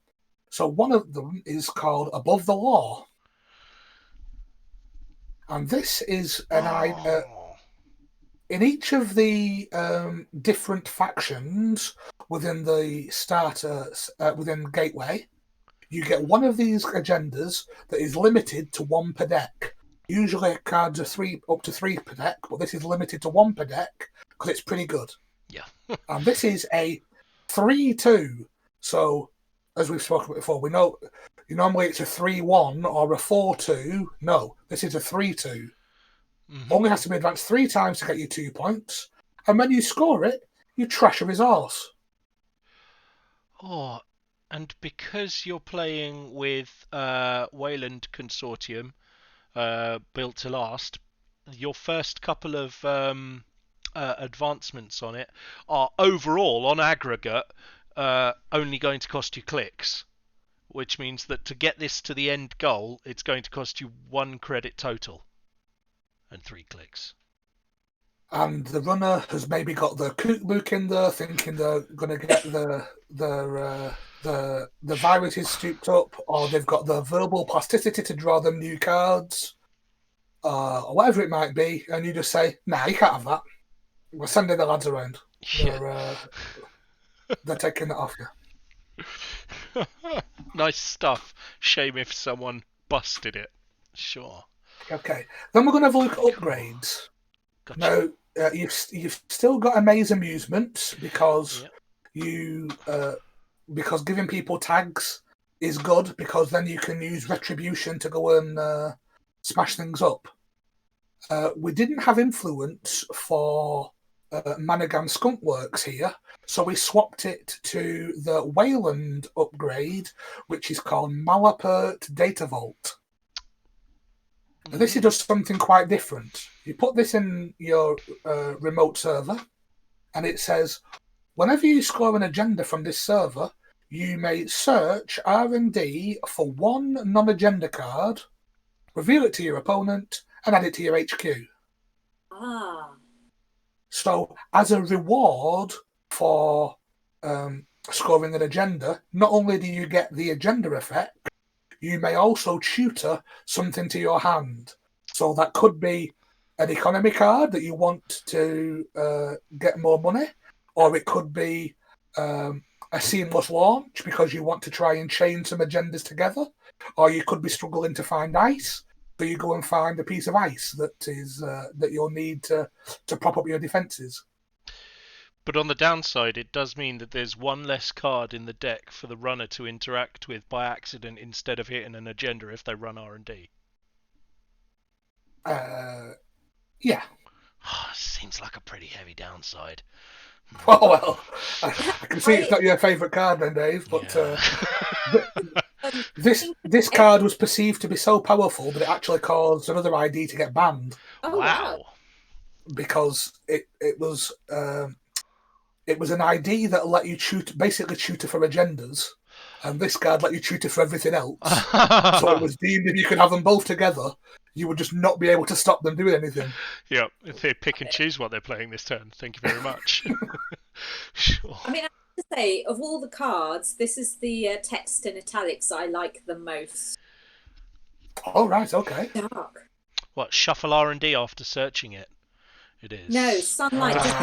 So one of them is called Above the Law. And this is in each of the different factions within the starters, within Gateway, you get one of these agendas that is limited to 1 per deck. Usually cards are up to 3 per deck, but this is limited to 1 per deck because it's pretty good. Yeah. And this is a 3-2. So, as we've spoken about before, we know normally it's a 3-1 or a 4-2. No, this is a 3-2. Only has to be advanced 3 times to get you 2 points. And when you score it, you trash a resource. Oh, and because you're playing with Wayland Consortium, Built to Last, your first couple of advancements on it are overall, on aggregate, only going to cost you clicks. Which means that to get this to the end goal, it's going to cost you 1 credit total. And 3 clicks. And the runner has maybe got the cookbook in there, thinking they're going to get the viruses stooped up, or they've got the verbal plasticity to draw them new cards, or whatever it might be, and you just say, "Nah, you can't have that. We're sending the lads around. Yeah. They're taking it off you." Nice stuff. Shame if someone busted it. Sure. Okay, then we're going to have a look at upgrades. Gotcha. Now, you've still got Amaze Amusements because because giving people tags is good because then you can use Retribution to go and smash things up. We didn't have influence for Managam Skunkworks here, so we swapped it to the Wayland upgrade, which is called Malapert Data Vault. Now, this does something quite different. You put this in your remote server, and it says, whenever you score an agenda from this server, you may search R&D for one non-agenda card, reveal it to your opponent, and add it to your HQ. Ah. So, as a reward for scoring an agenda, not only do you get the agenda effect, you may also tutor something to your hand. So that could be an economy card that you want to get more money, or it could be a seamless launch because you want to try and chain some agendas together, or you could be struggling to find ice, so you go and find a piece of ice that you'll need to prop up your defences. But on the downside, it does mean that there's one less card in the deck for the runner to interact with by accident instead of hitting an agenda if they run R&D. Yeah. Seems like a pretty heavy downside. Oh, well, I can see it's not your favourite card then, Dave, but this card was perceived to be so powerful that it actually caused another ID to get banned. Oh, wow. Because it was an ID that let you basically tutor for agendas, and this card let you tutor for everything else. So it was deemed if you could have them both together, you would just not be able to stop them doing anything. Yeah, if they pick and choose what they're playing this turn. Thank you very much. Sure. I mean, I have to say, of all the cards, this is the text in italics I like the most. Oh, right, okay. Dark. What, shuffle R&D after searching it? It is. No, sunlight doesn't.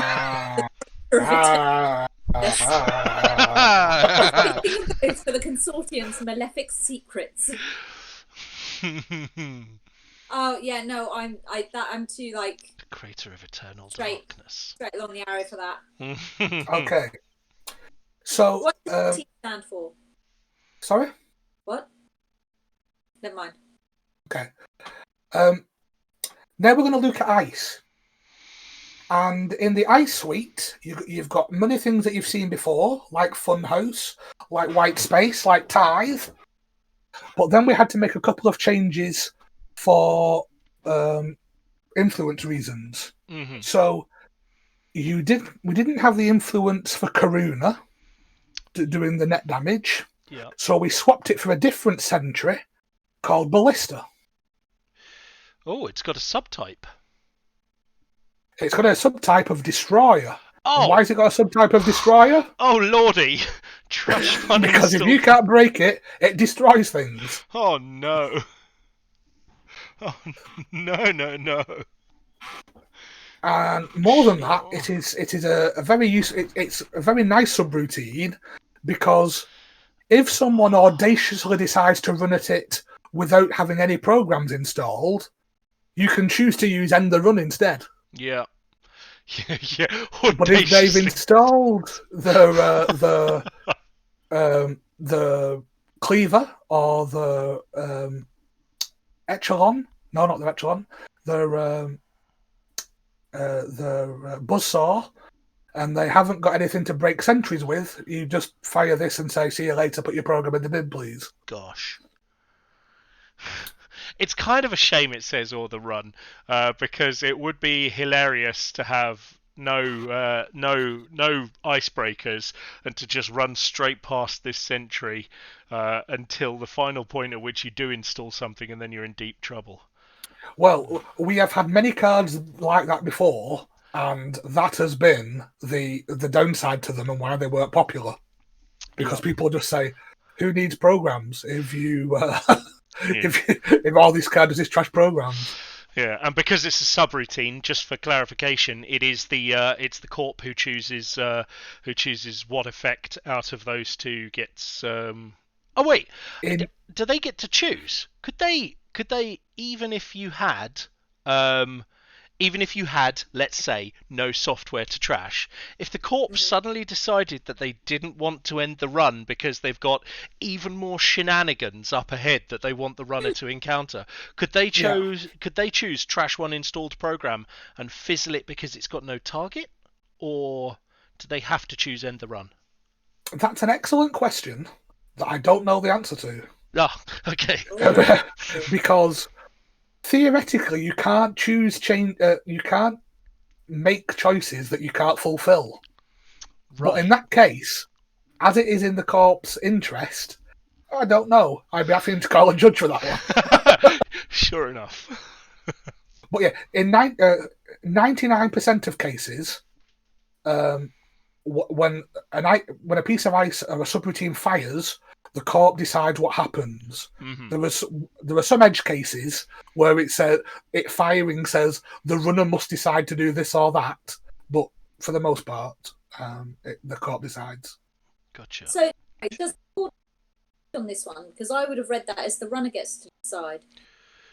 For the consortium's malefic secrets. Oh yeah, no, I'm too like the creator of eternal darkness. Straight along the arrow for that. Okay. So what does T stand for? Sorry? What? Never mind. Okay. Now we're going to look at ice. And in the ice suite, you've got many things that you've seen before, like Funhouse, like White Space, like Tithe. But then we had to make a couple of changes for influence reasons. Mm-hmm. So we didn't have the influence for Karuna doing the net damage. Yeah. So we swapped it for a different sentry called Ballista. Oh, it's got a subtype. It's got a subtype of Destroyer. Oh. And why has it got a subtype of Destroyer? Oh, lordy. Trash fun. Because if you can't break it, it destroys things. Oh, no. Oh, no. And more than that, it is a very it's a very nice subroutine, because if someone audaciously decides to run at it without having any programs installed, you can choose to use End the Run instead. Yeah. Yeah. But if they've installed the cleaver or the echelon, no, not the echelon, the buzzsaw, and they haven't got anything to break sentries with, you just fire this and say, "See you later. Put your program in the bin, please." Gosh. It's kind of a shame it says "or the run," because it would be hilarious to have no icebreakers and to just run straight past this sentry until the final point at which you do install something, and then you're in deep trouble. Well, we have had many cards like that before, and that has been the downside to them and why they weren't popular. Because people just say, "Who needs programs if you?" If all these cards is trash programs. Yeah, and because it's a subroutine, just for clarification, it is it's the corp who chooses what effect out of those two gets. Oh wait, do they get to choose? Could they even if you had let's say no software to trash, if the corp suddenly decided that they didn't want to end the run because they've got even more shenanigans up ahead that they want the runner to encounter, could they choose trash one installed program and fizzle it because it's got no target, or do they have to choose end the run? That's an excellent question that I don't know the answer to. Ah, okay. Because theoretically, you can't choose you can't make choices that you can't fulfill. Right. But in that case, as it is in the corp's interest, I don't know. I'd be happy to call a judge for that one. Sure enough. But yeah, in 99% of cases, when a piece of ice or a subroutine fires, the corp decides what happens. Mm-hmm. There are some edge cases where it firing says the runner must decide to do this or that, but for the most part, the corp decides. Gotcha. So does the court on this one? Because I would have read that as the runner gets to decide.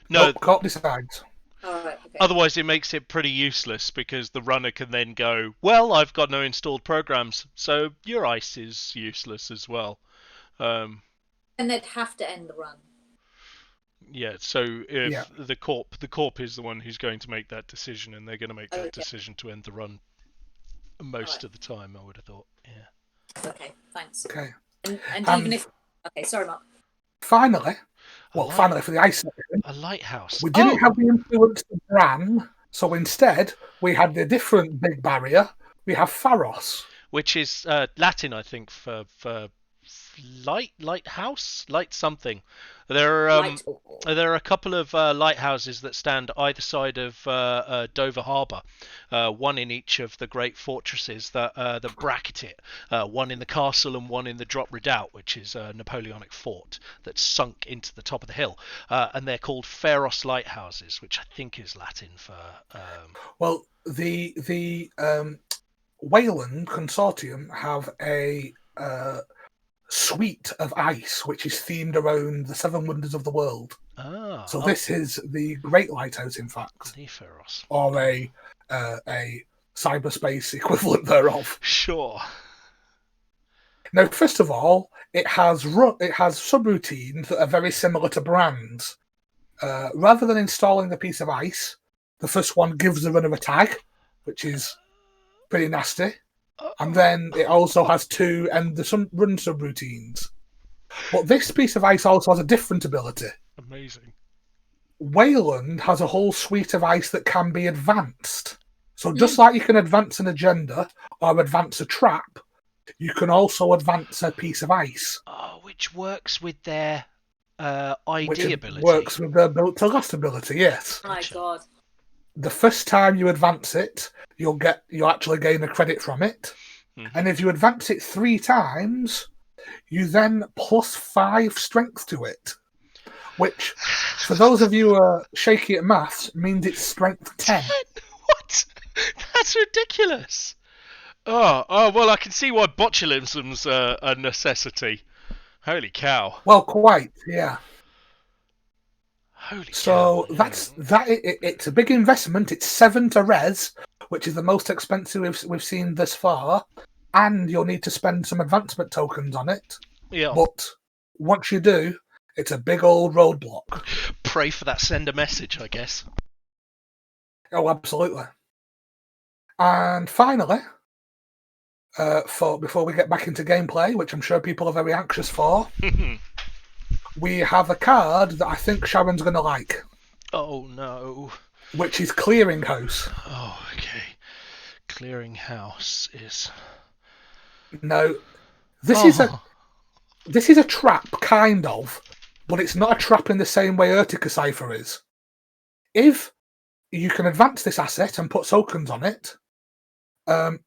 No, the corp decides. All right. Okay. Otherwise, it makes it pretty useless because the runner can then go, well, I've got no installed programs, so your ice is useless as well. And they'd have to end the run. Yeah, so if the corp is the one who's going to make that decision, and they're going to make that decision to end the run most of the time, I would have thought. Yeah. Okay, thanks. Okay. And even if... Okay, sorry, Mark. Finally, finally for the ice section, a lighthouse. We didn't have the influence of Bran, so instead we had the different big barrier. We have Pharos, which is Latin, I think, for lighthouse, light something. There are a couple of lighthouses that stand either side of Dover Harbour, one in each of the great fortresses that bracket it. One in the castle and one in the Drop Redoubt, which is a Napoleonic fort that's sunk into the top of the hill, and they're called Pharos lighthouses, which I think is Latin for. Well, the Wayland Consortium have a suite of ice, which is themed around the Seven Wonders of the World. So this is the Great Lighthouse, in fact, or a cyberspace equivalent thereof. Sure. Now, first of all, it has subroutines that are very similar to Bran's. Rather than installing the piece of ice, the first one gives the runner a tag, which is pretty nasty. And then it also has two run subroutines. But this piece of ice also has a different ability. Amazing. Wayland has a whole suite of ice that can be advanced. So just like you can advance an agenda or advance a trap, you can also advance a piece of ice. Which works with their ID ability. Works with their built to last ability, yes. Oh my God. The first time you advance it, you'll actually gain a credit from it. Mm-hmm. And if you advance it 3 times, you then plus 5 strength to it. Which, for those of you who are shaky at maths, means it's strength 10. What? That's ridiculous. Oh, well, I can see why botulism's a necessity. Holy cow. Well, quite, yeah. Holy so cow. It's a big investment. It's 7 to res, which is the most expensive we've seen this far, and you'll need to spend some advancement tokens on it. Yeah. But once you do, it's a big old roadblock. Pray for that sender message, I guess. Oh, absolutely. And finally, before we get back into gameplay, which I'm sure people are very anxious for, we have a card that I think Sharon's going to like. Oh, no. Which is Clearinghouse. Oh, okay. Clearinghouse is... No, this is a trap, kind of, but it's not a trap in the same way Urtica Cypher is. If you can advance this asset and put tokens on it,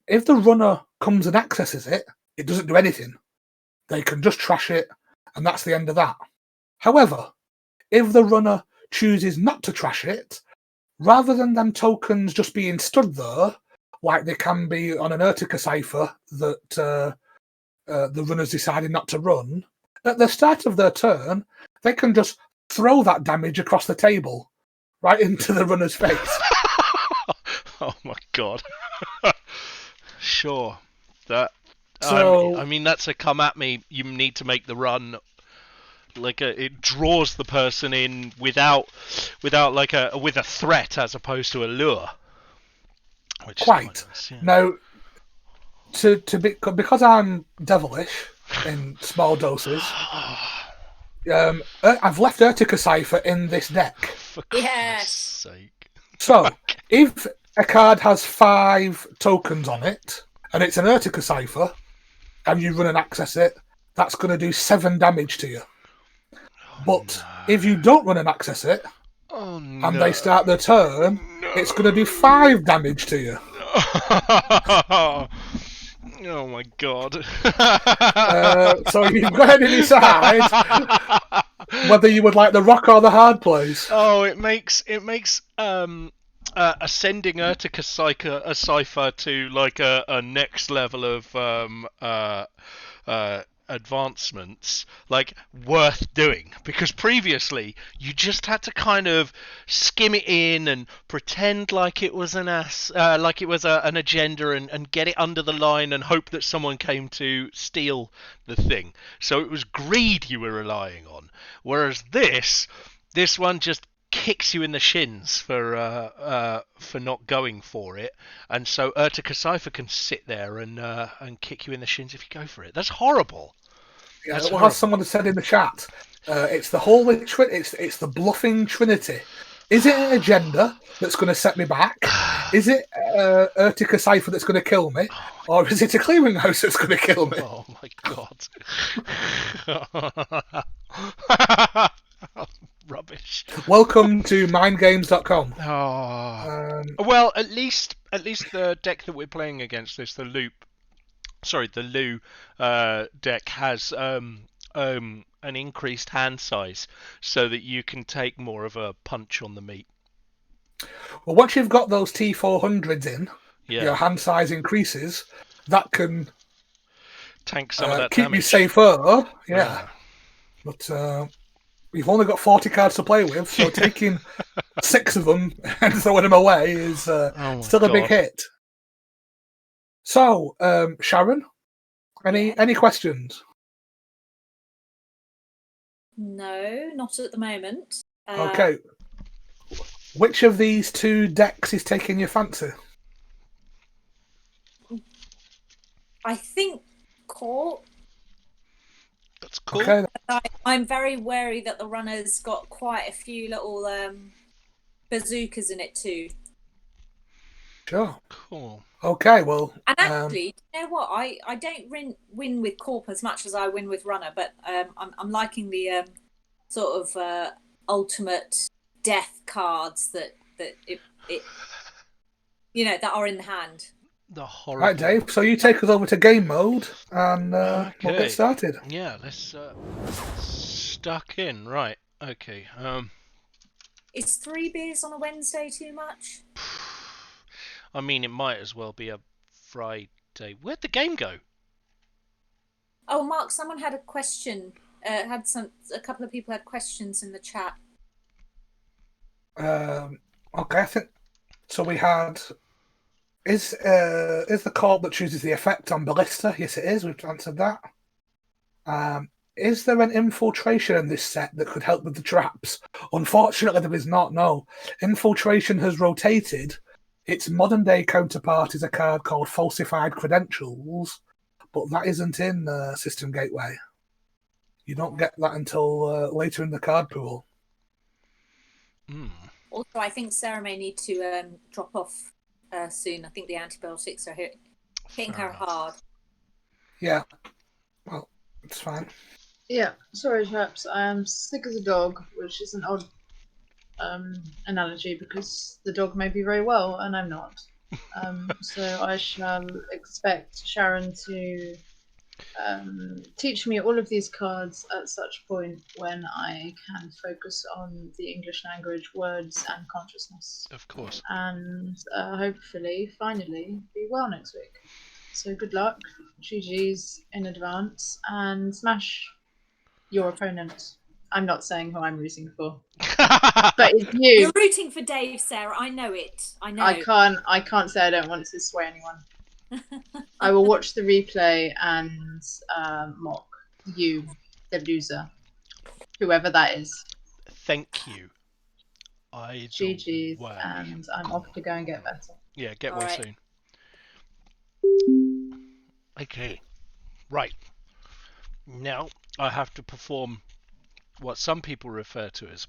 if the runner comes and accesses it, it doesn't do anything. They can just trash it, and that's the end of that. However, if the runner chooses not to trash it, rather than them tokens just being stood there, like they can be on an Urtica Cypher that the runner's decided not to run, at the start of their turn, they can just throw that damage across the table, right into the runner's face. Oh my God. Sure. So, I mean, that's a come at me. You need to make the run it draws the person in with a threat as opposed to a lure. Which quite. Nice, yeah. Now, because I'm devilish in small doses, I've left Urtica Cypher in this deck. For Christ's sake. So, if a card has 5 tokens on it, and it's an Urtica Cypher, and you run and access it, that's going to do 7 damage to you. But if you don't run and access it, and they start their turn, it's going to do 5 damage to you. Oh my god. So you've got to decide whether you would like the rock or the hard plays. Oh, it makes ascending Urtica Cipher to like a next level of advancements like worth doing, because previously you just had to kind of skim it in and pretend like it was an agenda and get it under the line and hope that someone came to steal the thing. So it was greed you were relying on, whereas this one just kicks you in the shins for not going for it, and so Urtica Cipher can sit there and kick you in the shins if you go for it. That's horrible. Yeah, well, as someone said in the chat, it's the holy it's the bluffing trinity. Is it an agenda that's going to set me back? Is it Urtica Cipher that's going to kill me? Or is it a clearinghouse that's going to kill me? Oh my god. Rubbish. Welcome to mindgames.com. Well, at least the deck that we're playing against this, the Lou deck, has an increased hand size so that you can take more of a punch on the meat. Well, once you've got those T400s in, your hand size increases. That can tank some of that keep damage. you safer. Yeah. But we've only got 40 cards to play with, so taking 6 of them and throwing them away is still a big hit. So, Sharon, any questions? No, not at the moment. Okay. Which of these 2 decks is taking your fancy? I think Court. That's cool. Okay. I'm very wary that the runner's got quite a few little bazookas in it too. Sure. Cool. Okay, well... And actually, you know what? I don't win with Corp as much as I win with Runner, but I'm liking the sort of ultimate death cards that it that are in the hand. The horror. Right, Dave, so you take us over to game mode and we'll get started. Yeah, let's stuck in. Right, okay. Is 3 beers on a Wednesday too much? I mean, it might as well be a Friday. Where'd the game go? Oh, Mark, someone had a question. A couple of people had questions in the chat. Okay, I think so. We had is the card that chooses the effect on Ballista? Yes, it is. We've answered that. Is there an infiltration in this set that could help with the traps? Unfortunately, there is not. No, infiltration has rotated. Its modern day counterpart is a card called Falsified Credentials, but that isn't in System Gateway. You don't get that until later in the card pool. Also, I think Sarah may need to drop off soon. I think the antibiotics are hitting her hard. Yeah, well, it's fine. Yeah, sorry, chaps. I am sick as a dog, which is an odd analogy because the dog may be very well and I'm not. So I shall expect Sharon to teach me all of these cards at such point when I can focus on the English language, words and consciousness. Of course. And hopefully, finally, be well next week. So good luck, GG's in advance, and smash your opponent. I'm not saying who I'm rooting for, but it's you. You're rooting for Dave, Sarah. I know it. I know. I can't say I don't want to sway anyone. I will watch the replay and mock you, the loser, whoever that is. Thank you. GG's, and I'm off to go and get better. Yeah, get well soon. Okay, right. Now I have to perform what some people refer to as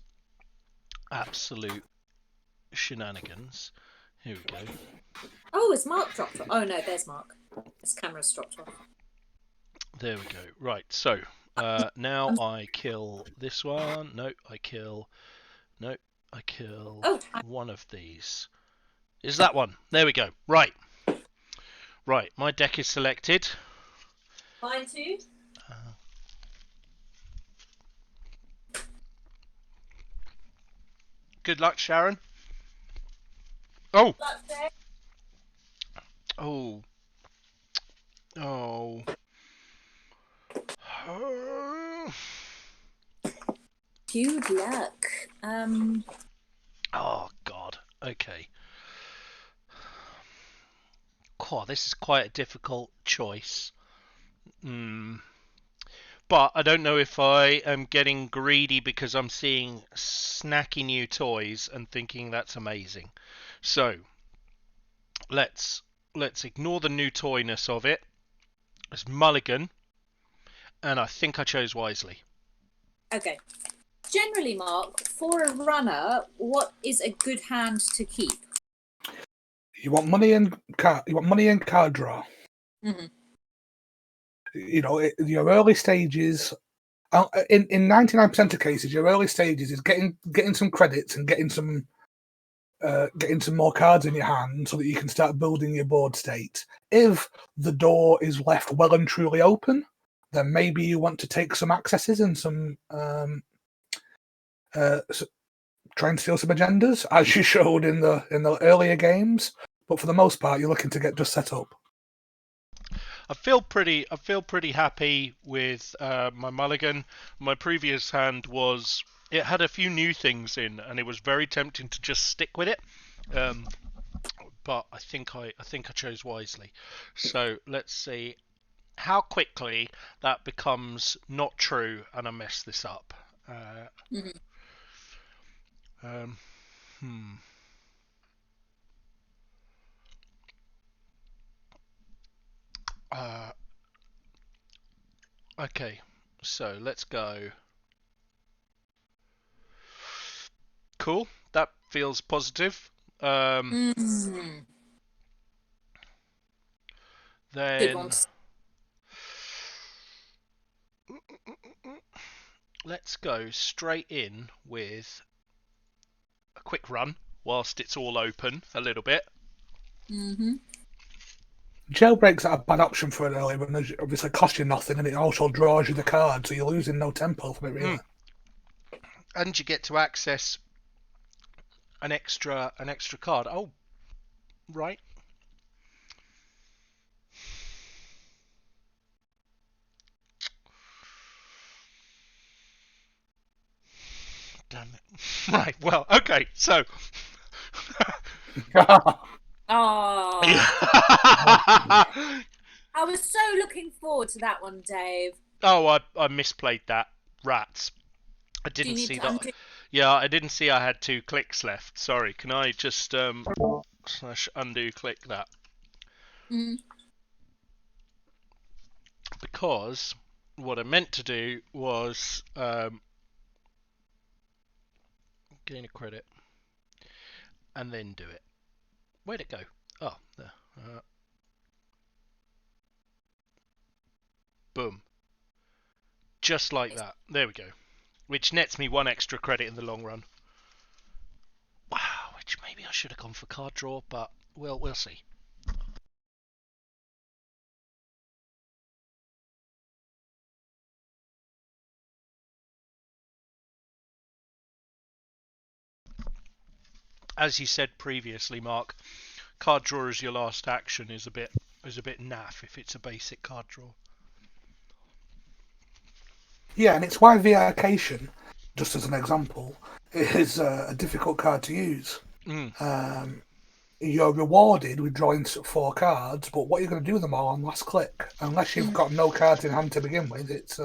absolute shenanigans. Here we go. Oh, has Mark dropped off? Oh no, there's Mark. His camera's dropped off. There we go. Right, so now I kill this one. No, I kill one of these. Is that one? There we go. Right. Right, my deck is selected. Mine too. Good luck, Sharon. Oh. Oh. Oh. Good luck. Oh, God. Okay. Oh, this is quite a difficult choice. But I don't know if I am getting greedy because I'm seeing snacky new toys and thinking that's amazing. So, let's ignore the new toyness of it. It's mulligan, and I think I chose wisely. Okay. Generally, Mark, for a runner, what is a good hand to keep? You want money and card draw. Mm-hmm. You know, your early stages. In 99% of cases, your early stages is getting some credits and getting some more cards in your hand so that you can start building your board state. If the door is left well and truly open, then maybe you want to take some accesses and some try and steal some agendas, as you showed in the earlier games. But for the most part, you're looking to get just set up. I feel pretty happy with my mulligan. My previous hand it had a few new things in, and it was very tempting to just stick with it. But I think I chose wisely. So let's see how quickly that becomes not true, and I mess this up. Okay, so let's go. Cool, that feels positive. Then Good one. Let's go straight in with a quick run whilst it's all open a little bit. Jailbreaks are a bad option for an early run. Obviously, cost you nothing, and it also draws you the card, so you're losing no tempo from it, really. And you get to access an extra card. Oh, right. Damn it. Right. Well, okay. So. Oh. I was so looking forward to that one, Dave. Oh, I misplayed that. Rats. I didn't see that. Yeah, I didn't see I had 2 clicks left. Sorry. Can I just / undo click that? Because what I meant to do was gain a credit and then do it. Where'd it go? Oh, there. Boom. Just like that. There we go. Which nets me 1 extra credit in the long run. Wow, which maybe I should have gone for card draw, but we'll see. As you said previously, Mark, card draw as your last action is a bit naff if it's a basic card draw. Yeah, and it's why Viacation, just as an example, is a difficult card to use. You're rewarded with drawing 4 cards, but what are you going to do with them all on last click? Unless you've got no cards in hand to begin with, it's...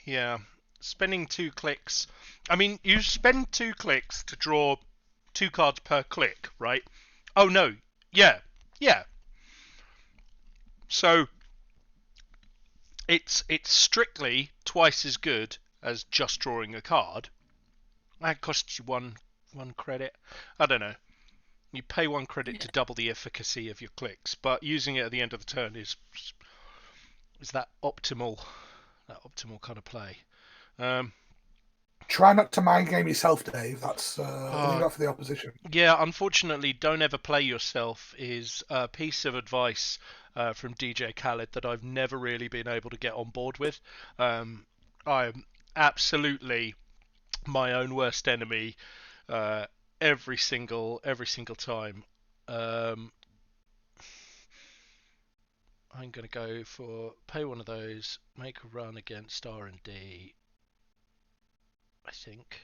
Yeah, spending 2 clicks... I mean, you spend 2 clicks to draw 2 cards per click, right? Oh, no. Yeah. So, it's strictly twice as good as just drawing a card. That costs you one credit. I don't know. You pay 1 credit to double the efficacy of your clicks, but using it at the end of the turn is that optimal kind of play. Try not to mind game yourself, Dave. That's leave that for the opposition. Yeah, unfortunately, don't ever play yourself is a piece of advice from DJ Khaled that I've never really been able to get on board with. I'm absolutely my own worst enemy every single time. I'm going to go for pay one of those, make a run against R&D. I think.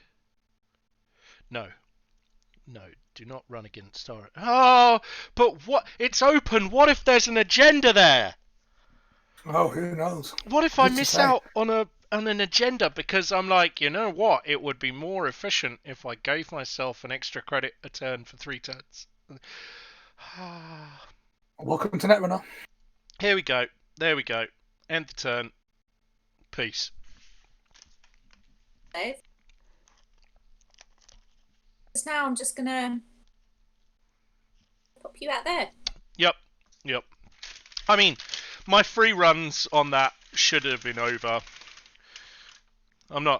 No, do not run against R. Oh, but what? It's open. What if there's an agenda there? Oh, who knows? What if I miss out on an agenda because I'm like, you know what? It would be more efficient if I gave myself an extra credit a turn for 3 turns. Welcome to Netrunner. Here we go. There we go. End the turn. Peace. Dave. Now I'm just gonna pop you out there. Yep. I mean, my free runs on that should have been over. I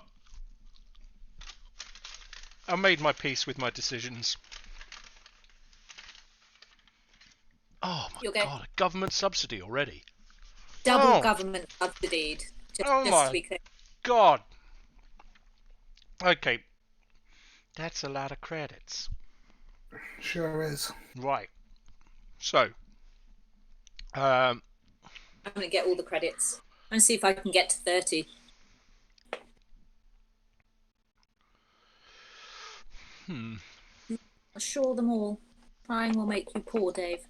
made my peace with my decisions. Oh my god, a government subsidy already. Double government subsidied. Just to be clear. God. Okay. That's a lot of credits. Sure is. Right. So. I'm going to get all the credits and see if I can get to 30. Assure them all. Crying will make you poor, Dave.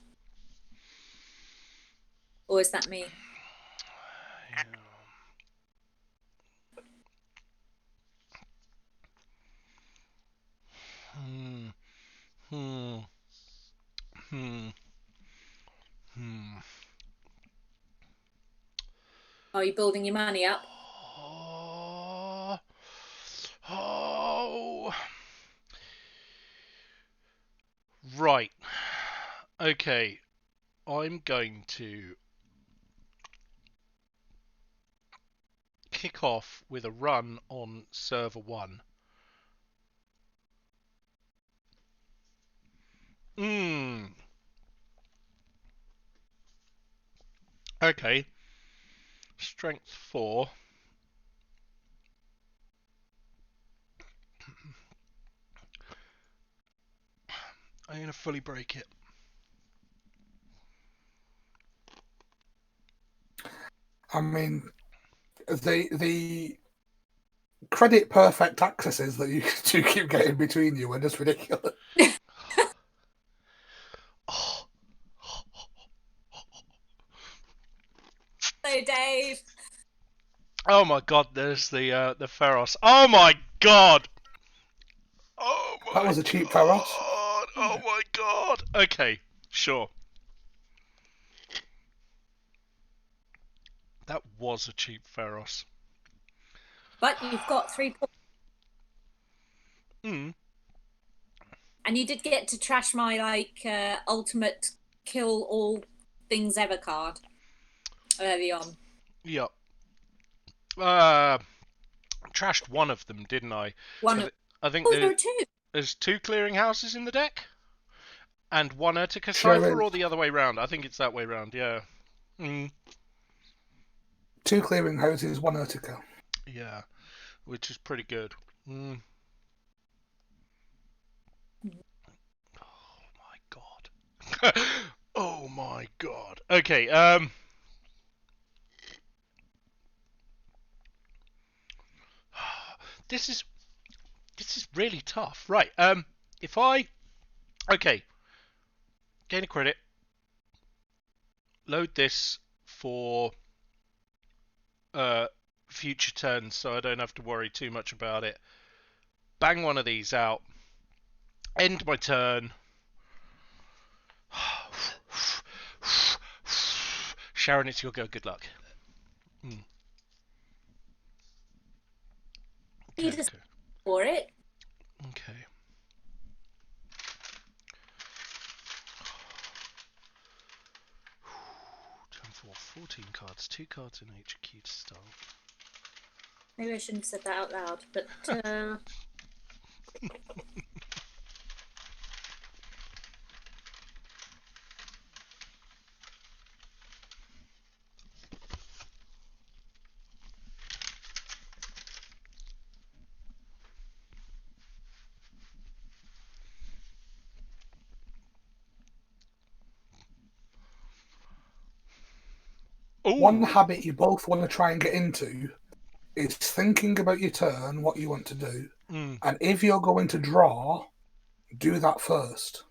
Or is that me? Are you building your money up? Right. Okay. I'm going to kick off with a run on server 1. Okay. Strength 4. I'm going to fully break it. I mean, the credit perfect accesses that you two keep getting between you are just ridiculous. Hello, Dave. Oh my god, there's the Pharos. Oh my god! Oh my That was a cheap Pharos. Oh my god! Okay, sure. That was a cheap Pharos. But you've got 3 points. And you did get to trash my ultimate kill all things ever card early on. Yep. Trashed one of them, didn't I? I think there are 2. There's 2 clearinghouses in the deck, and 1 Urtica Cipher, or the other way round. I think it's that way round. Yeah. 2 clearinghouses, 1 Urtica. Yeah, which is pretty good. Oh my god. Oh my god. Okay. This is really tough. Right. If I gain a credit, load this for future turns, so I don't have to worry too much about it. Bang one of these out. End my turn. Sharon, it's your go. Good luck. You just for it. Okay. 14 cards, 2 cards in each queue to start. Maybe I shouldn't have said that out loud, but One habit you both want to try and get into is thinking about your turn, what you want to do, and if you're going to draw, do that first.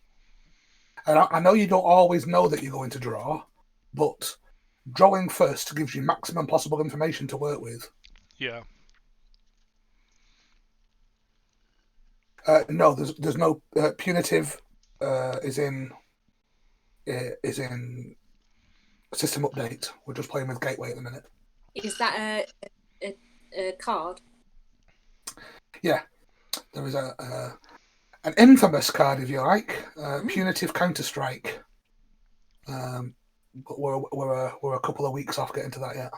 And I know you don't always know that you're going to draw, but drawing first gives you maximum possible information to work with. Yeah. No, there's no punitive. Is in system update. We're just playing with Gateway at the minute. is that a card? Yeah, there is an infamous card, if you like, punitive counterstrike. But we're a couple of weeks off getting to that yet.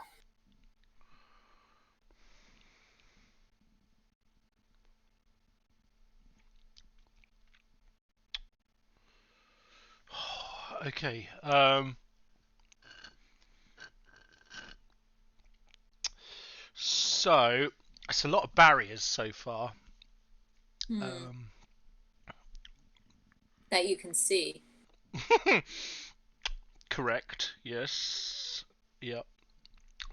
Okay. So it's a lot of barriers so far. That you can see. Correct. Yes. Yep.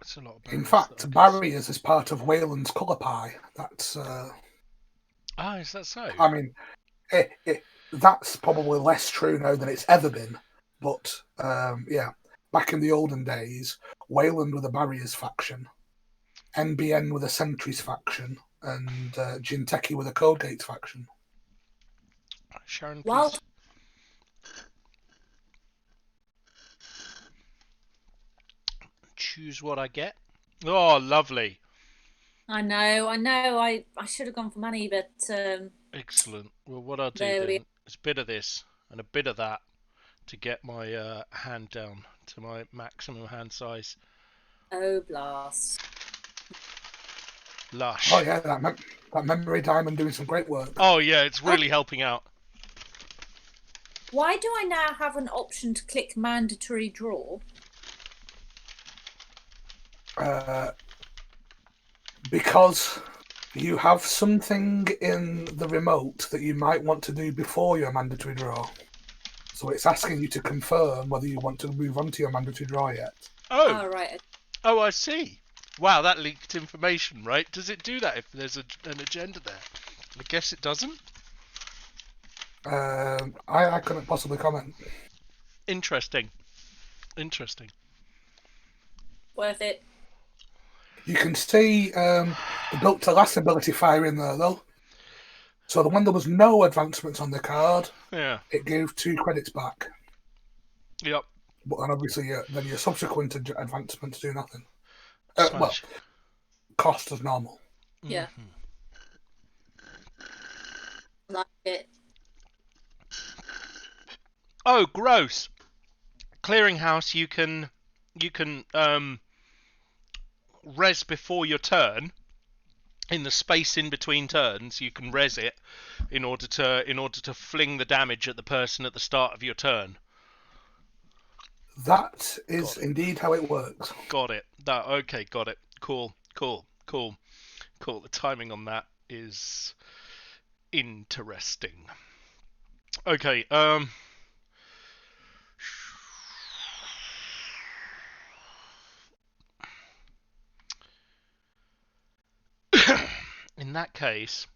It's a lot of barriers. In fact, barriers is part of Wayland's colour pie. That's. Is that so? I mean, that's probably less true now than it's ever been. But yeah, back in the olden days, Wayland with a barriers faction, NBN with a sentries faction, and Jinteki with a code gates faction. Sharon, please. Well, choose what I get. Oh, lovely. I know. I should have gone for money, but excellent. Well, what I'll do then is a bit of this and a bit of that to get my hand down to my maximum hand size. Oh, blast. Lush. Oh yeah, that memory diamond doing some great work. Oh yeah, it's really helping out. Why do I now have an option to click mandatory draw? Because you have something in the remote that you might want to do before your mandatory draw. So it's asking you to confirm whether you want to move on to your mandatory draw yet. Oh right. Oh, I see. Wow, that leaked information, right? Does it do that if there's an agenda there? I guess it doesn't. I couldn't possibly comment. Interesting. Worth it. You can see the built to last ability fire in there though. So the one there was no advancements on the card, it gave 2 credits back. Yep. But then obviously then your subsequent advancements do nothing. Well, cost as normal. Yeah. Like it. Oh, gross! Clearinghouse, you can res before your turn. In the space in between turns, you can res it in order to fling the damage at the person at the start of your turn. That is indeed how it works. Got it. Okay, got it. Cool. The timing on that is interesting. Okay, in that case,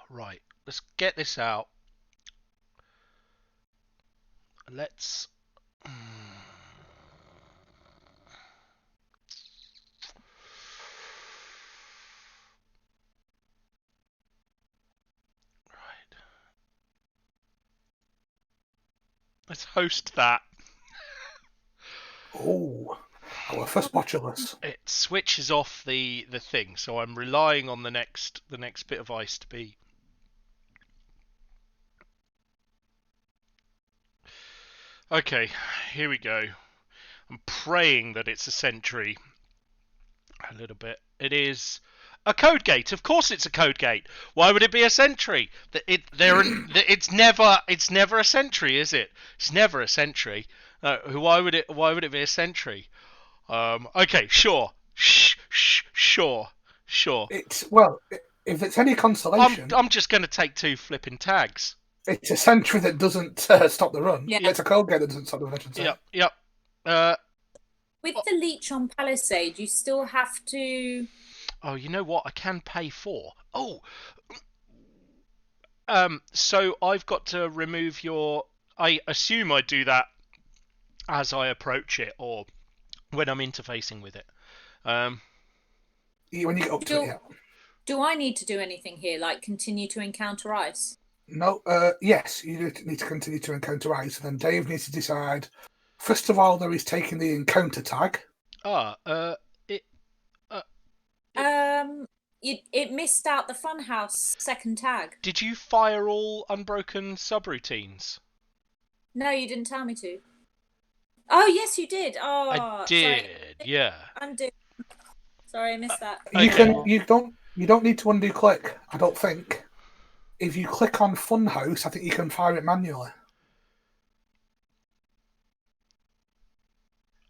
right, let's get this out. Let's let's host that. Oh, our first botulus. It switches off the thing, so I'm relying on the next bit of ice to be Okay, here we go. I'm praying that it's a sentry. A little bit. It is a code gate. Of course, it's a code gate. Why would it be a sentry? It's never a sentry, is it? It's never a sentry. Why would it be a sentry? Okay, sure. Sure. If it's any consolation, I'm just going to take 2 flipping tags. it's a sentry that doesn't stop the run. Yeah. It's a code gate that doesn't stop the run, I should say. Yep. With the leech on Palisade, you still have to. Oh, you know what? I can pay 4. Oh. So I've got to remove your. I assume I do that as I approach it, or when I'm interfacing with it. When you get up to it, yeah. Do I need to do anything here, like continue to encounter ice? No, yes, you need to continue to encounter ice, and then Dave needs to decide. First of all, there is taking the encounter tag. It missed out the Funhouse second tag. Did you fire all unbroken subroutines? No, you didn't tell me to. Oh, yes, you did. Oh, I did, sorry. yeah. Undo. Sorry, I missed that. You don't need to undo click, I don't think. If you click on Funhouse, I think you can fire it manually.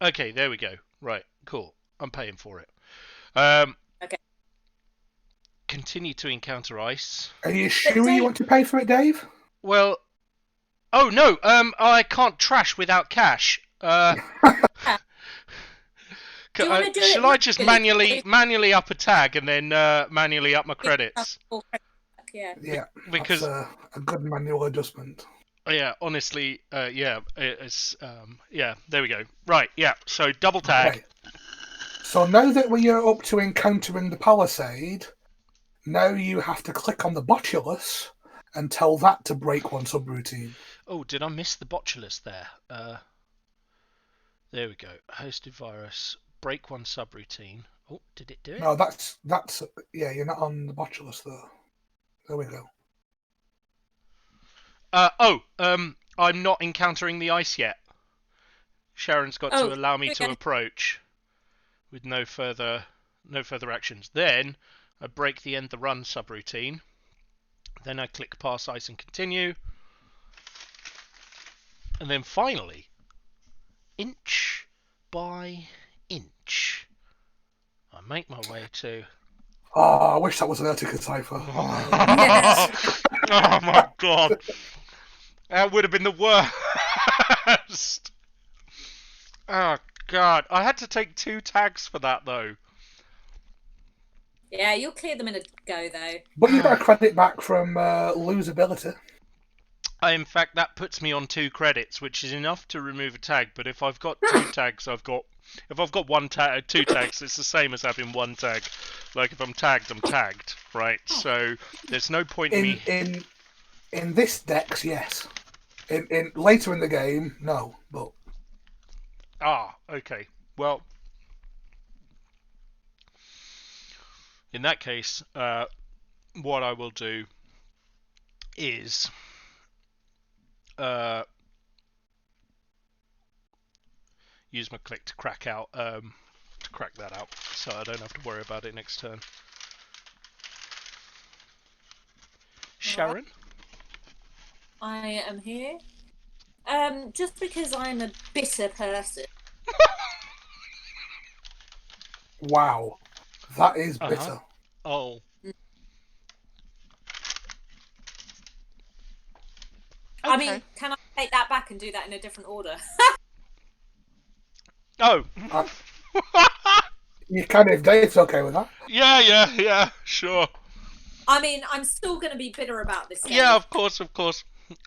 Okay, there we go. Right, cool. I'm paying for it. Okay. Continue to encounter ice. Are you sure you want to pay for it, Dave? Well, oh no. I can't trash without cash. Shall I just manually up a tag and then manually up my credits? Yeah, because that's a good manual adjustment. Yeah, honestly, yeah, it's yeah. There we go. Right, yeah. So double tag. Okay. So now that we're up to encountering the Palisade, now you have to click on the Botulus and tell that to break one subroutine. Oh, did I miss the Botulus there? There we go. Hosted virus. Break one subroutine. Oh, did it do it? No, that's yeah. You're not on the Botulus though. There we go. I'm not encountering the ice yet. Sharon's got to allow me to approach with no further actions. Then I break the end the run subroutine. Then I click pass ice and continue. And then finally, inch by inch, I make my way to... Oh, I wish that was an Urtica cipher. Yes. Oh my god. That would have been the worst. Oh god. I had to take 2 tags for that though. Yeah, you'll clear them in a go though. But you got a credit back from losability. In fact, that puts me on 2 credits, which is enough to remove a tag. But if I've got 2 tags, if I've got 2 tags, it's the same as having 1 tag. Like if I'm tagged, I'm tagged, right? So there's no point in me. In this Dex, yes. In later in the game, no. But Okay. Well, in that case, what I will do is use my click to crack that out, so I don't have to worry about it next turn. Sharon? I am here. Just because I'm a bitter person. wow, that is bitter. Oh. I mean, can I take that back and do that in a different order? Oh. You can if Dave's okay with that. Yeah, sure. I mean, I'm still going to be bitter about this game. Yeah, of course.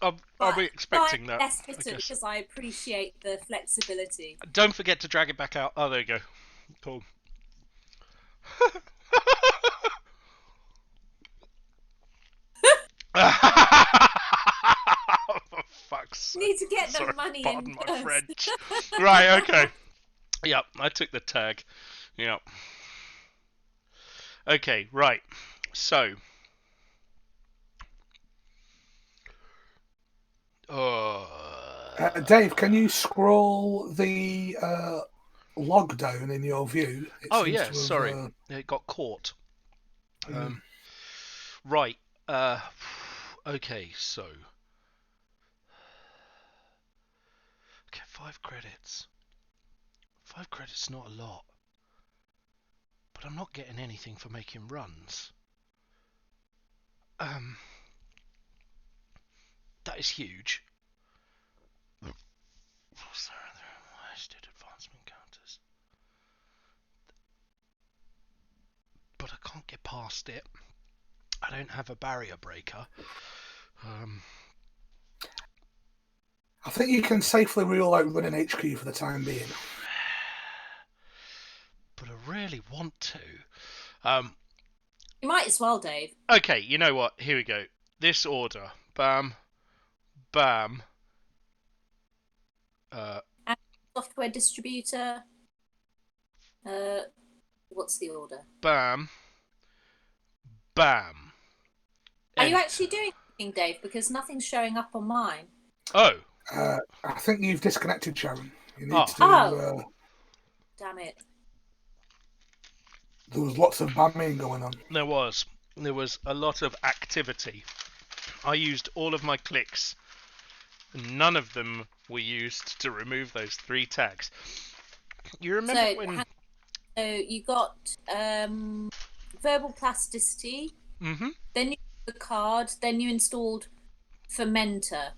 I'll be expecting that. Less bitter because I appreciate the flexibility. Don't forget to drag it back out. Oh, there you go. Cool. For fuck's sake. Need to get the money in. Pardon my French. Right, okay. Yep, I took the tag. Yep. Okay, right. So. Dave, can you scroll the log down in your view? It seems to have, sorry. It got caught. Right. Okay, so... Okay, 5 credits. 5 credits, not a lot. But I'm not getting anything for making runs. That is huge. Wasted advancement counters. But I can't get past it. I don't have a barrier breaker. I think you can safely rule out running HQ for the time being. But I really want to. You might as well, Dave. Okay, you know what? Here we go. This order. Bam. Bam. Software distributor. What's the order? Bam. Bam. Are you Enter. actually doing anything, Dave? Because nothing's showing up on mine. Oh. I think you've disconnected, Sharon. You need to. Damn it. There was lots of bamming going on. There was a lot of activity. I used all of my clicks. None of them were used to remove those 3 tags. You remember when... So you got verbal plasticity. Mm-hmm. Then you got the card. Then you installed fermenter.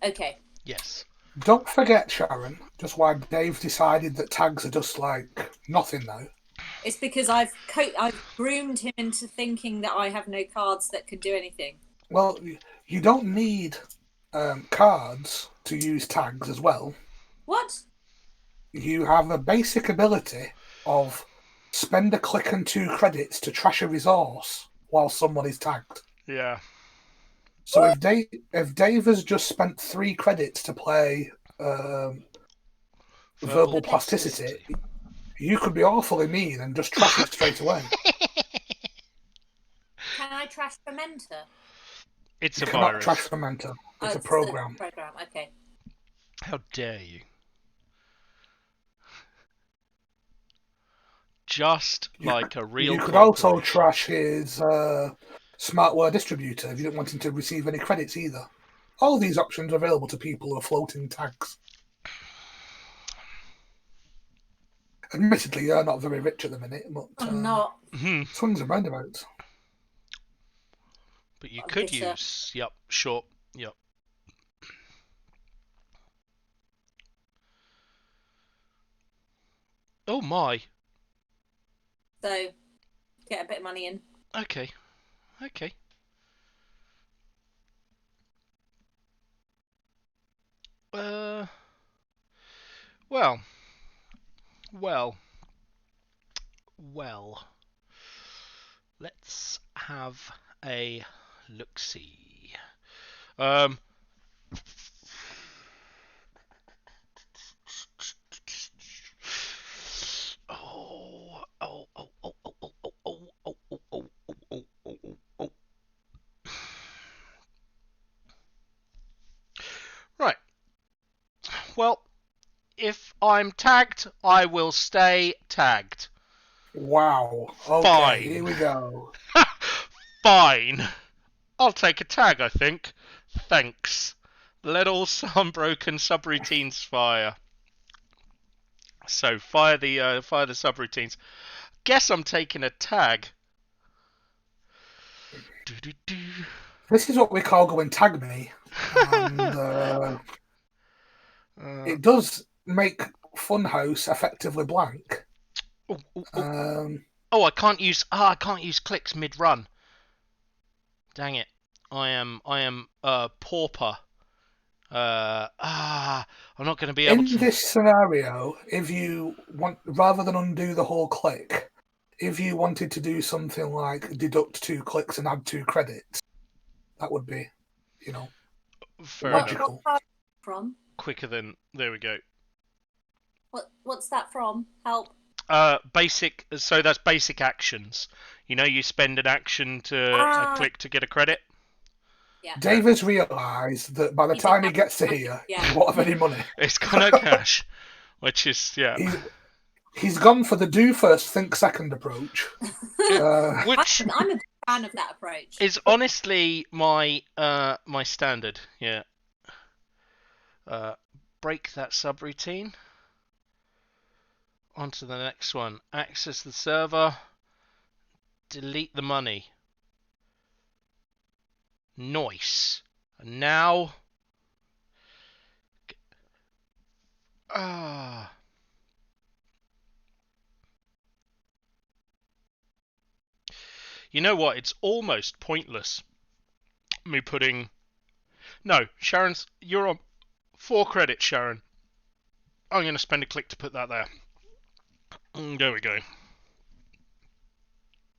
Okay. Yes. Don't forget, Sharon, just why Dave decided that tags are just like nothing now. It's because I've groomed him into thinking that I have no cards that can do anything. Well, you don't need cards to use tags as well. What? You have a basic ability of spend a click and 2 credits to trash a resource while someone is tagged. Yeah. So if Dave has just spent 3 credits to play verbal plasticity, you could be awfully mean and just trash it straight away. Can I trash fermenter? It's You a cannot virus. trash fermenter. It's a program. Program, okay. How dare you? Just like a real You could also corporation. trash his smartware distributor if you didn't want him to receive any credits either. All these options are available to people who are floating tags. Admittedly, you're not very rich at the minute, but I'm not. swings and roundabouts. But you could use... Yep, sure. Yep. Oh my. So, get a bit of money in. Okay. Okay. Well. Let's have a look-see. Right. Well, if I'm tagged, I will stay tagged. Wow. Okay, Fine. here we go. Fine. I'll take a tag, I think. Thanks. Let all unbroken subroutines fire. So fire the subroutines. Guess I'm taking a tag. This is what we call going tag me. And it does make Funhouse effectively blank. I can't use clicks mid-run. Dang it. I am pauper. I'm not going to be able to... In this scenario, if you want, rather than undo the whole click, if you wanted to do something like deduct 2 clicks and add 2 credits, that would be, Fair logical. What from? Quicker than... There we go. What's that from? Help. Basic. So that's basic actions. You spend an action to a click to get a credit. Yeah. David's realised that by the He time didn't he have gets to money, here, yeah. he won't have any money. It's gone out cash, which is He's gone for the do first, think second approach. which I'm a big fan of that approach. is honestly my my standard. Yeah. Break that subroutine. On to the next one. Access the server. Delete the money. Nice. And now. You know what? It's almost pointless. Me putting. No, you're on 4 credits, Sharon. I'm going to spend a click to put that there. There we go.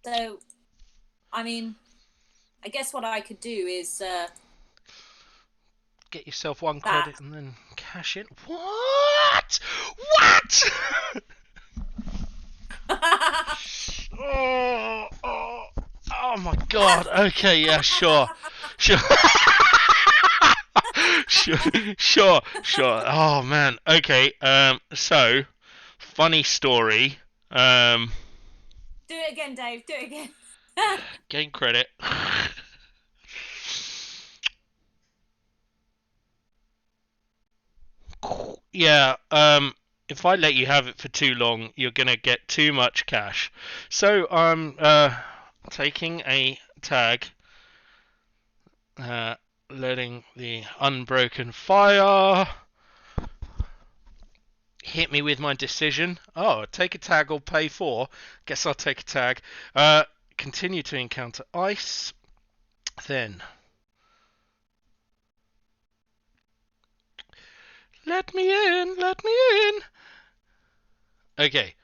So, I mean, I guess what I could do is get yourself 1 credit and then cash it. What? What? Oh my god. Okay, yeah, sure. Sure. Oh man. Okay. So, funny story. Do it again, Dave. Do it again. Gain credit. Yeah. If I let you have it for too long, you're gonna get too much cash. So I'm taking a tag. Letting the unbroken fire hit me with my decision. Oh, take a tag or pay 4. Guess I'll take a tag. Continue to encounter ice. Then let me in. Okay,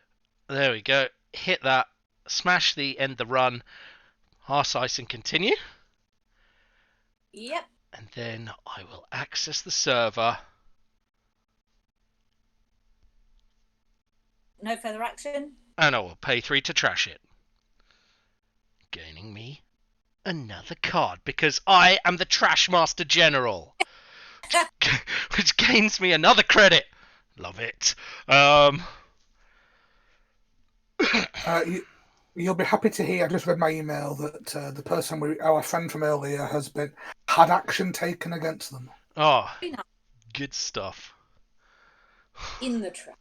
there we go. Hit that. Smash the end the run. Harsh ice and continue. Yep. And then I will access the server. No further action. And I will pay 3 to trash it. Gaining me another card because I am the Trash Master General. Which gains me another credit. Love it. You'll be happy to hear, I just read my email that the person, our friend from earlier, had action taken against them. Oh, good stuff. In the trap.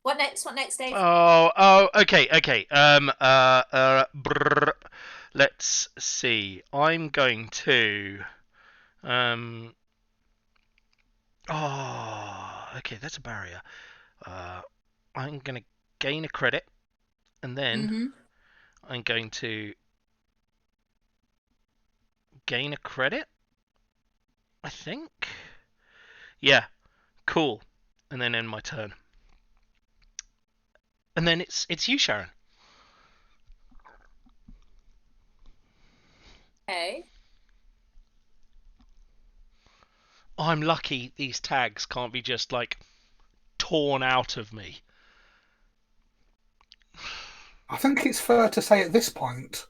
What next, Dave? Okay. Let's see. I'm going to okay, that's a barrier. I'm going to gain a credit, and then I'm going to gain a credit, I think. Yeah, cool. And then end my turn. And then it's you, Sharon. Okay. I'm lucky these tags can't be just like torn out of me. I think it's fair to say at this point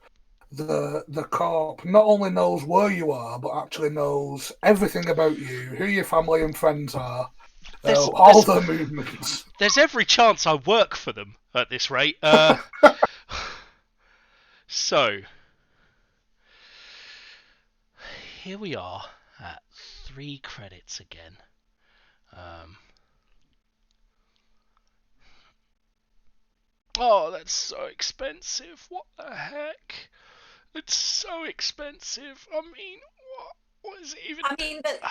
the corp not only knows where you are, but actually knows everything about you, who your family and friends are, all their movements. There's every chance I work for them at this rate. So, here we are at 3 credits again. Oh, that's so expensive. What the heck? It's so expensive. I mean, what is it even? I mean, but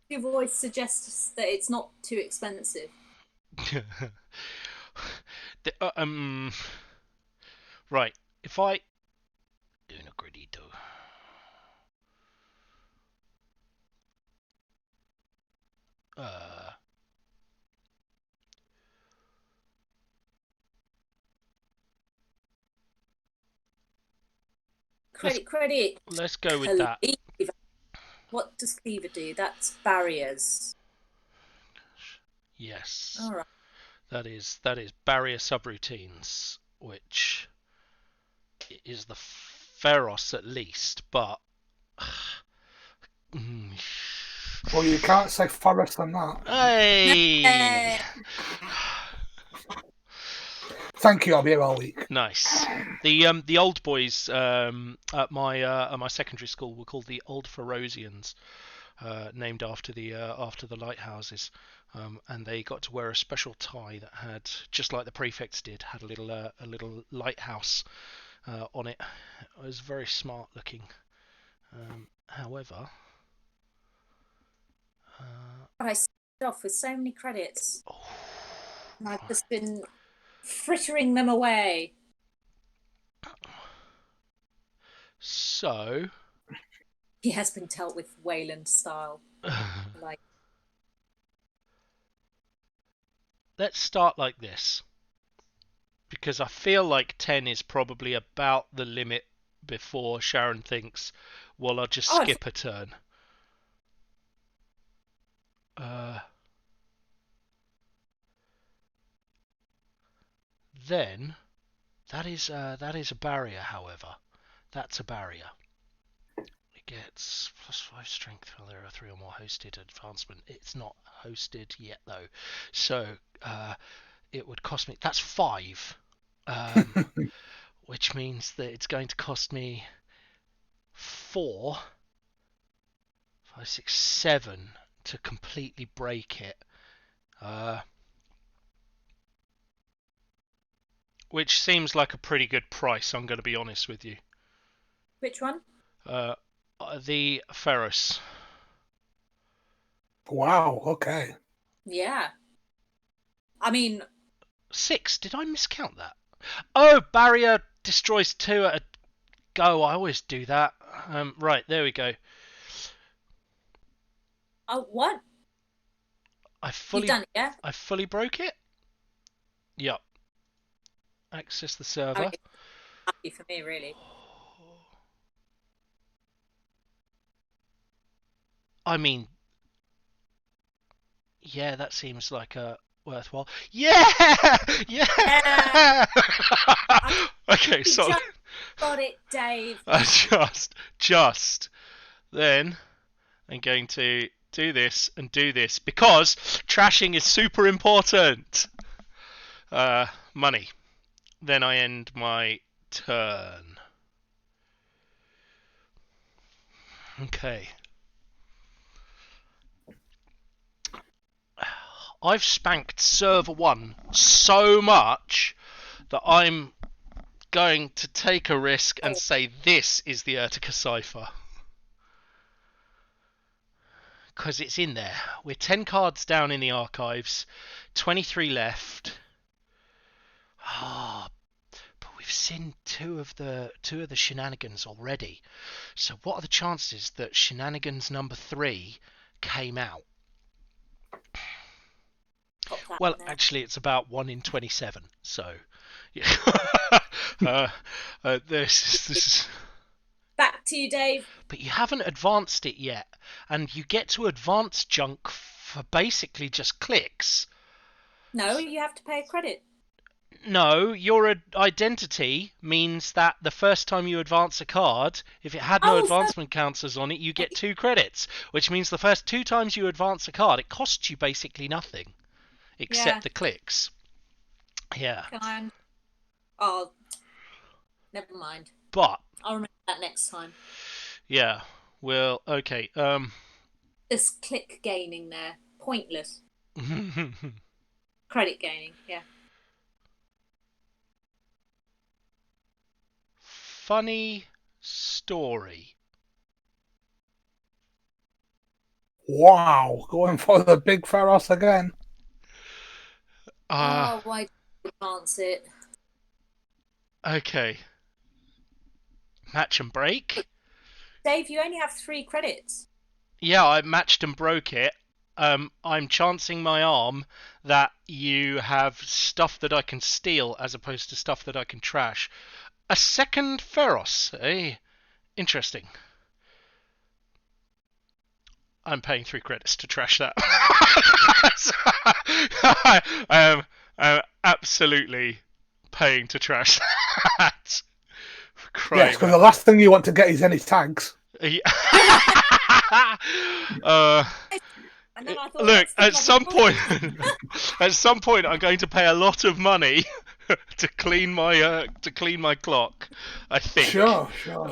your voice suggests that it's not too expensive. Right. If I doing a gritty do. Credit. Let's go with that. What does Cleaver do? That's barriers. Yes. All right. That is barrier subroutines, which is the Feros at least, but Well, you can't say Forest than that. hey, Thank you. I'll be here all week. nice. The old boys at my secondary school were called the Old Ferosians, named after the lighthouses. And they got to wear a special tie that had, just like the prefects did, had a little lighthouse on it. It was very smart looking. However, I started off with so many credits. And I've just been frittering them away. So He has been dealt with Wayland style. Like, let's start like this, because I feel like 10 is probably about the limit before Sharon thinks, well, I'll just skip a turn. Then that is a barrier. However, that's a barrier. It gets +5 strength when there are 3 or more hosted advancement. It's not hosted yet though, so it would cost me. That's 5, which means that it's going to cost me 4, 5, 6, 7 to completely break it. Which seems like a pretty good price, I'm going to be honest with you. which one? The Ferris. Wow. Okay. Yeah. I mean, 6. Did I miscount that? Oh, barrier destroys 2 at a go. I always do that. Right, there we go. oh, what? You've done it, yeah? I fully broke it. Yep. Access the server. I mean, happy for me, really. I mean, yeah, that seems like a worthwhile. Yeah, yeah. Okay, so Just got it, Dave. I just then I'm going to do this and do this because trashing is super important. Money. Then I end my turn. Okay. I've spanked server 1 so much that I'm going to take a risk and say this is the Urtica Cipher. Because it's in there. We're 10 cards down in the archives, 23 left. But we've seen two of the shenanigans already. So what are the chances that shenanigans number 3 came out? Well, actually, it's about 1 in 27. So, yeah. This is. Back to you, Dave. But you haven't advanced it yet, and you get to advance junk for basically just clicks. No, you have to pay a credit. No, your identity means that the first time you advance a card, if it had no advancement counters on it, you get 2 credits, which means the first 2 times you advance a card, it costs you basically nothing, except the clicks. Yeah. Oh, never mind. But I'll remember that next time. Yeah. Well, okay. This click gaining there, pointless. Credit gaining, yeah. Funny story. Wow, going for the big Pharos again. Why did you advance it? Okay. Match and break. Dave, you only have 3 credits. Yeah, I matched and broke it. I'm chancing my arm that you have stuff that I can steal as opposed to stuff that I can trash. A second Pharos, eh? Interesting. I'm paying 3 credits to trash that. I'm absolutely paying to trash that. Yes, because the last thing you want to get is any tags. Yeah. And then I thought, Look, let's at think some like point, at some point, I'm going to pay a lot of money to clean my clock. I think. Sure.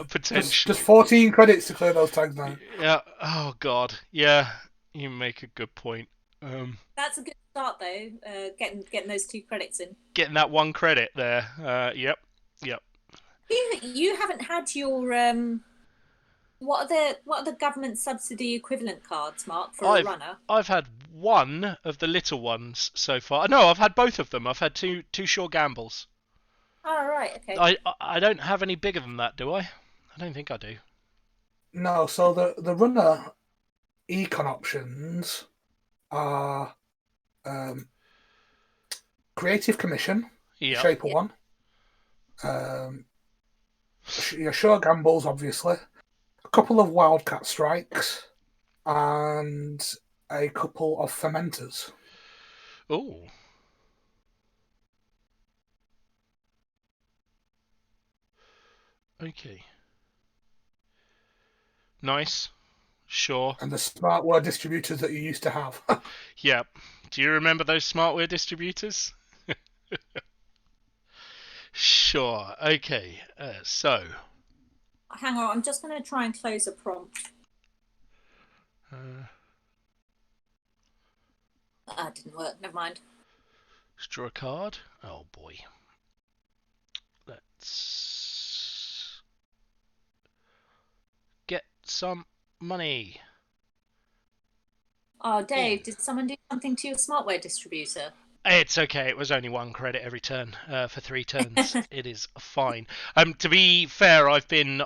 Potentially. Just 14 credits to clear those tags now. Yeah. Oh God. Yeah. You make a good point. That's a good start, though. Getting those 2 credits in. Getting that 1 credit there. Yep. You haven't had your what are the government subsidy equivalent cards, Mark, for a runner? I've had one of the little ones so far. No, I've had both of them. I've had two sure gambles. Oh, right, okay. I don't have any bigger than that, do I? I don't think I do. No, so the runner econ options are Creative Commission, Shaper 1. Your sure gambles, obviously. A couple of Wildcat Strikes, and a couple of Fermenters. Oh. Okay. Nice. Sure. And the smart word distributors that you used to have. Yep. Do you remember those smartware distributors? Sure. Okay. So. Hang on, I'm just going to try and close a prompt. That didn't work. Never mind. Let's draw a card. Oh boy. Let's get some money. Oh, Dave, did someone do something to your smartware distributor? It's okay. It was only 1 credit every turn for 3 turns. It is fine. To be fair, I've been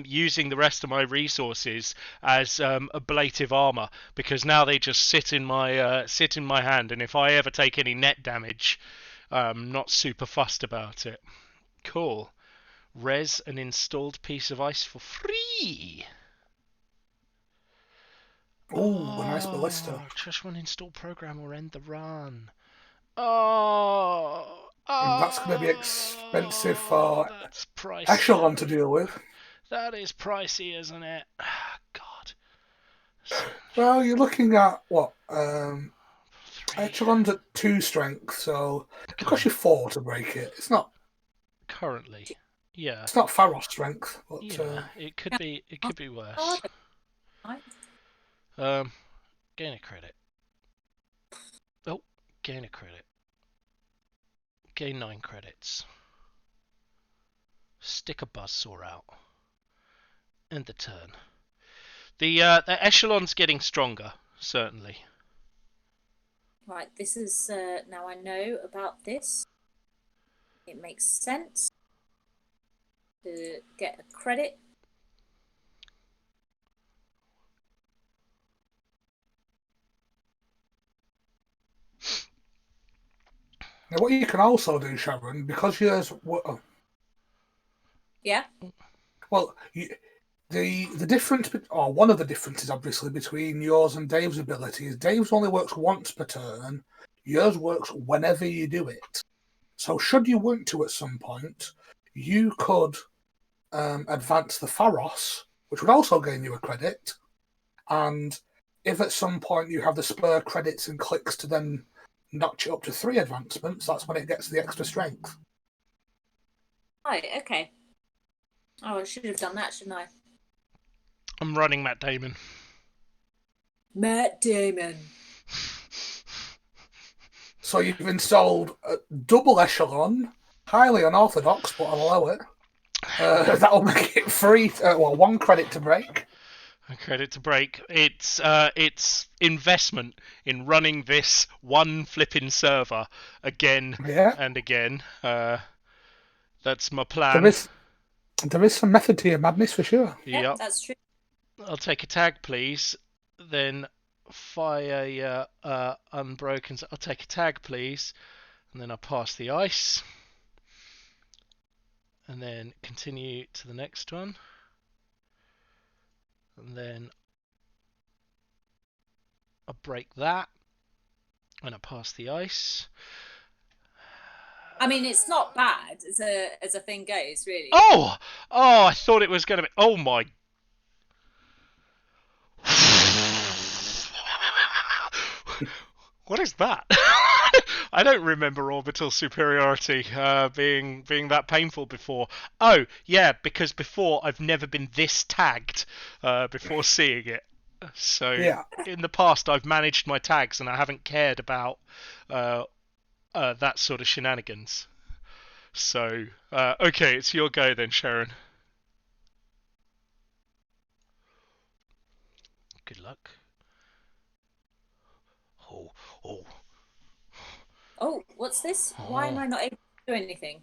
using the rest of my resources as ablative armor, because now they just sit in my hand, and if I ever take any net damage, I'm not super fussed about it. Cool. Res an installed piece of ice for free. Ooh, a nice ballista. Just one install program or end the run. That's going to be expensive for that's pricey. Echelon to deal with. That is pricey, isn't it? God. Well, you're looking at what? Echelon's at 2 strength, so it costs you 4 to break it. It's not currently. Yeah. It's not Pharos strength, but yeah, it could be worse. Gain a credit. Oh, gain a credit. Gain 9 credits. Stick a buzzsaw out. End the turn. The echelon's getting stronger, certainly. Right, this is now I know about this. It makes sense to get a credit. Now, what you can also do, Sharon, because yours were... Yeah. Well, the difference, or one of the differences, obviously, between yours and Dave's ability is Dave's only works once per turn. Yours works whenever you do it. So, should you want to at some point, you could advance the Pharos, which would also gain you a credit. And if at some point you have the spare credits and clicks to then notch it up to 3 advancements, that's when it gets the extra strength. Right, okay. Oh, I should have done that, shouldn't I? I'm running Matt Damon. Matt Damon. So you've installed a double echelon, highly unorthodox, but I'll allow it. That'll make it free. 1 credit to break. A credit to break. It's investment in running this one flipping server again and again. That's my plan. There is some method to your madness for sure. Yeah, that's true. I'll take a tag, please. Then fire unbroken. I'll take a tag, please. And then I'll pass the ice. And then continue to the next one. And then I'll break that. And I'll pass the ice. I mean, it's not bad as a thing goes, really. Oh, I thought it was going to be. Oh my. What is that? I don't remember orbital superiority being that painful before. Oh, yeah, because before I've never been this tagged before seeing it. So Yeah. in the past I've managed my tags and I haven't cared about that sort of shenanigans. So, okay, it's your go then, Sharon. Good luck. Oh. Oh, what's this? Why am I not able to do anything?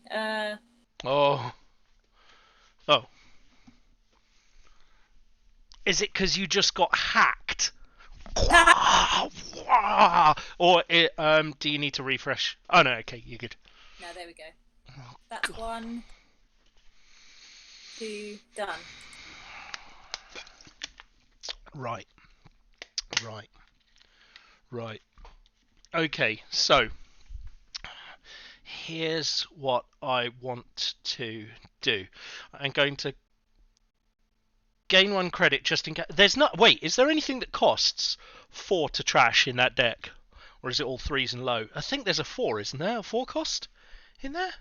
Oh. Is it because you just got hacked? Or do you need to refresh? Oh no, okay, you're good. No, there we go. That's 1, 2, done. Right. Okay, so here's what I want to do. I'm going to gain 1 credit just in case. There's not. Wait, is there anything that costs 4 to trash in that deck, or is it all 3s and low? I think there's a 4, isn't there? A 4 cost in there?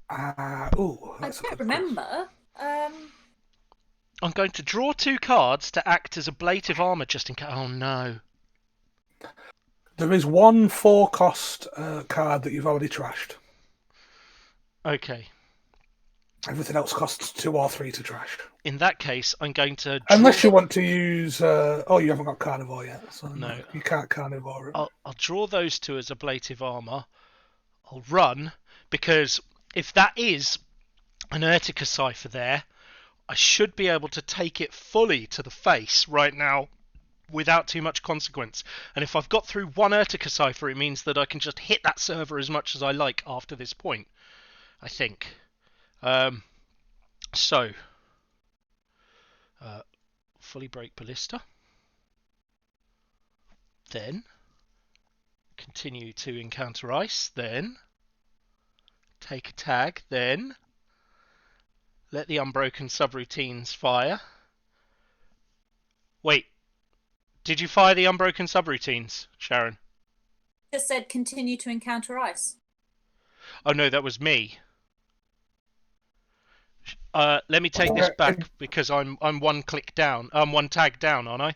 I don't remember. I'm going to draw 2 cards to act as ablative armor just in case. Oh no. There is 1 4-cost card that you've already trashed. Okay. Everything else costs 2 or 3 to trash. In that case, I'm going to... Unless you want to use... you haven't got Carnivore yet. So no. You can't Carnivore it. I'll draw those 2 as ablative armor. I'll run, because if that is an Urtica Cipher there, I should be able to take it fully to the face right now without too much consequence. And if I've got through 1 Urtica Cipher, it means that I can just hit that server as much as I like after this point, I think. So, fully break Ballista. Then, continue to encounter ice. Then, take a tag. Then, let the unbroken subroutines fire. Wait, did you fire the unbroken subroutines, Sharon? Just said continue to encounter ice. Oh no, that was me. Let me take this back because I'm 1 click down. I'm 1 tag down, aren't I?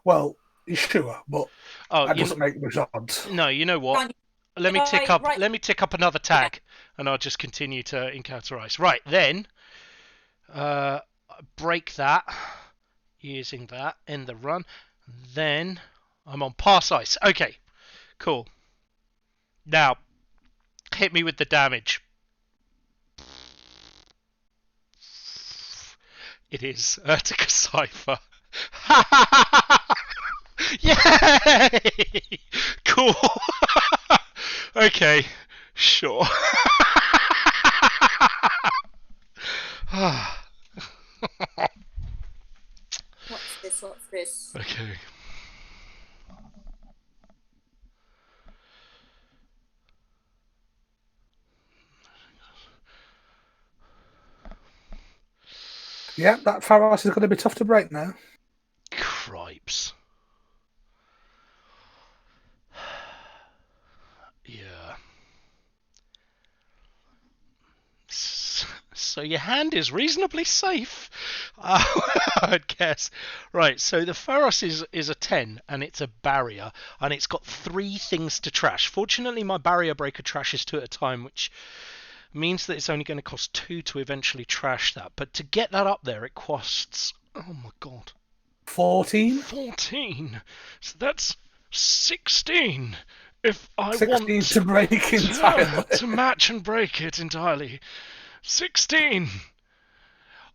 Well, sure, but that doesn't make results. No, you know what? Let me tick up another tag, and I'll just continue to encounter ice. Right then, break that using that in the run. Then I'm on pass ice. Okay, cool. Now, hit me with the damage. It is Urtica Cipher. Yay! Cool. Okay, sure. What's this? Okay. Yeah, that Pharos is going to be tough to break now. Cripes. Yeah. So your hand is reasonably safe, I'd guess. Right, so the Pharos is a 10, and it's a barrier, and it's got 3 things to trash. Fortunately, my barrier breaker trashes 2 at a time, which means that it's only going to cost 2 to eventually trash that. But to get that up there, it costs... Oh my god. 14? 14. So that's 16. If I 16 want to break entirely. to match and break it entirely. 16.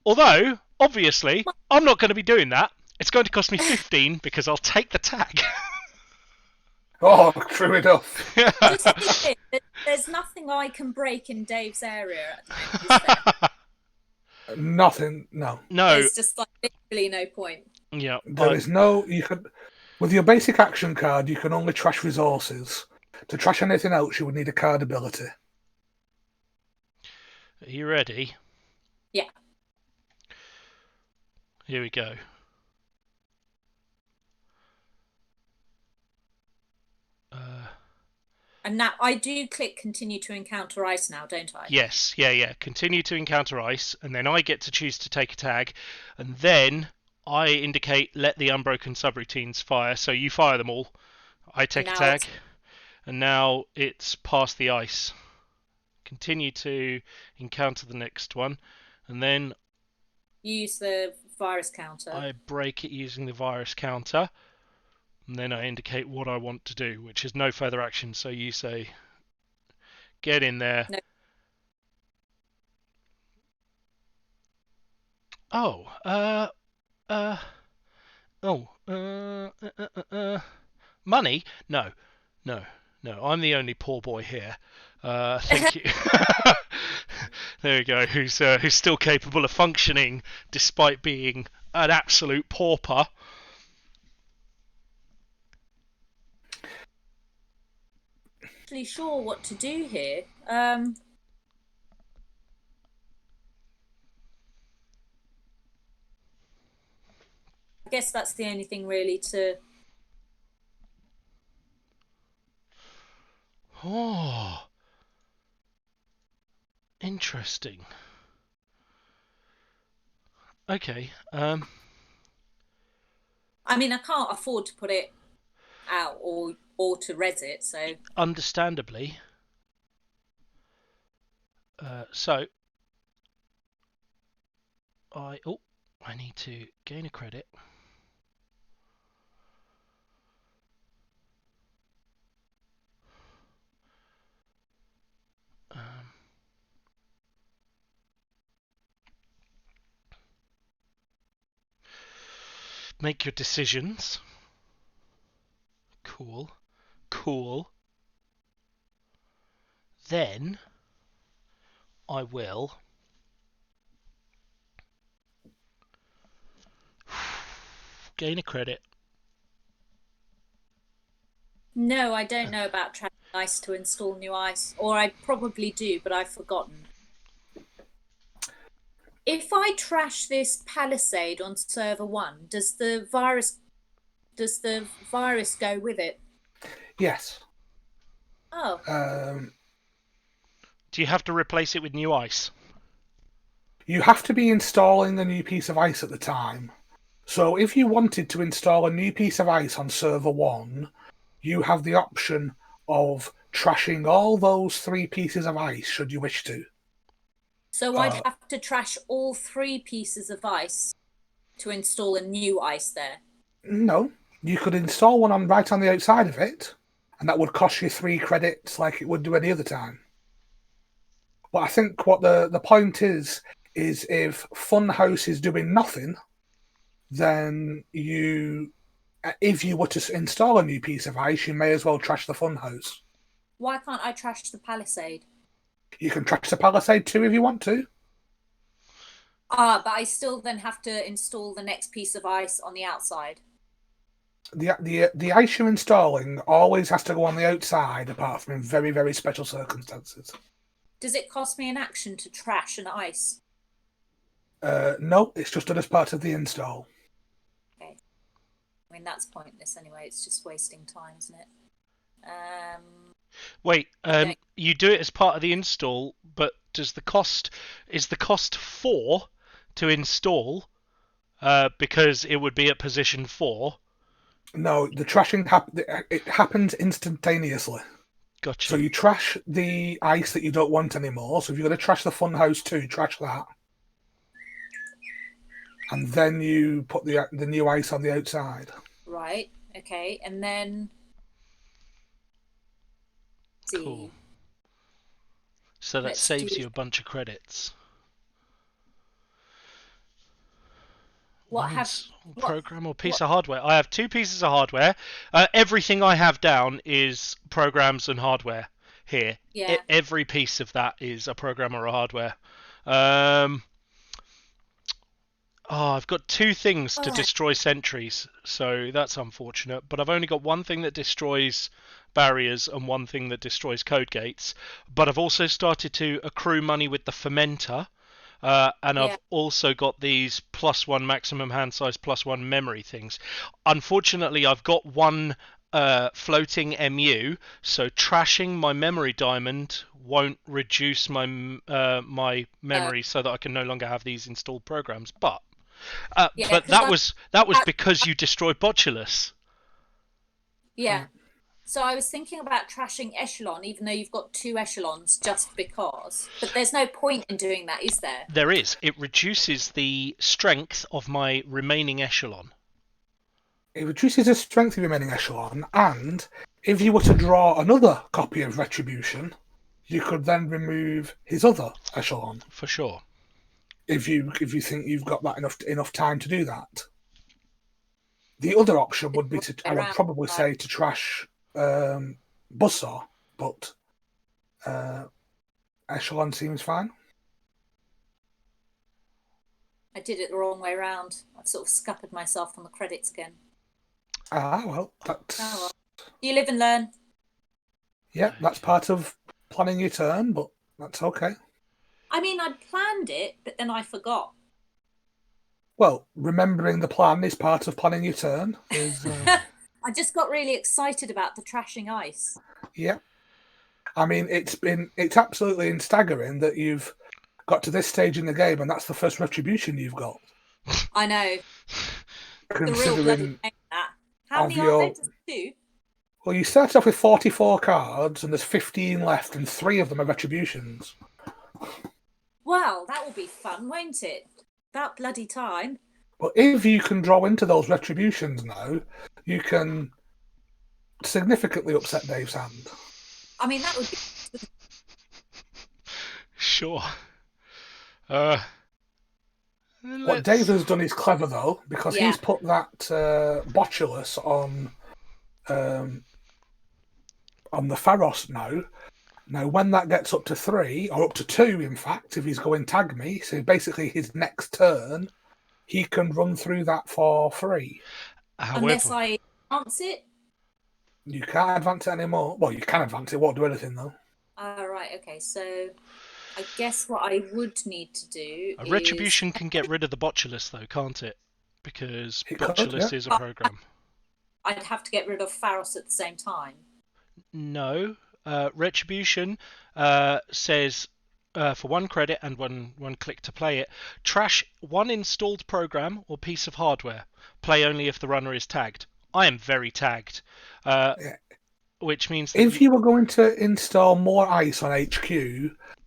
Although, obviously, I'm not going to be doing that. It's going to cost me 15 because I'll take the tag. Oh, true enough. Just thinking, there's nothing I can break in Dave's area at the moment, is there? Nothing, no. There's just like literally no point. Yeah. There is no... You could, with your basic action card, you can only trash resources. To trash anything else, you would need a card ability. Are you ready? Yeah. Here we go. And now I do click continue to encounter ice now, don't I? Yes, yeah. Continue to encounter ice, and then I get to choose to take a tag, and then I indicate let the unbroken subroutines fire. So you fire them all. I take a tag, and now it's past the ice. Continue to encounter the next one, and then use the virus counter. I break it using the virus counter, and then I indicate what I want to do, which is no further action. So you say, get in there. Money? No. I'm the only poor boy here. Thank you. There we go. Who's still capable of functioning despite being an absolute pauper. Actually, sure what to do here. I guess that's the only thing really to. Oh, interesting. Okay. I mean, I can't afford to put it out or to res it, so. Understandably. So I need to gain a credit. Make your decisions. Cool. Then I will gain a credit. No, I don't know about trashing ice to install new ice, or I probably do, but I've forgotten. If I trash this Palisade on server 1, does the virus go with it? Yes. Oh. Do you have to replace it with new ice? You have to be installing a new piece of ice at the time. So if you wanted to install a new piece of ice on server 1, you have the option of trashing all those 3 pieces of ice should you wish to. So I'd have to trash all 3 pieces of ice to install a new ice there? No. You could install one right on the outside of it, and that would cost you 3 credits like it would do any other time. But I think what the point is if Funhouse is doing nothing, then if you were to install a new piece of ice, you may as well trash the Funhouse. Why can't I trash the Palisade? You can trash the Palisade too if you want to. But I still then have to install the next piece of ice on the outside. The ice you're installing always has to go on the outside, apart from in very, very special circumstances. Does it cost me an action to trash an ice? No, it's just done as part of the install. Okay. I mean, that's pointless anyway. It's just wasting time, isn't it? Wait, you do it as part of the install, but is the cost 4 to install? Because it would be at position 4. No, the trashing it happens instantaneously. Gotcha. So you trash the ice that you don't want anymore. So if you're going to trash the Funhouse too, trash that. And then you put the new ice on the outside. Right, okay. And then... Cool. So that saves you a bunch of credits. Program or piece of hardware? I have 2 pieces of hardware. Everything I have down is programs and hardware here. Yeah. Every piece of that is a program or a hardware. Oh, I've got 2 things to Oh. destroy sentries, so that's unfortunate. But I've only got 1 thing that destroys barriers and 1 thing that destroys code gates. But I've also started to accrue money with the fermenter, and Yeah. I've also got these +1 maximum hand size, +1 memory things. Unfortunately, I've got 1 floating MU, so trashing my memory diamond won't reduce my my memory so that I can no longer have these installed programs. But Yeah, but 'cause that was because you destroyed Botulus. Yeah. So I was thinking about trashing Echelon, even though you've got 2 echelons, just because. But there's no point in doing that, is there? There is. It reduces the strength of my remaining echelon. It reduces the strength of your remaining echelon, and if you were to draw another copy of Retribution, you could then remove his other echelon. For sure. If you think you've got that enough time to do that. The other option would be I would probably say to trash Buzzsaw, but Echelon seems fine. I did it the wrong way round. I've sort of scuppered myself on the credits again. Ah, well, that's... Oh, well. You live and learn. Yeah, that's part of planning your turn, but that's okay. I mean, I planned it, but then I forgot. Well, remembering the plan is part of planning your turn. I just got really excited about the trashing ice. Yeah. I mean, it's absolutely staggering that you've got to this stage in the game and that's the first Retribution you've got. I know. The real bloody thing, that. How many are there? Just 2? Well, you start off with 44 cards and there's 15 left and 3 of them are Retributions. Well, that will be fun, won't it? That bloody time. Well, if you can draw into those Retributions now, you can significantly upset Dave's hand. I mean, that would be... Sure. What Dave has done is clever, though, because he's put that Botulus on the Pharos now. Now, when that gets up to 3, or up to 2, in fact, if he's going tag me, so basically his next turn, he can run through that for free. However, unless I advance it? You can't advance it anymore. Well, you can advance it, won't do anything, though. Right, okay, so I guess what I would need to do is... Retribution can get rid of the Botulus, though, can't it? Because Botulus is a program. I'd have to get rid of Pharos at the same time. No. Retribution says for 1 credit and one click to play it, trash 1 installed program or piece of hardware. Play only if the runner is tagged. I am very tagged, which means that if you were going to install more ice on HQ,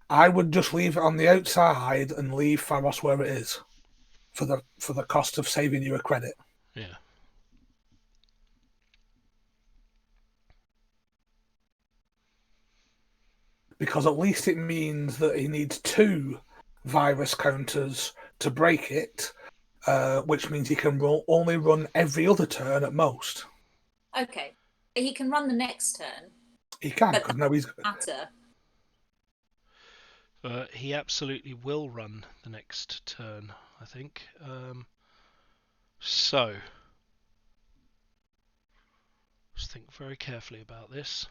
I would just leave it on the outside and leave Pharos where it is for the cost of saving you a credit. Yeah. Because at least it means that he needs 2 virus counters to break it, which means he can only run every other turn at most. Okay. He can run the next turn. He can, because now he's... Matter. He absolutely will run the next turn, I think. So, just think very carefully about this.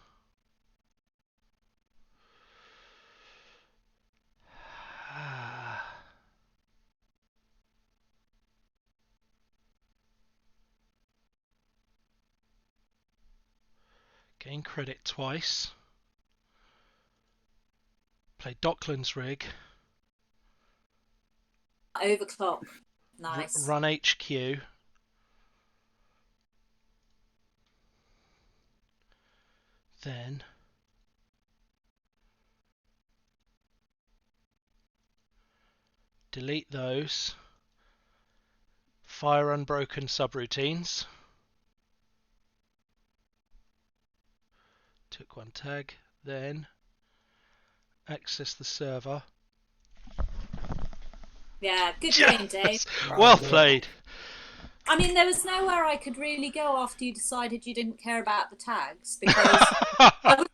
Gain credit twice. Play Docklands Rig. Overclock. Nice. Run HQ. Then delete those. Fire unbroken subroutines. Took 1 tag. Then access the server. Yeah, good game, Dave. Well played. I mean, there was nowhere I could really go after you decided you didn't care about the tags, because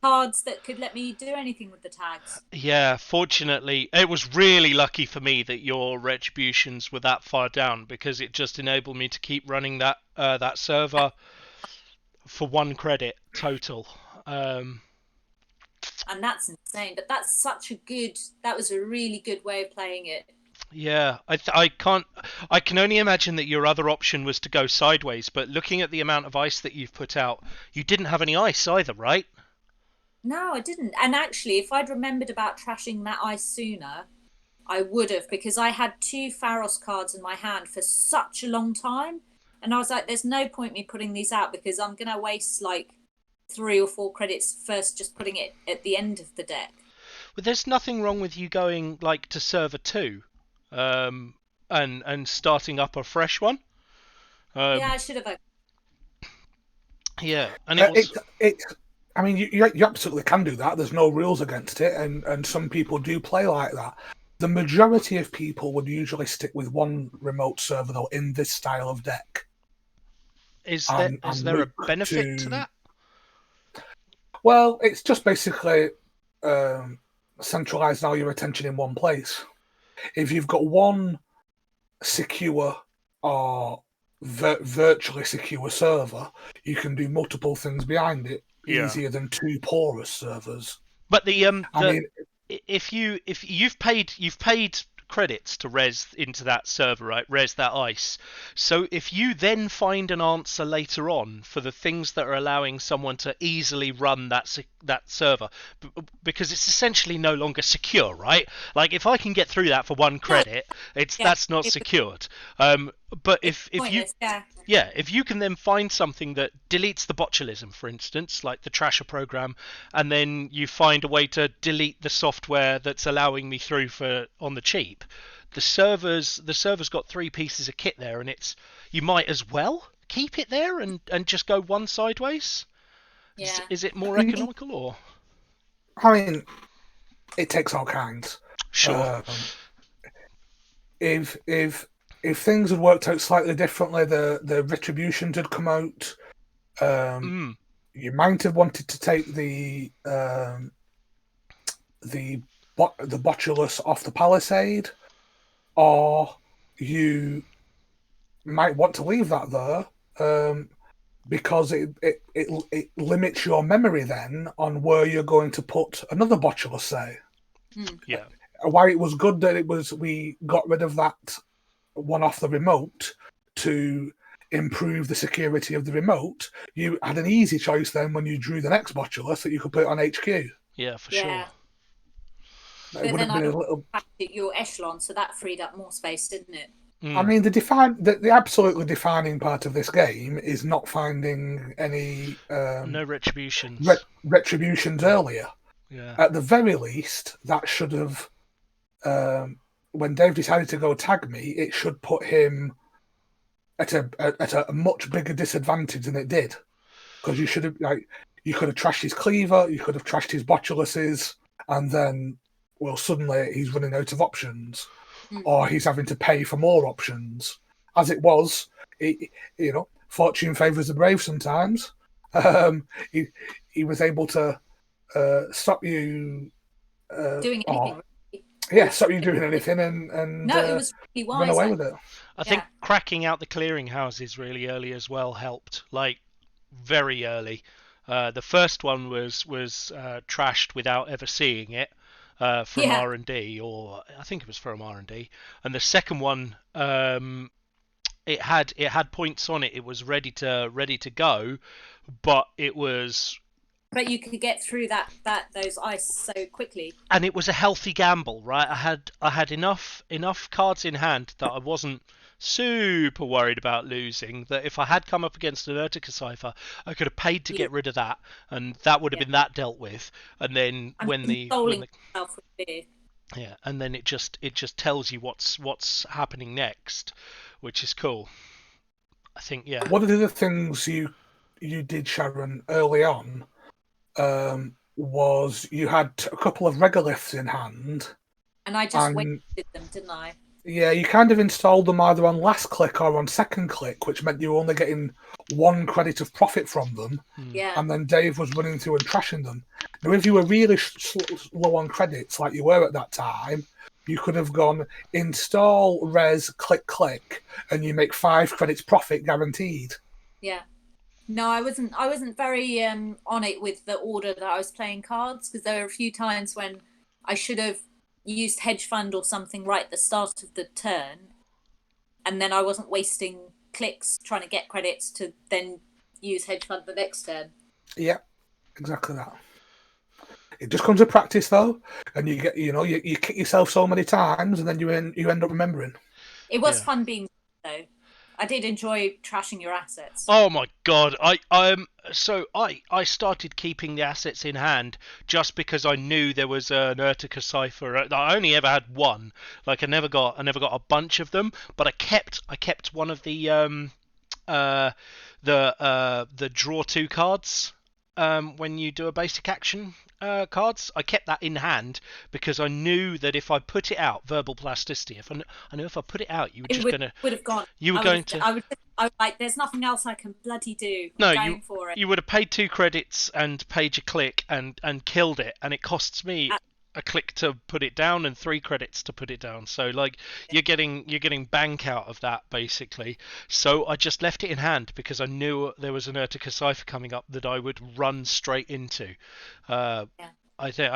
cards that could let me do anything with the tags. Yeah, fortunately, it was really lucky for me that your retributions were that far down, because it just enabled me to keep running that server for 1 credit total. And that's insane. But that's that was a really good way of playing it. Yeah, I can only imagine that your other option was to go sideways, but looking at the amount of ice that you've put out, you didn't have any ice either, right? No, I didn't. And actually, if I'd remembered about trashing that ice sooner, I would have, because I had 2 Pharos cards in my hand for such a long time. And I was like, there's no point me putting these out, because I'm going to waste like 3 or 4 credits first just putting it at the end of the deck. But there's nothing wrong with you going like to server 2, and starting up a fresh one. Yeah, I should have. Yeah, and it I mean, you absolutely can do that. There's no rules against it, and some people do play like that. The majority of people would usually stick with one remote server, though, in this style of deck. Is there a benefit to that? Well, it's just basically centralising all your attention in one place. If you've got one secure or virtually secure server, you can do multiple things behind it easier than 2 porous servers. But if you've paid credits to res into that server, right? Res that ice. So if you then find an answer later on for the things that are allowing someone to easily run that server, because it's essentially no longer secure, right? Like if I can get through that for 1 credit, that's not secured. But if you can then find something that deletes the botulism, for instance, like the Trasher program, and then you find a way to delete the software that's allowing me through on the cheap, the server's got 3 pieces of kit there, and you might as well keep it there and just go one sideways. Yeah. Is it more economical, or? I mean, it takes all kinds. Sure. If things had worked out slightly differently, the retributions had come out. You might have wanted to take the botulus off the palisade, or you might want to leave that there, because it limits your memory then on where you're going to put another botulus, say. Yeah. Why it was good that we got rid of that one off the remote to improve the security of the remote. You had an easy choice then when you drew the next botulus that you could put it on HQ. Yeah, for sure. But then I your echelon, so that freed up more space, didn't it? I mean, the absolutely defining part of this game is not finding any no retributions retributions earlier. Yeah. At the very least, that should have. When Dave decided to go tag me, it should put him at a much bigger disadvantage than it did, because you should have you could have trashed his cleaver, you could have trashed his botuluses, and then suddenly he's running out of options, or he's having to pay for more options. As it was, fortune favours the brave sometimes. He was able to stop you doing anything. Stop you doing anything, and no, it was really wise. Run away with it. I think cracking out the clearing houses really early as well helped, like very early. The first one was trashed without ever seeing it from R&D, or I think it was from R&D, and the second one it had points on it. It was ready to go, but it was. But you could get through those ice so quickly. And it was a healthy gamble, right? I had enough cards in hand that I wasn't super worried about losing. That if I had come up against an Urtica Cipher, I could have paid to get rid of that, and that would have been that dealt with. And then and then it just tells you what's happening next, which is cool. I think One of the things you did, Sharon, early on. Was you had a couple of regoliths in hand, and I just wasted them, didn't I? Yeah, you kind of installed them either on last click or on second click, which meant you were only getting 1 credit of profit from them. Yeah. And then Dave was running through and trashing them. Now, if you were really low on credits like you were at that time, you could have gone install res click, and you make 5 credits profit guaranteed. Yeah. No, I wasn't very on it with the order that I was playing cards, because there were a few times when I should have used hedge fund or something right at the start of the turn, and then I wasn't wasting clicks trying to get credits to then use hedge fund the next turn. Yeah, exactly that. It just comes with practice, though, and you get, you kick yourself so many times, and then you end up remembering. It was fun being though. I did enjoy trashing your assets. Oh my god! I started keeping the assets in hand just because I knew there was an Urtica cipher. I only ever had one. Like I never got a bunch of them, but I kept one of the draw 2 cards when you do a basic action cards. I kept that in hand because I knew that if I put it out, verbal plasticity. I knew if I put it out, you would have gone. You were going to. I was like, there's nothing else I can bloody do. No, going for it. You would have paid 2 credits and paid your click and killed it, and it costs me a click to put it down and 3 credits to put it down. So like you're getting bank out of that basically. So I just left it in hand because I knew there was an Urtica cipher coming up that I would run straight into. I think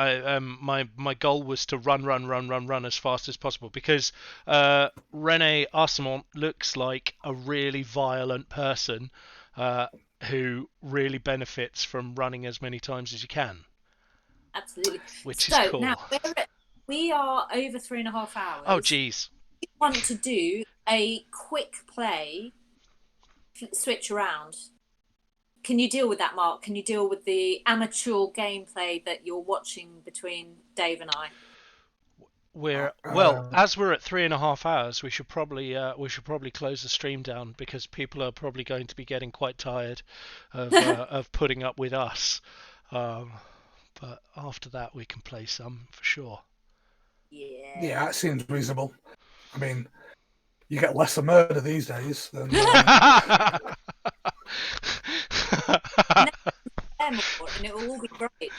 my goal was to run as fast as possible because Rene Arsamont looks like a really violent person who really benefits from running as many times as you can. Absolutely. Which is cool. Now we are over 3.5 hours. Oh, geez. We want to do a quick play, switch around. Can you deal with that, Mark? Can you deal with the amateur gameplay that you're watching between Dave and I? As we're at 3.5 hours, we should probably close the stream down because people are probably going to be getting quite tired of putting up with us. But after that, we can play some for sure. Yeah, that seems reasonable. I mean, you get less of murder these days than. And it will all be great.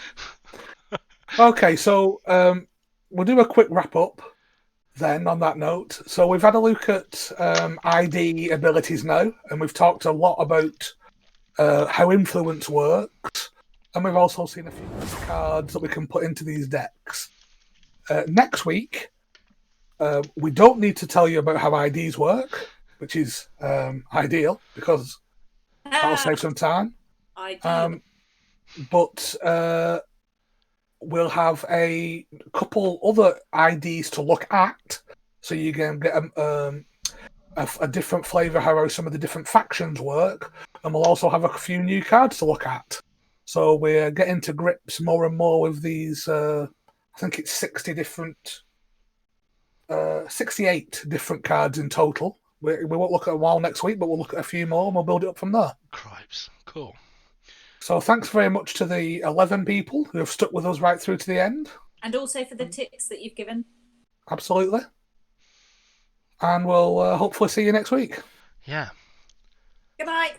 Okay, so we'll do a quick wrap up then on that note. So we've had a look at ID abilities now, and we've talked a lot about how influence works, and we've also seen a few cards that we can put into these decks. Next week, we don't need to tell you about how IDs work, which is ideal because that'll save some time. But we'll have a couple other IDs to look at, so you can get a different flavour how some of the different factions work, and we'll also have a few new cards to look at. So we're getting to grips more and more with these. I think it's 68 different cards in total. We won't look at them all next week, but we'll look at a few more and we'll build it up from there. Cripes, cool. So thanks very much to the 11 people who have stuck with us right through to the end. And also for the tips that you've given. Absolutely. And we'll hopefully see you next week. Yeah. Good night.